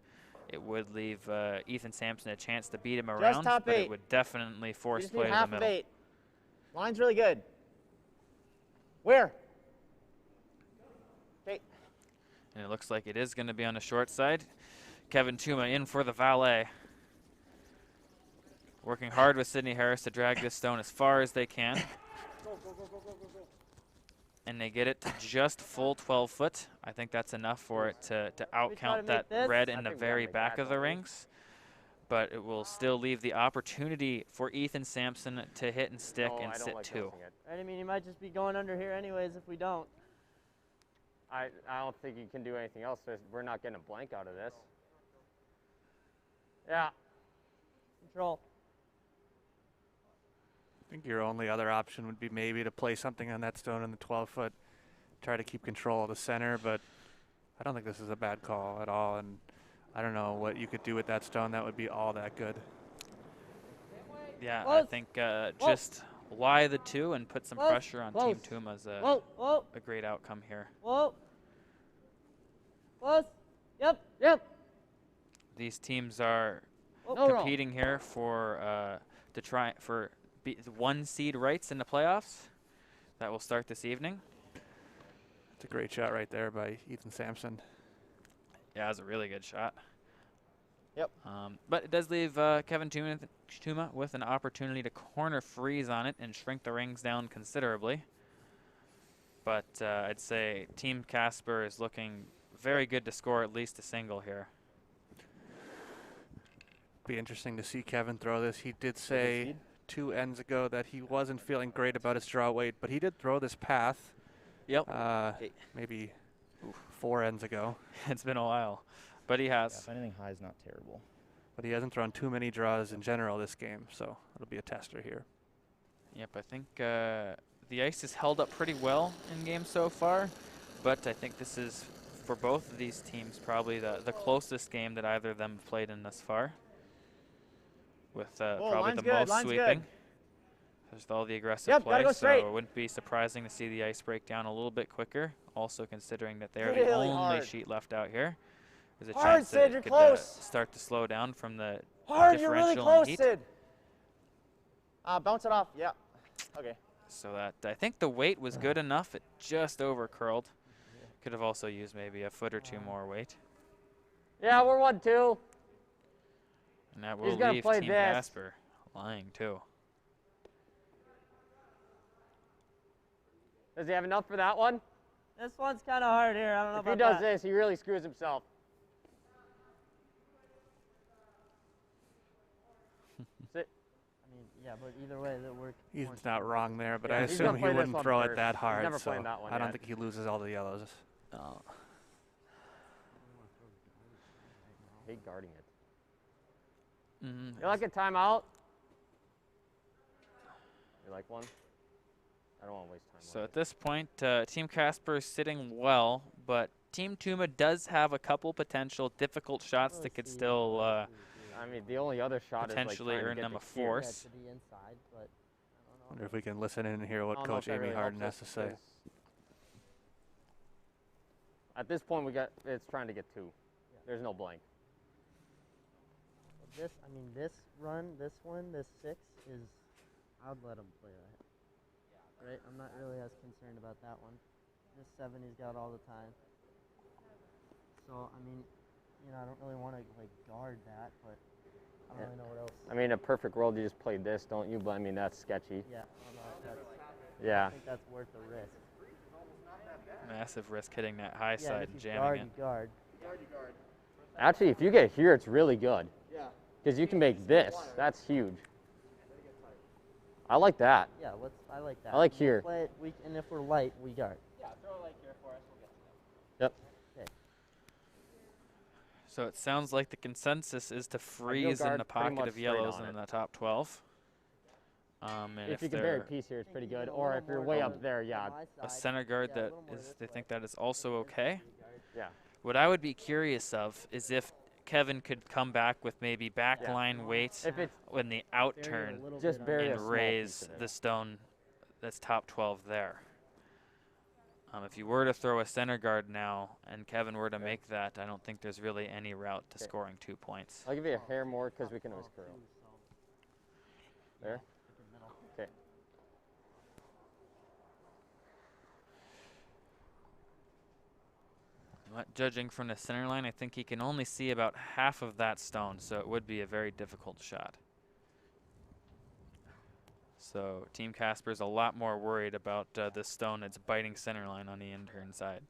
it would leave Ethan Sampson a chance to beat him around, top but 8. it would definitely force play to the half middle. of 8. Line's really good. Where? Okay. And it looks like it is going to be on the short side. Kevin Tuma in for the valet. Working hard with Sidney Harris to drag this stone as far as they can. And they get it to just full 12 foot. I think that's enough for it to outcount that red in the very back of the rings. But it will still leave the opportunity for Ethan Sampson to hit and stick and sit 2. Right, I mean, he might just be going under here anyways if we don't. I don't think you can do anything else. We're not getting a blank out of this. Yeah. Control. I think your only other option would be maybe to play something on that stone in the 12-foot, try to keep control of the center, but I don't think this is a bad call at all, and I don't know what you could do with that stone that would be all that good. Yeah, I think just lie the 2 and put some pressure on Team Tuma is a great outcome here. Whoa. Close. Yep. These teams are No competing here for to try for one seed rights in the playoffs. That will start this evening. It's a great shot right there by Ethan Sampson. Yeah, it was a really good shot. Yep. But it does leave Kevin Tuma with an opportunity to corner freeze on it and shrink the rings down considerably. But I'd say Team Casper is looking very good to score at least a single here. Be interesting to see Kevin throw this. He did say 2 ends ago that he wasn't feeling great about his draw weight, but he did throw this path. Yep. Maybe 4 ends ago. It's been a while, but he has. Yeah, if anything high is not terrible. But he hasn't thrown too many draws in general this game, so it'll be a tester here. Yep, I think the ice has held up pretty well in games so far, but I think this is, for both of these teams, probably the closest game that either of them have played in thus far, with probably the most sweeping. There's all the aggressive play, so it wouldn't be surprising to see the ice break down a little bit quicker, also considering that they're the only sheet left out here. There's a chance that it could start to slow down from the differential in heat. Bounce it off. Yeah. Okay. So that I think the weight was good enough. It just over curled. Could have also used maybe a foot or two more weight. Yeah, we're 1-2. And that will leave Team Casper lying too. Does he have enough for that one? This one's kind of hard here. I don't know if about he does this, he really screws himself. Sit. I mean, yeah, but either way, that works. He's not wrong there, but I assume he wouldn't throw it that hard, so I don't think he loses all the yellows. I hate guarding it. You like a timeout? You like one? I don't want to waste time. So at this point, Team Casper is sitting well, but Team Tuma does have a couple potential difficult shots that could still I mean, the only other shot potentially is like earn them a force. Wonder if we can listen in and hear what Coach Amy Harden has to say. At this point, it's trying to get 2. There's no blank. This, I mean, this run, this one, this 6 is, I'd let him play that. Right? I'm not really as concerned about that one. This 7 he's got all the time. So, I mean, you know, I don't really want to, like, guard that, but I don't really know what else. I mean, a perfect world, you just play this, don't you? But, I mean, that's sketchy. Yeah. Yeah. I think that's worth the risk. Massive risk hitting that high side and jamming it. Guard. Actually, if you get here, it's really good. Yeah. Because you can make this. That's huge. I like that. Yeah, I like that. I like here. Play it, and if we're light, we guard. Yeah, throw a light here for us. We'll get to that. Yep. Okay. So it sounds like the consensus is to freeze in the pocket of yellows in the top 12. And if you can bury a piece here, it's pretty good. Or if you're way up there, yeah. A center guard that is, they think that is also okay. Yeah. What I would be curious of is if Kevin could come back with maybe backline weights when the out turn and raise the stone that's top 12 there. If you were to throw a center guard now and Kevin were to make that, I don't think there's really any route to scoring 2 points. I'll give you a hair more because we can always curl. There? Okay. Judging from the center line, I think he can only see about half of that stone, so it would be a very difficult shot. So Team Casper's a lot more worried about this stone that's biting center line on the in-turn side.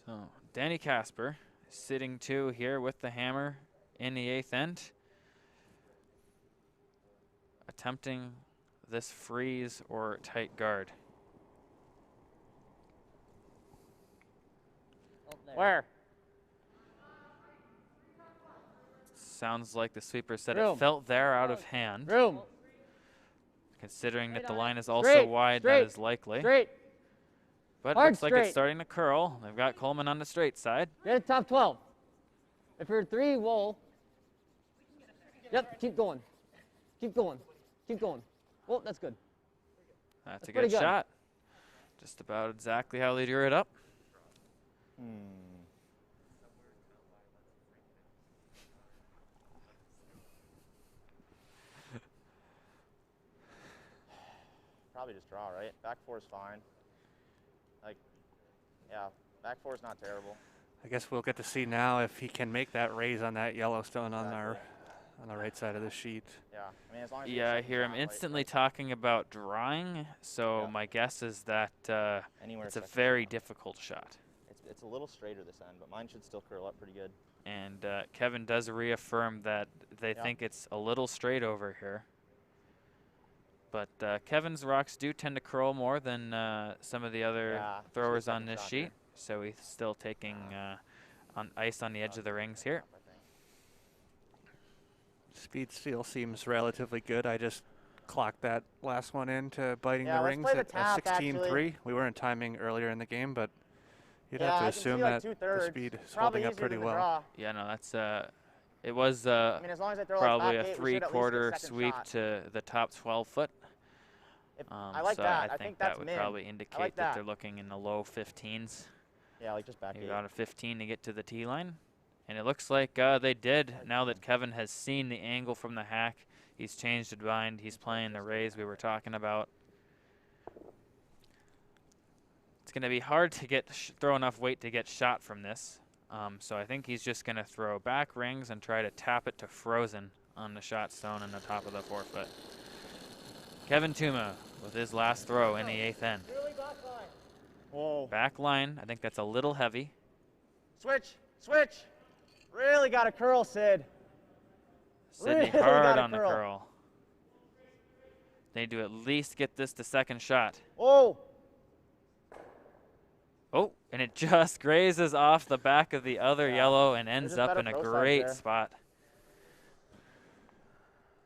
So Danny Casper sitting 2 here with the hammer in the 8th end, attempting this freeze or tight guard. Where? Sounds like the sweeper said it felt there out of hand. Considering that the line is also wide, that is likely. But it looks like it's starting to curl. They've got Coleman on the straight side. Get it top 12. If you're 3, roll. Yep, keep going. Keep going. Keep going. Oh, that's good. That's a good shot. Just about exactly how they drew it up. Probably just draw, right? Back four is fine. Like, yeah, back four is not terrible. I guess we'll get to see now if he can make that raise on that Yellowstone on the right side of the sheet. Yeah, I mean, as long as Yeah, I hear him instantly talking about drawing, so my guess is that it's a very difficult shot. It's a little straighter this end, but mine should still curl up pretty good. And Kevin does reaffirm that they think it's a little straight over here. But Kevin's rocks do tend to curl more than some of the other throwers on this sheet, so he's still taking on ice on the edge of the rings here. Speed still seems relatively good. I just clocked that last one into biting the let's rings play the at tap, 16-3. We weren't timing earlier in the game, but you'd Yeah, have to I can assume see, like, that the 2/3. speed is Probably holding up easier pretty than the well. draw. Yeah, no, that's it was I mean, as long as I throw probably like back a eight, we should at least get a three-quarter second sweep shot. to the top 12 foot. I like so that. I I think think that that's would min. probably I indicate like that that. they're looking in the low 15s. Yeah, like just back You eight. got a 15 to get to the tee line. And it looks like they did, now that Kevin has seen the angle from the hack. He's changed his mind. He's playing the raise we were talking about. It's going to be hard to throw enough weight to get shot from this. So I think he's just going to throw back rings and try to tap it to frozen on the shot stone in the top of the 4 foot. Kevin Tuma with his last throw in the 8th end. Whoa. Back line, I think that's a little heavy. Switch, switch. Really got to curl, Sid. Sydney Really hard gotta on the curl. curl. They need to at least get this to second shot. Oh. Oh, and it just grazes off the back of the other yellow and ends just up better in a pro sides great there. spot.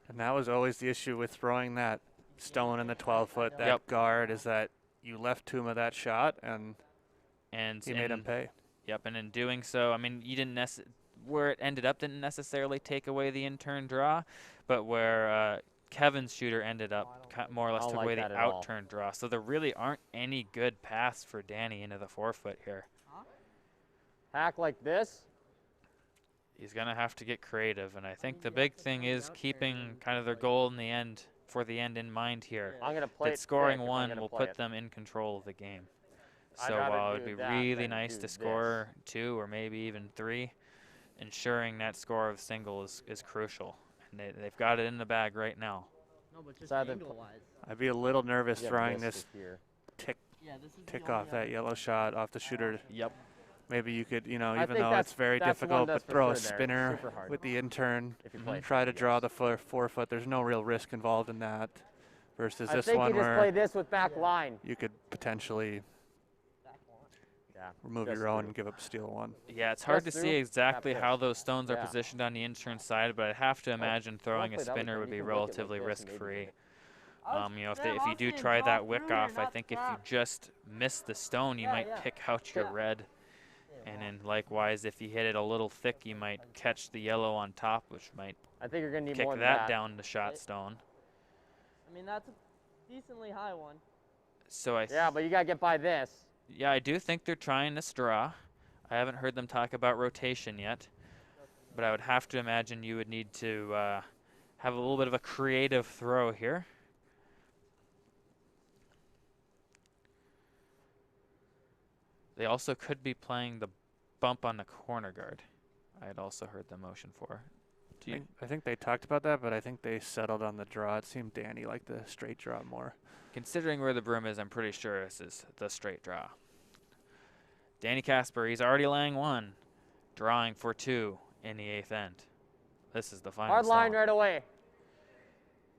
And that was always the issue with throwing that stone in the 12 foot, that Yep. guard, is that you left Tuma that shot and he made him in- pay. Yep, and in doing so, I mean, you didn't where it ended up didn't necessarily take away the in-turn draw, but where Kevin's shooter ended up more or less I don't took like away that the at all. out-turn draw. So there really aren't any good paths for Danny into the 4 foot here. Hack like this. He's going to have to get creative, and I think the big thing is keeping kind of their goal in the end, for the end in mind here. I'm gonna play that it scoring quick if I'm one gonna will play put it. them in control of the game. I'd So rather while it would do be that really than nice do to score 2 or maybe even 3, ensuring that score of single is crucial. And they've got it in the bag right now. No, but just Either angle-wise. I'd be a little nervous Yeah, throwing this this is here. tick Yeah, this is the tick only off that yellow shot off the shooter. Yep. Maybe you could, you know, I even think though that's- it's very that's the one difficult, that's but for throw a sure there. spinner Super hard. with the in-turn. If you play it Try to yes. draw the 4 foot. There's no real risk involved in that. Versus I this think one you just where play this with back line. you could potentially Yeah. remove just your own through. and give up steal 1. Yeah, it's hard to Just see through, exactly tap how pitch. those stones are Yeah. positioned on the insurance side, but I'd have to imagine throwing a play that way, spinner then would you be can look at like relatively this and maybe risk-free. hit it. You know, if you do try that wick off, I think if you just miss the stone, you might pick out your red. And then likewise, if you hit it a little thick, you might catch the yellow on top, which might I think you're gonna need kick more than that that. down the shot stone. I mean, that's a decently high one. So Yeah, but you gotta get by this. yeah, I do think they're trying this draw. I haven't heard them talk about rotation yet, but I would have to imagine you would need to have a little bit of a creative throw here. They also could be playing the bump on the corner guard. I had also heard the motion for. Do you? I think they talked about that, but I think they settled on the draw. It seemed Danny liked the straight draw more. Considering where the broom is, I'm pretty sure this is the straight draw. Danny Casper, he's already laying 1, drawing for 2 in the 8th end. This is the final Hard line stone. right away.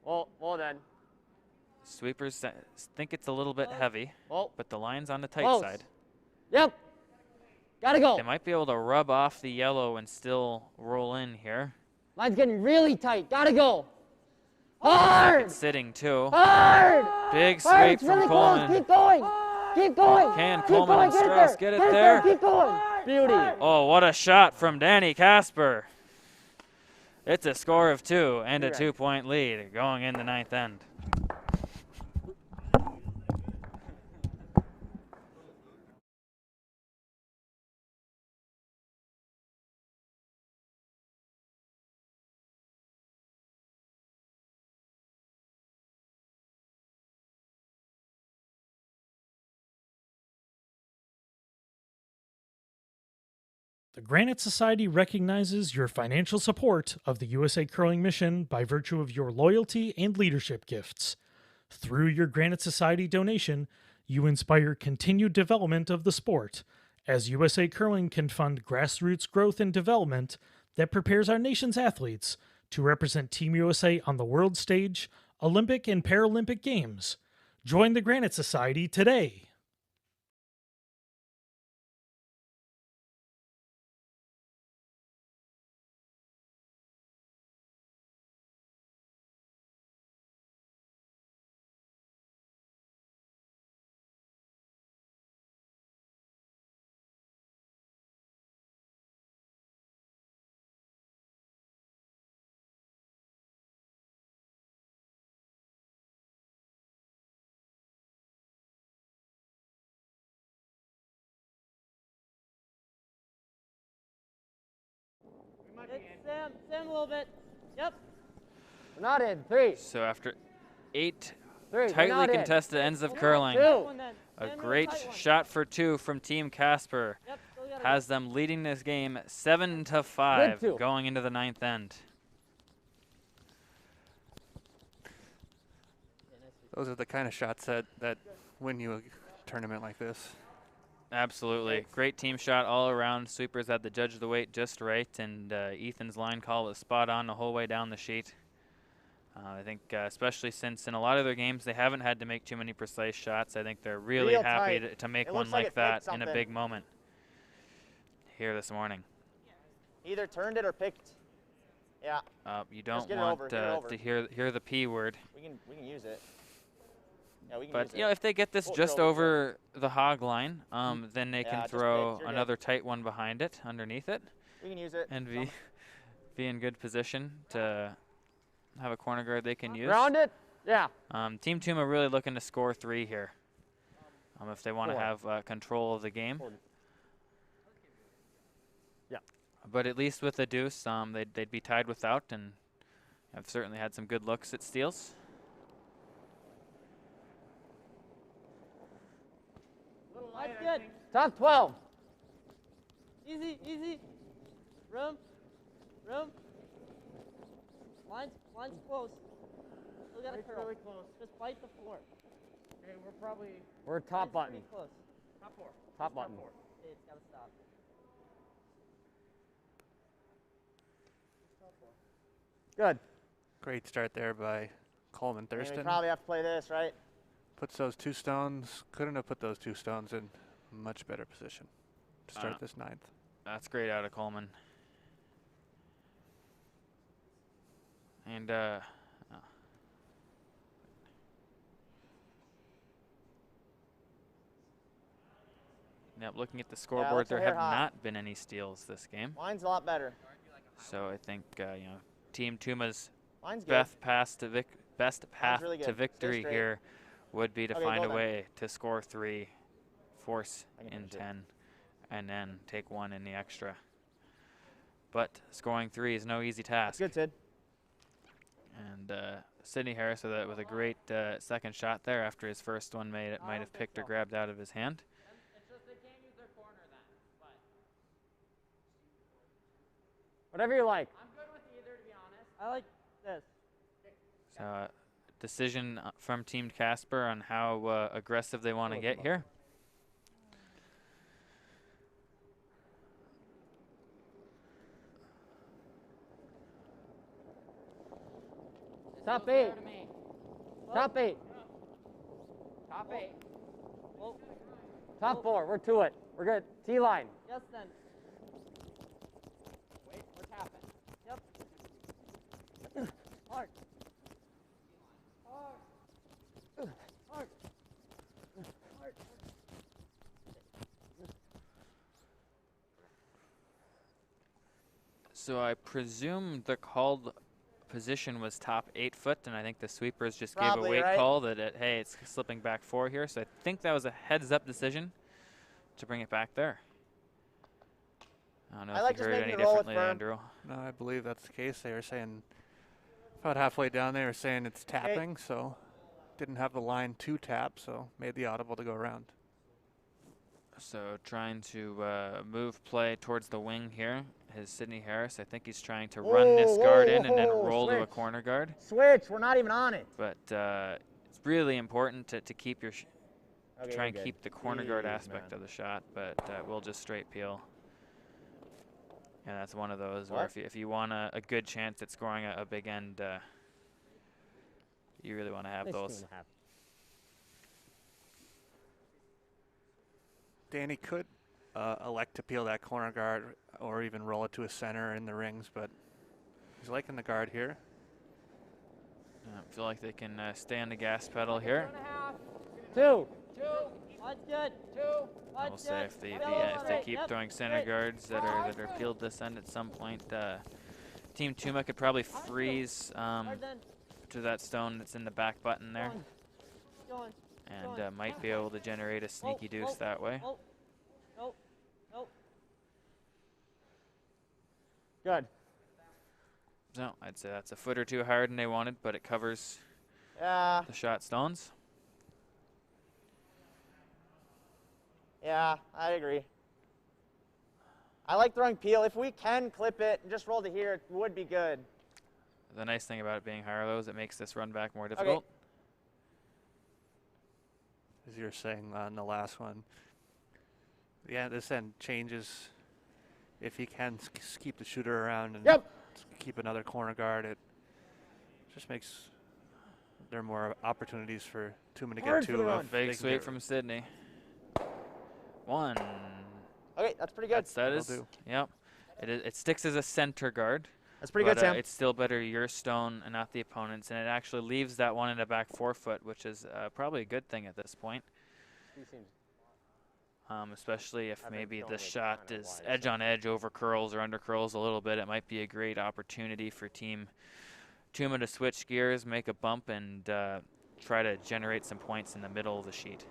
Well then. Sweepers think it's a little bit heavy, but the line's on the tight Close. side. Yep. Gotta go. They might be able to rub off the yellow and still roll in here. Line's getting really tight. Gotta go. Looks like Hard. it's sitting too. Hard. Big Hard. sweep It's from really Coleman. close. Keep going. Keep going. Can Keep Coleman going. and Get it Strauss there. get it Get there? Keep going. Beauty. Oh, what a shot from Danny Casper. It's a score of 2 and a 2-point lead going in the 9th end. The Granite Society recognizes your financial support of the USA Curling Mission by virtue of your loyalty and leadership gifts. Through your Granite Society donation, you inspire continued development of the sport, as USA Curling can fund grassroots growth and development that prepares our nation's athletes to represent Team USA on the world stage, Olympic and Paralympic Games. Join the Granite Society today. Sam a little bit. Yep. We're not in. 3. So after 8 3. tightly contested ends of curling, 2. a great shot for 2 from Team Casper has them leading this game 7-5 going into the 9th end. Those are the kind of shots that win you a tournament like this. Absolutely. Great team shot all around. Sweepers had the judge of the weight just right, and Ethan's line call was spot on the whole way down the sheet. I think especially since in a lot of their games they haven't had to make too many precise shots, I think they're really happy to make one like that in a big moment here this morning. Either turned it or picked. Yeah. You don't want to hear the P word. We can use it. Yeah, we can but use it. You know, if they get this just over the hog line, then they can throw another tight one behind it, underneath it. We can use it. And be in good position to have a corner guard they can use. Round it? Yeah. Team Tuma really looking to score 3 here if they want to have control of the game. Yeah. But at least with the deuce, they'd be tied without, and have certainly had some good looks at steals. That's good. Top 12. Easy, easy. Room. Line's close. Still got a curl. Really close. Just bite the floor. Okay, we're top button. Close. Top 4. Top button. Okay, it's got to stop. Good. Great start there by Coleman Thurston. We probably have to play this, right? Puts those 2 stones. Couldn't have put those 2 stones in much better position to start this 9th. That's great out of Coleman. And looking at the scoreboard, there have not been any steals this game. Mine's a lot better. So I think Team Tuma's best path to victory here would be to find a way to score 3, force in 10, and then take 1 in the extra. But scoring 3 is no easy task. That's good, Sid. And Sidney Harris with a great second shot there after his first one might have picked or grabbed out of his hand. It's just they can't use their corner then. But whatever you like. I'm good with either, to be honest. I like this. So decision from Team Casper on how aggressive they want to get here. Top 8. Top 8. Top 8. Whoa. Top 4. We're to it. We're good. T-line. Yes, then. Wait, we're tapping. Yep. Hard. Hard. So I presume the called position was top 8 foot, and I think the sweepers just gave a weight call that hey, it's slipping back 4 here. So I think that was a heads-up decision to bring it back there. I don't know if you heard any differently, Andrew. No, I believe that's the case. They were saying about halfway down, they were saying it's tapping, so didn't have the line to tap, so made the audible to go around. So trying to move play towards the wing here is Sydney Harris. I think he's trying to run this guard in and then roll to a corner guard. Switch, we're not even on it. But it's really important to keep your try and you're keep good. the corner guard Jeez, aspect man. of the shot, but we'll just straight peel. And that's one of those where What? if you want a good chance at scoring a big end, you really want to have those. Danny could elect to peel that corner guard or even roll it to a center in the rings, but he's liking the guard here. I feel like they can stay on the gas pedal here. 2. One's good. 2. I will say if they keep throwing center guards that are peeled this end at some point, Team Tuma could probably freeze to that stone that's in the back button there, and might be able to generate a sneaky deuce that way. Nope. Good. So I'd say that's a foot or two higher than they wanted, but it covers Yeah. the shot stones. Yeah, I agree. I like throwing peel. If we can clip it and just roll to here, it would be good. The nice thing about it being higher, though, is it makes this run back more difficult. As you were saying on the last one. Yeah, this end changes. If he can keep the shooter around and keep another corner guard, it just makes there more opportunities for Tuma to get to. Fake sweep from Sydney. 1. Okay, that's pretty good. That is, yep. It sticks as a center guard. That's pretty good, Sam. It's still better your stone and not the opponent's, and it actually leaves that one in the back forefoot, which is probably a good thing at this point. Especially if maybe the shot is edge on edge over curls or under curls a little bit. It might be a great opportunity for Team Tuma to switch gears, make a bump, and try to generate some points in the middle of the sheet.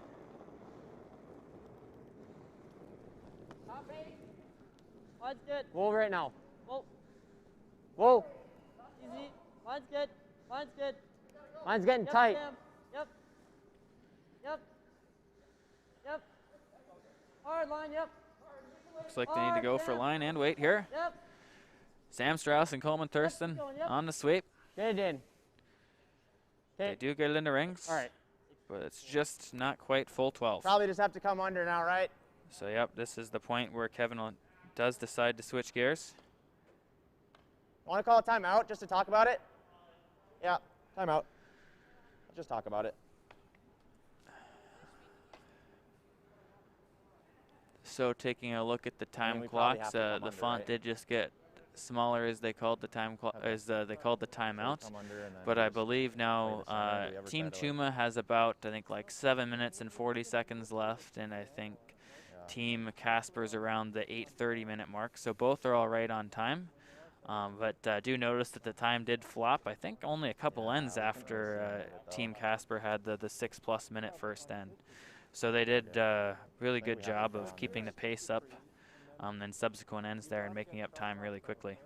One's good. Whoa right now. Whoa. Whoa. Easy. One's good. One's good. Mine's getting tight. Sam. Yep. Hard line, Looks like they need to go for line and wait here. Sam Strauss and Coleman Thurston on the sweep. Get it in. They do get it in the rings. All right. But it's just not quite full 12. Probably just have to come under now, right? So, yep, this is the point where Kevin does decide to switch gears. Want to call a timeout just to talk about it? Yeah, timeout. Let's just talk about it. So taking a look at the time clocks, the font did just get smaller as they called the timeout. But I believe now Team Tuma has about, I think, like 7 minutes and 40 seconds left, and I think Team Casper's around the 8:30 minute mark. So both are all right on time. But do notice that the time did flop, I think only a couple ends after Team Casper had the 6+ minute first end. So they did a really good job of keeping the pace up and subsequent ends there and making up time really quickly.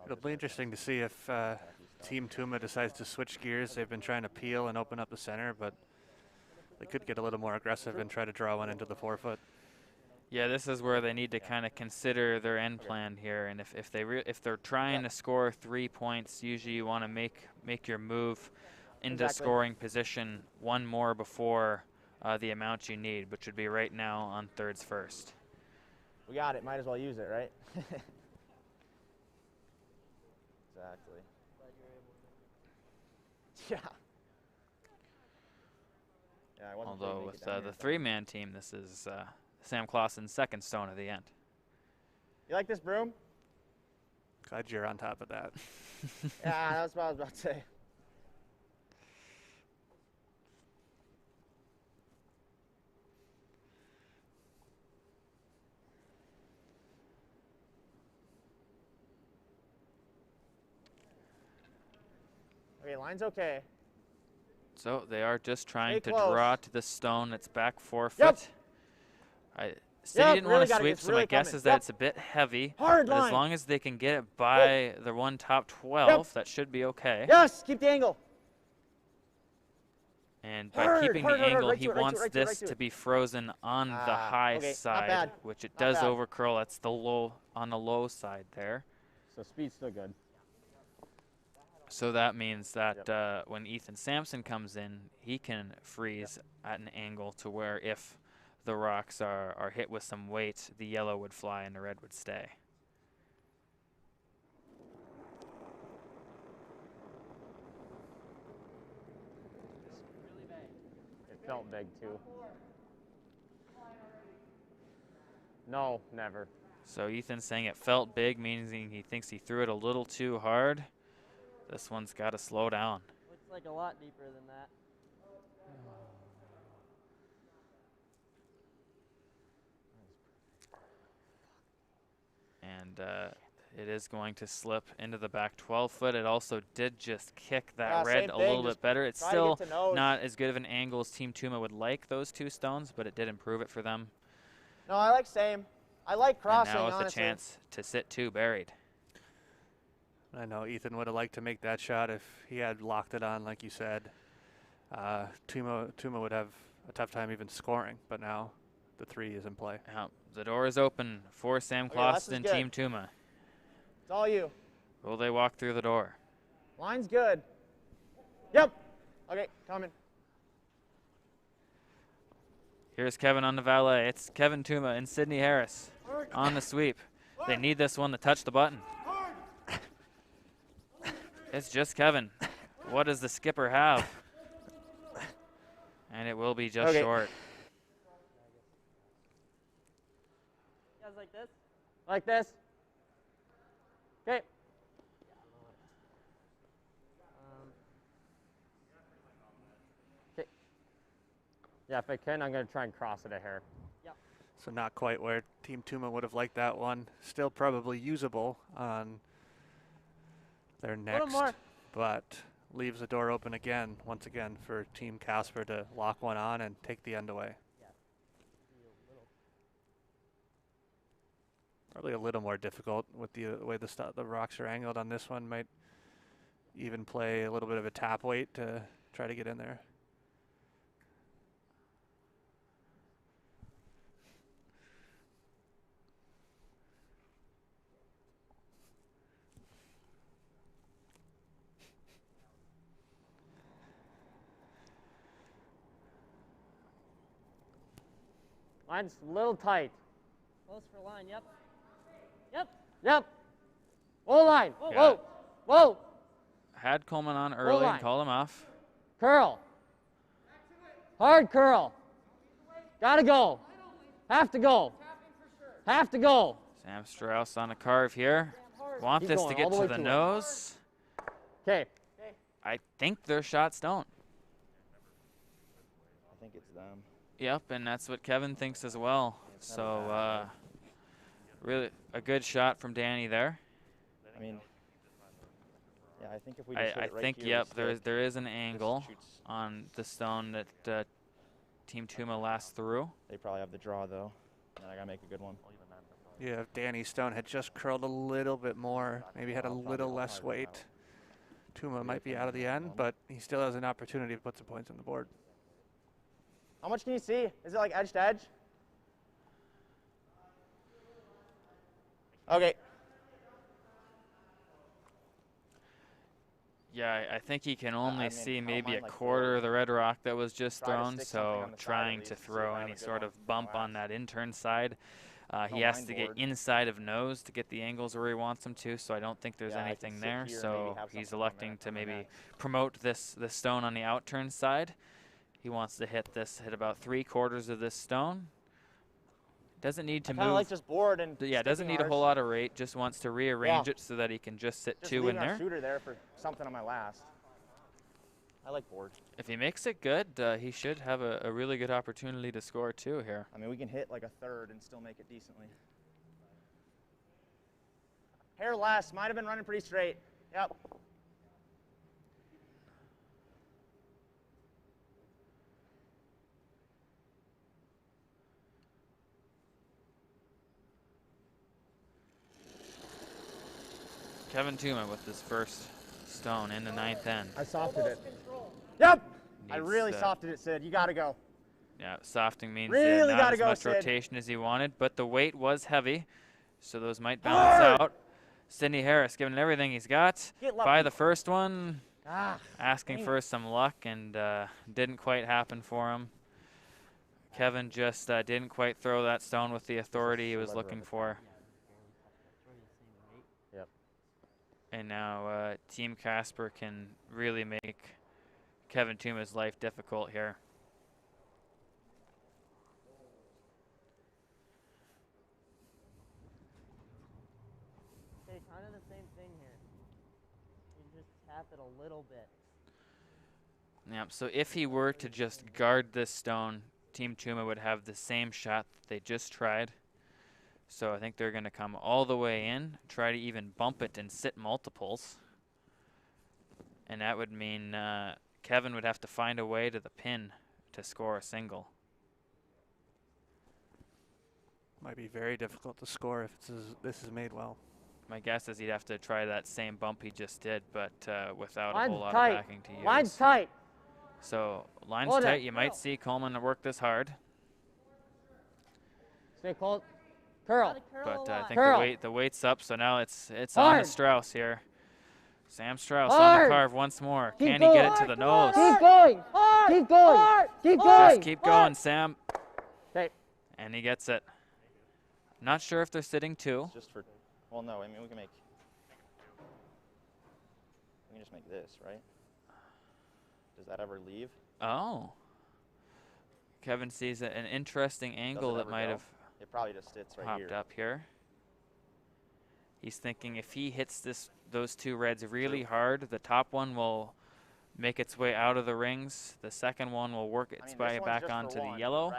It'll be interesting to see if Team Tuma decides to switch gears. They've been trying to peel and open up the center, but they could get a little more aggressive and try to draw one into the forefoot. Yeah, this is where they need to kind of consider their end plan here, and if they're trying to score 3 points, usually you want to make your move into scoring position one more before the amount you need, which would be right now on thirds first. We got it. Might as well use it, right? Exactly. Yeah. Although with the three-man team, this is Sam Clausen's second stone at the end. You like this broom? Glad you're on top of that. Yeah, that's what I was about to say. Okay, line's okay. So they are just trying Stay to close. draw to the stone that's back 4 foot. City Yep, didn't really want to gotta- sweep, it's so really my guess coming. is that Yep. it's a bit heavy. Hard but as line. long as they can get it by the one top 12, that should be okay. Yes, keep the angle. And by Hard, keeping hard, the hard, angle, right he to it, right to it, wants right to it, this right to to it. be frozen on the high okay, not side, bad. which it Not does bad. overcurl. That's the low on the low side there. So speed's still good. So that means that when Ethan Sampson comes in, he can freeze at an angle to where if the rocks are hit with some weight, the yellow would fly and the red would stay. It felt big too. No, never. So Ethan's saying it felt big, meaning he thinks he threw it a little too hard. This one's got to slow down. Looks like a lot deeper than that. And it is going to slip into the back 12 foot. It also did just kick that Yeah, red same a thing, little just bit better. It's try to still get to nose. not as good of an angle as Team Tuma would like, those two stones, but it did improve it for them. No, I like same. I like crossing, and now with honestly. the chance to sit two buried. I know Ethan would have liked to make that shot if he had locked it on, like you said. Tuma would have a tough time even scoring, but now the 3 is in play. The door is open for Sam Okay, this Klost is and good. Team Tuma. It's all you. Will they walk through the door? Line's good. Yep. Okay, coming. Here's Kevin on the valet. It's Kevin Tuma and Sydney Harris on the sweep. They need this one to touch the button. It's just Kevin. What does the skipper have? And it will be just short. You guys like this? Like this. Okay. Okay. Yeah, if I can, I'm going to try and cross it a hair. So not quite where Team Tuma would have liked that one. Still probably usable on their next, more. but leaves the door open again, once again, for Team Casper to lock one on and take the end away. Probably a little more difficult with the way the rocks are angled on this one. Might even play a little bit of a tap weight to try to get in there. Line's a little tight. Close for line, yep. Yep. Yep. Whoa, line. Whoa. Yeah. Whoa. Whoa. Had Coleman on early and line. called him off. Curl. Hard curl. Gotta go. Have to go. Have to go. Sam Strauss on a carve here. Want He's this to going get all the to way the to it. nose. Okay. I think their shots don't. I think it's them. Yep, and that's what Kevin thinks as well. So really a good shot from Danny there. I mean, yeah, I think if we just hit I it right think, here, yep, it's there is an angle on the stone that Team Tuma last through. They probably have the draw, though. And I got to make a good one. Yeah, if Danny Stone had just curled a little bit more, maybe had a little less weight, Tuma might be out of the end, but he still has an opportunity to put some points on the board. How much can you see? Is it like edge to edge? Okay. Yeah, I think he can only mean, see I don't maybe mind, a like, quarter of the red rock that was just try to thrown, stick something so on the side trying at to least, see if throw I have any a good sort one. of bump on that intern side. He Don't has mind to get board. inside of nose to get the angles where he wants them to, so I don't think there's Yeah, I can anything sit there. here and So maybe have he's something on electing that- to on the maybe net. promote this stone on the outturn side. He wants to hit about 3/4 of this stone. Doesn't need to I kind of move. like just board and Yeah, doesn't sticking need a ours. whole lot of rate. Just wants to rearrange Yeah. it so that he can just sit Just two in leaving our there. shooter there for something on my last. I like board. If he makes it good, he should have a really good opportunity to score two here. I mean, we can hit like a third and still make it decently. Hair less. Might have been running pretty straight. Yep. Kevin Tuma with his first stone in the 9th end. I softed it. Yep. I Needs really the- softed it, Sid. You got to go. Yeah, softing means Really not gotta as go, much Sid. rotation as he wanted, but the weight was heavy, so those might balance out. Sidney Harris giving it everything he's got. Get lucky. By the first one, asking dang for some luck, and didn't quite happen for him. Kevin just didn't quite throw that stone with the authority he was looking for. Yep. And now Team Casper can really make Kevin Tuma's life difficult here. Okay, kind of the same thing here. You just tap it a little bit. Yeah, so if he were to just guard this stone, Team Tuma would have the same shot that they just tried. So I think they're going to come all the way in, try to even bump it and sit multiples. And that would mean Kevin would have to find a way to the pin to score a single. Might be very difficult to score if this is made well. My guess is he'd have to try that same bump he just did, but without a Line's whole lot tight. of backing to use. Line's tight. So line's Hold it. tight. You might see Coleman work this hard. Stay close. Curl. But I think Curl. the weight's up, so now it's on to Hard. Strauss here. Sam Strauss on Hard. the carve once more. Keep Can he get it to the nose? Keep going. Keep going. Keep going. Just keep going, Sam. Okay. And he gets it. Not sure if they're sitting two. Just for, well, no, I mean, we can just make this, right? Does that ever leave? Oh. Kevin sees an interesting angle Does it that ever might go? have It probably just sits right popped here. up here. He's thinking if he hits those two reds really hard, the top one will make its way out of the rings. The second one will work its way back onto the yellow,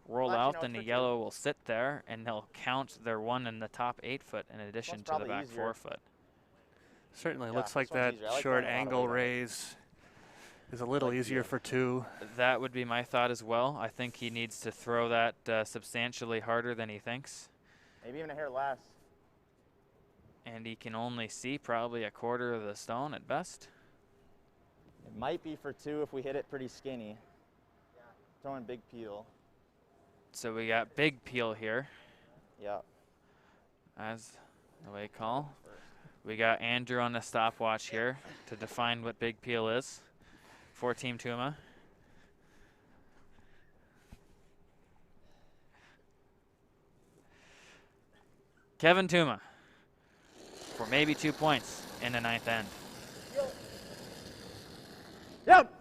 roll Let you out, know then it's the for yellow will sit there, and they'll count their one in the top 8 foot in addition to the probably back easier. 4 foot. Certainly Yeah, looks like this one's that easier. I like short going a lot of angle weight on it. raise is a little easier for 2. That would be my thought as well. I think he needs to throw that substantially harder than he thinks. Maybe even a hair less. And he can only see probably a quarter of the stone at best. It might be for 2 if we hit it pretty skinny. Throwing big peel. So we got big peel here. Yeah. As the way call. We got Andrew on the stopwatch here to define what big peel is for Team Tuma. Kevin Tuma for maybe 2 points in the 9th end. Yep.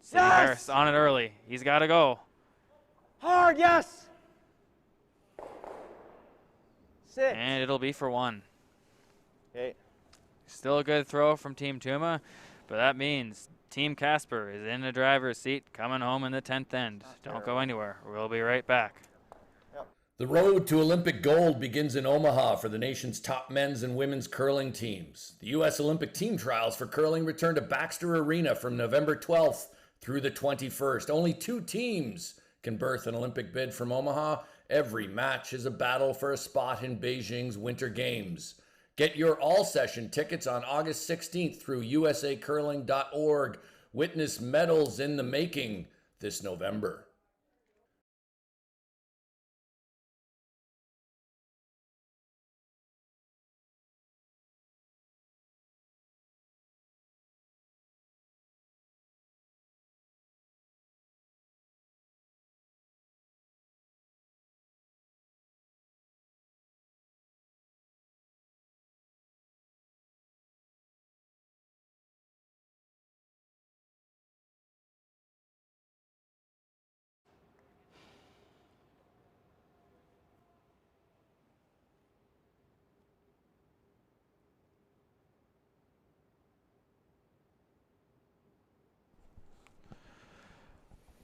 Sidney Yes! Harris on it early. He's got to go. Hard, yes. Six. And it'll be for 1. Okay. Still a good throw from Team Tuma, but that means Team Casper is in the driver's seat coming home in the 10th end. Don't go anywhere. We'll be right back. The road to Olympic gold begins in Omaha for the nation's top men's and women's curling teams. The U.S. Olympic team trials for curling return to Baxter Arena from November 12th through the 21st. Only 2 teams can berth an Olympic bid from Omaha. Every match is a battle for a spot in Beijing's Winter Games. Get your all-session tickets on August 16th through usacurling.org. Witness medals in the making this November.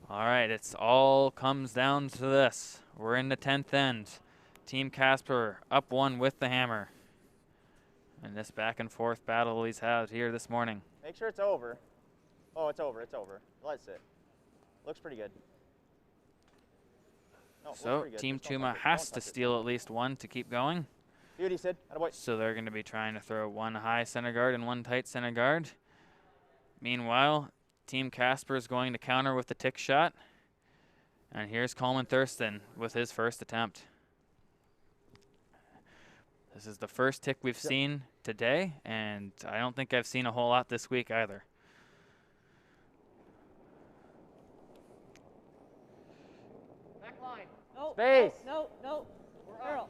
All right, it's all comes down to this. We're in the 10th end. Team Casper up 1 with the hammer. And this back and forth battle he's had here this morning. Make sure it's over. Oh, it's over. It's over. Let it sit. Looks pretty good. No, looks So pretty good. Team Just don't Tuma touch it. has Don't to touch it. steal at least 1 to keep going. Beauty, Sid. Attaboy. So they're going to be trying to throw one high center guard and one tight center guard. Meanwhile, Team Casper is going to counter with the tick shot. And here's Coleman Thurston with his first attempt. This is the first tick we've seen today, and I don't think I've seen a whole lot this week either. Back line. No. Space. No. No. Girl.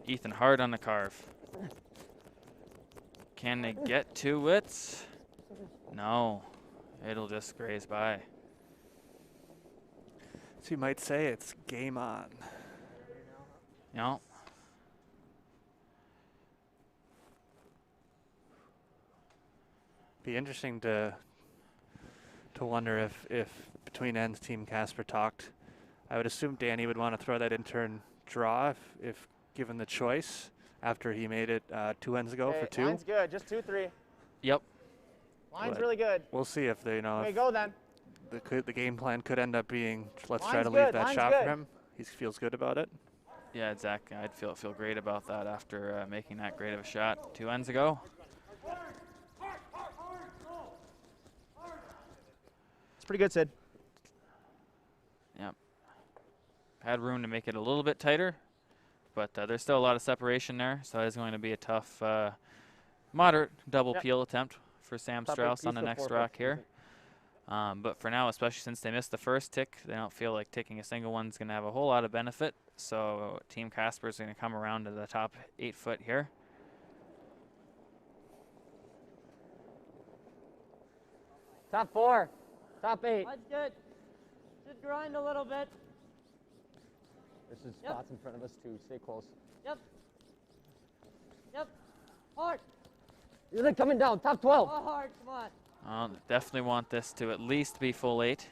Ethan hard on the carve. Can they get to it? No. It'll just graze by. So you might say it's game on. No. Be interesting to wonder if between ends Team Casper talked. I would assume Danny would want to throw that intern draw if given the choice after he made it 2 ends ago for 2. Line's good. Just 2-3. Yep. Line's But really good. We'll see if they know. Okay, go then. The game plan could end up being let's try Line's to leave good, that line's shot good. for him. He feels good about it. Yeah, exactly. I'd feel great about that after making that great of a shot 2 ends ago. It's pretty good, Sid. Yep. Had room to make it a little bit tighter, but there's still a lot of separation there, so it's going to be a tough, moderate double peel attempt for Sam Strauss on the next rock here. But for now, especially since they missed the first tick, they don't feel like ticking a single one's going to have a whole lot of benefit. So Team Casper is going to come around to the top 8 foot here. Top 4. Top 8. That's good. Should grind a little bit. There's some spots in front of us too. Stay close. Yep. Yep. Hard. You're coming down. Top 12. Oh, hard. Come on. I'll definitely want this to at least be full 8.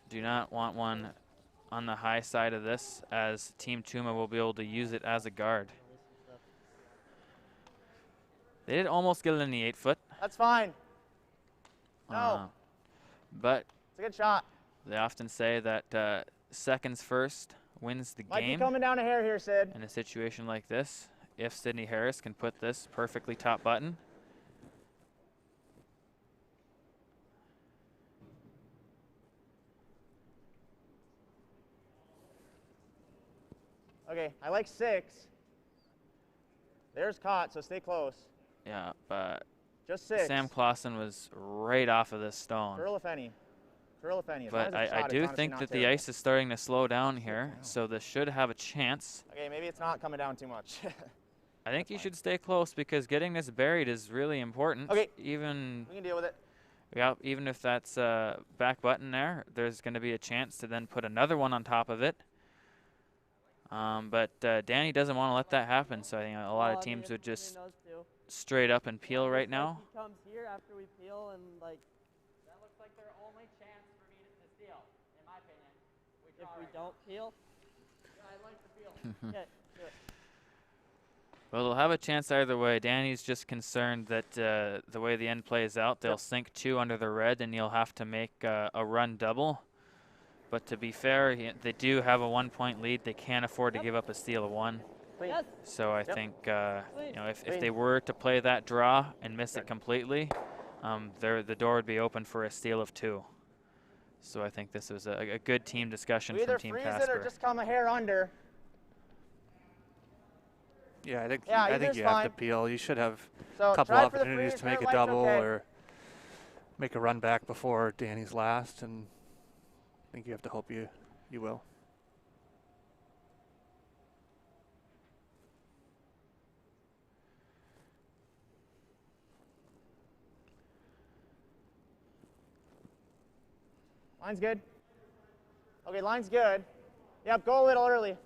Do not want one on the high side of this, as Team Tuma will be able to use it as a guard. They did almost get it in the 8 foot. That's fine. No. But It's a good shot. they often say that seconds first wins the Might game. be coming down a hair here, Sid. In a situation like this, if Sydney Harris can put this perfectly top button. Okay, I like 6. There's caught, so stay close. Yeah, but Just 6. Sam Clausen was right off of this stone. Curl if any. Curl if any. As But long as it's I shot, do it's honestly think not that the terrible. ice is starting to slow down here, so this should have a chance. Okay, maybe it's not coming down too much. I think you should stay close because getting this buried is really important. Okay. Even we can deal with it. yeah, even if that's back button there, there's going to be a chance to then put another one on top of it. But Danny doesn't want to let that happen, so I think a lot of teams would just straight up and peel right now. He comes here after we peel and like. That looks like their only chance for me to steal, in my opinion. If we don't peel. Yeah, I like the peel. Okay, do it. Well, they'll have a chance either way. Danny's just concerned that the way the end plays out, they'll sink 2 under the red, and you'll have to make a run double. But to be fair, they do have a 1-point lead. They can't afford to give up a steal of 1. Yes. So I think you know, if they were to play that draw and miss it completely, the door would be open for a steal of 2. So I think this was a good team discussion We from either Team freeze Casper. it or just come a hair under. Yeah, I think either's you have to fine. peel. You should have So a couple try for the opportunities freeze, to make a red light's double okay. or make a run back before Danny's last, and I think you have to hope you will. Line's good. Okay, line's good. Yep, go a little early.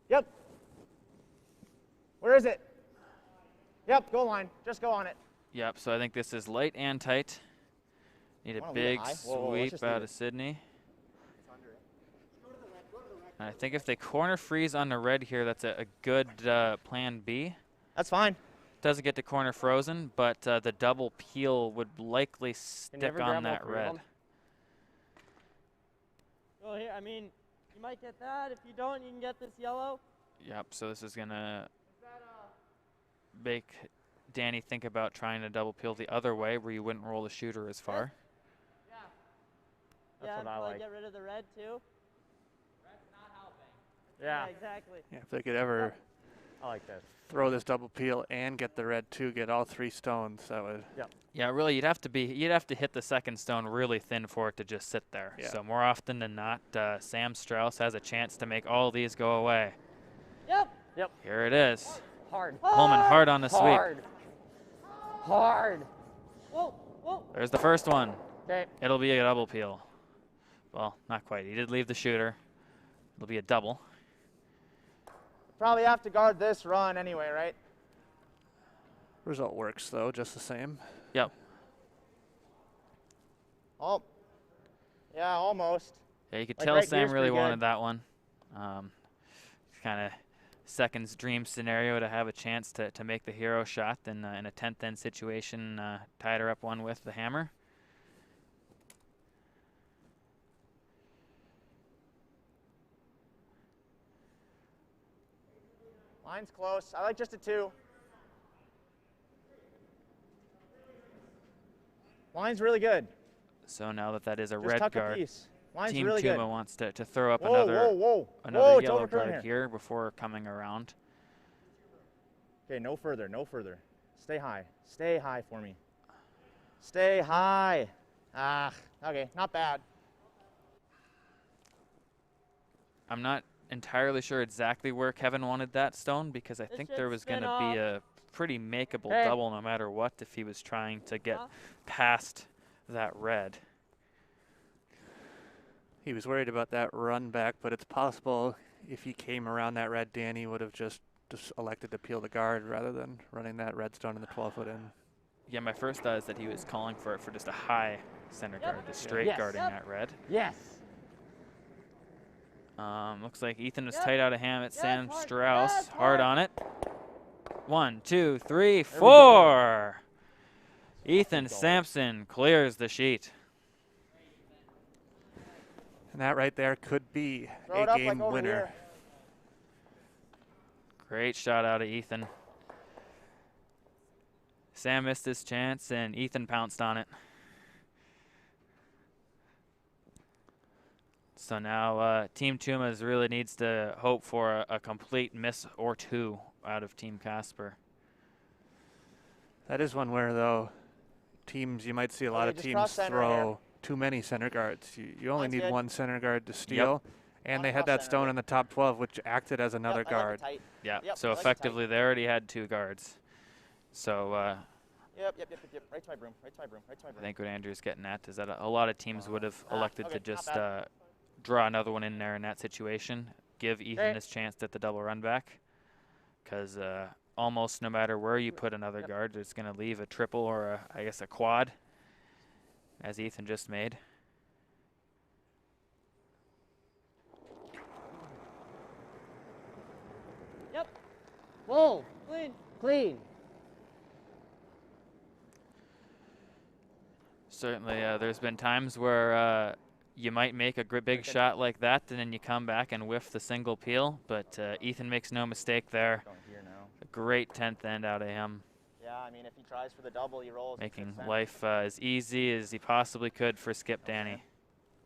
Yep. Where is it? Yep, go line. Just go on it. Yep, so I think this is light and tight. Need a Wanna leave it big high? Whoa, whoa, let's sweep just leave out it. of Sydney. And I think if they corner freeze on the red here, that's a good plan B. That's fine. Doesn't get to corner frozen, but the double peel would likely Can you stick ever grab on all that 3 of red. them? Go here. I mean, you might get that. If you don't, you can get this yellow. Yep, so this is going to make Danny think about trying to double peel the other way where you wouldn't roll the shooter as far. Yeah. That's what I probably like. Get rid of the red too. Red's not helping. Yeah. Exactly. Yeah, if they could ever I like this. throw this double peel and get the red too, get all 3 stones, that would. Yep. Yeah, really, you'd have to hit the second stone really thin for it to just sit there. Yeah. So more often than not, Sam Strauss has a chance to make all these go away. Yep. Yep. Here it is. Hard. Holman hard on the sweep. Hard. Hard. Whoa, whoa. There's the first one. Okay. It'll be a double peel. Well, not quite. He did leave the shooter. It'll be a double. Probably have to guard this run anyway, right? Result works though, just the same. Yep. Oh, yeah, almost. Yeah, you could Like tell right Sam here's really pretty wanted good. that one. Kind of second's dream scenario to have a chance to make the hero shot in a 10th end situation, tied her up one with the hammer. Line's close. I like just a 2. Line's really good. So now that is a Just red tuck a guard, piece. Line's Team really Tuma good. wants to throw up Whoa, another whoa, whoa. It's yellow overcurrent guard here before coming around. Okay, no further, no further. Stay high. Stay high for me. Stay high. Ah, okay, not bad. I'm not entirely sure exactly where Kevin wanted that stone because I think there was going to be a pretty makeable double no matter what if he was trying to get past that red. He was worried about that run back, but it's possible if he came around that red, Danny would have just elected to peel the guard rather than running that red stone in the 12-foot in. Yeah, my first thought is that he was calling for just a high center guard, just straight Yes. guarding that red. Yes. Looks like Ethan is tight out of ham at Sam Strauss. Hard on it. 1, 2, 3, 4. Ethan Sampson clears the sheet. And that right there could be Throw it a up game like over winner. here. Great shot out of Ethan. Sam missed his chance, and Ethan pounced on it. So now Team Tuma really needs to hope for a complete miss or 2 out of Team Casper. That is one where, though, you might see a lot of just cross teams center throw here. too many center guards. You only Line's need good. one center guard to steal. And they had cross that center stone here. in the top 12, which acted as another I like it guard. tight. Yeah, Yep, so I like it tight. effectively they already had 2 guards. So Yep. Right to my broom. Right to my broom. Right to my I broom. think what Andrew's getting at is that a lot of teams would have elected okay, to not just bad. draw another one in there in that situation, give Ethan his chance at the double run back, because almost no matter where you put another guard, it's going to leave a triple or I guess a quad, as Ethan just made. Yep. Full. Clean. Clean. Certainly, there's been times where you might make a big shot like that, and then you come back and whiff the single peel, but Ethan makes no mistake there. Going here now. A great 10th end out of him, Yeah, I mean, if he tries for the double, he rolls. making life as easy as he possibly could for Skip Danny.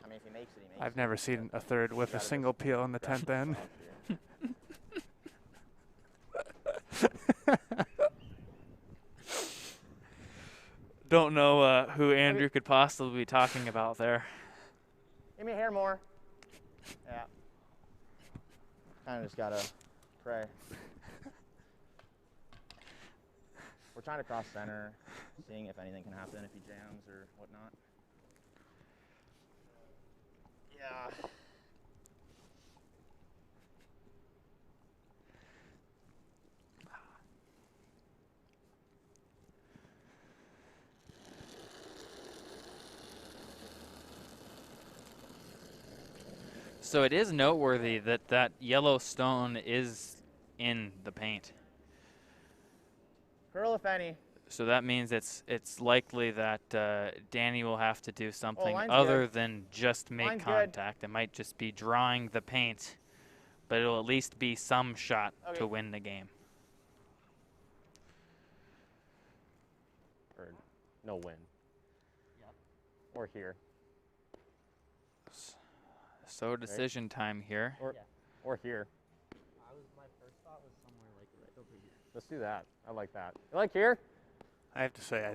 I mean, if he makes it, he makes it. I've never seen a third with a single peel in the 10th end. Don't know who Andrew could possibly be talking about there. Give me a hair more. Yeah. Kind of just gotta pray. We're trying to cross center, seeing if anything can happen, if he jams or whatnot. Yeah. So it is noteworthy that that yellow stone is in the paint. Curl if any. So that means it's likely that Danny will have to do something line's other good. than just make Line's good. contact. It might just be drawing the paint, but it'll at least be some shot Okay. to win the game. Or no win. Yep. Or here. So decision time here. Or here. My first thought was somewhere like right over here. Let's do that. I like that. You like here? I have to say,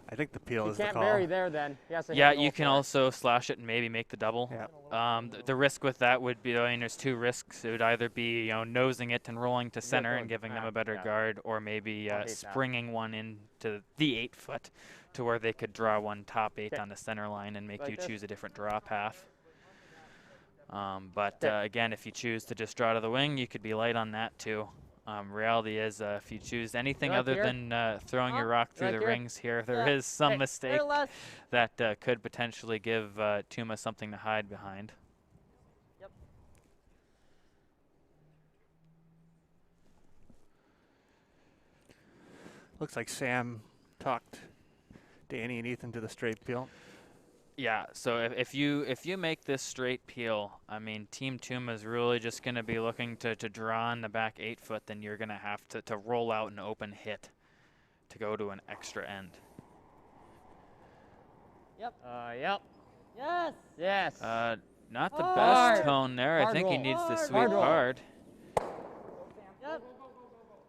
I think the peel You is the can't call. bury there then. He has to Yeah, hit the you goal can for it. also slash it and maybe make the double. Yeah. The risk with that would be, I mean, there's two risks. It would either be, nosing it and rolling to center and giving them a better guard, or maybe I'll hate that. springing one into the 8-foot to where they could draw one top 8 on the center line and make Like you this? choose a different draw path. But again, if you choose to just draw to the wing, you could be light on that too. Reality is, if you choose anything like other here? than throwing your rock through like the here? rings here, there Yeah. is some Hey, mistake Les. that could potentially give Tuma something to hide behind. Yep. Looks like Sam talked Danny and Ethan to the straight peel. Yeah, so if you make this straight peel, I mean, Team Tuma is really just going to be looking to draw on the back 8-foot, then you're going to have to roll out an open hit to go to an extra end. Yep. Yep. Yes. Yes. Not the Hard. best tone there. I Hard think he roll. needs to Hard sweep roll. hard. Yep.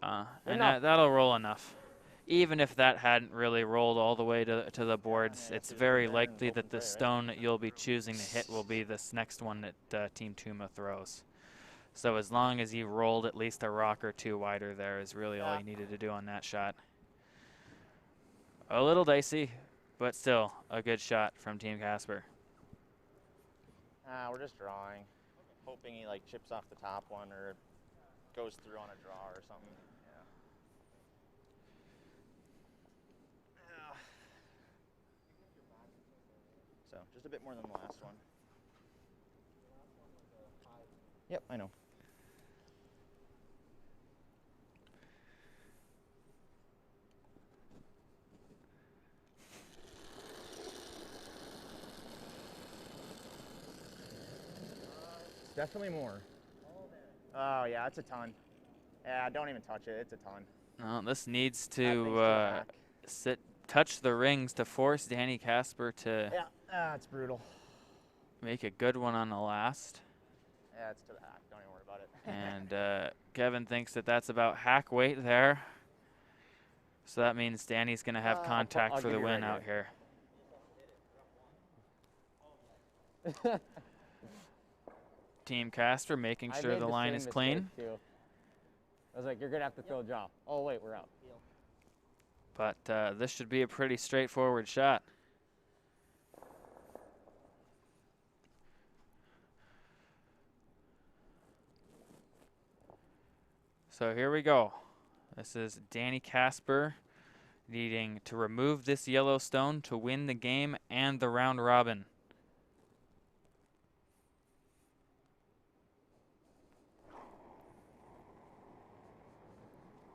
And Enough. that'll roll enough. Even if that hadn't really rolled all the way to the boards, it's very likely that the stone that you'll be choosing to hit will be this next one that Team Tuma throws. So as long as you rolled at least a rock or two wider there is really all you needed to do on that shot. A little dicey, but still a good shot from Team Casper. We're just drawing, hoping he like chips off the top one or goes through on a draw or something. So just a bit more than the last one. Yep, I know. Definitely more. Oh yeah, it's a ton. Yeah, don't even touch it. It's a ton. No, this needs That thing's to the to back. touch the rings to force Danny Casper to Yeah, it's brutal. make a good one on the last. Yeah, it's to the hack. Don't even worry about it. And Kevin thinks that that's about hack weight there. So that means Danny's going to have contact I'll for give the you win right out here. Team Casper making I sure made the line same is mistake, clean. too. I was like, you're going to have to throw a jaw. Oh, wait, we're out. But this should be a pretty straightforward shot. So here we go. This is Danny Casper needing to remove this yellow stone to win the game and the round robin.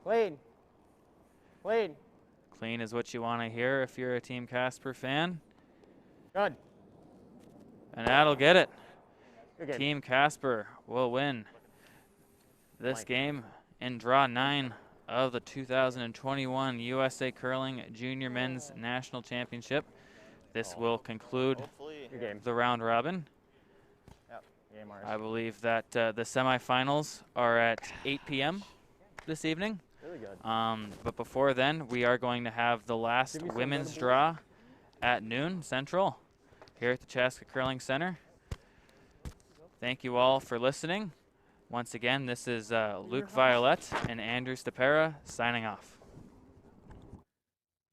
Clean. Clean. Clean is what you want to hear if you're a Team Casper fan. Good. And that'll get it. Good game. Team Casper will win this game in draw 9 of the 2021 USA Curling Junior Men's National Championship. This will conclude Hopefully. the round robin. Yep. Game ours. I believe that the semifinals are at 8 p.m. this evening. Really good. But before then, we are going to have the last Give me some women's good draw at noon Central here at the Chaska Curling Center. Thank you all for listening. Once again, this is Luke Violette and Andrew Stapera signing off.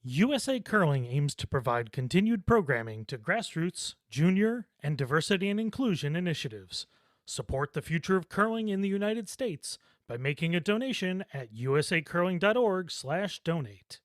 USA Curling aims to provide continued programming to grassroots, junior, and diversity and inclusion initiatives. Support the future of curling in the United States by making a donation at usacurling.org/donate.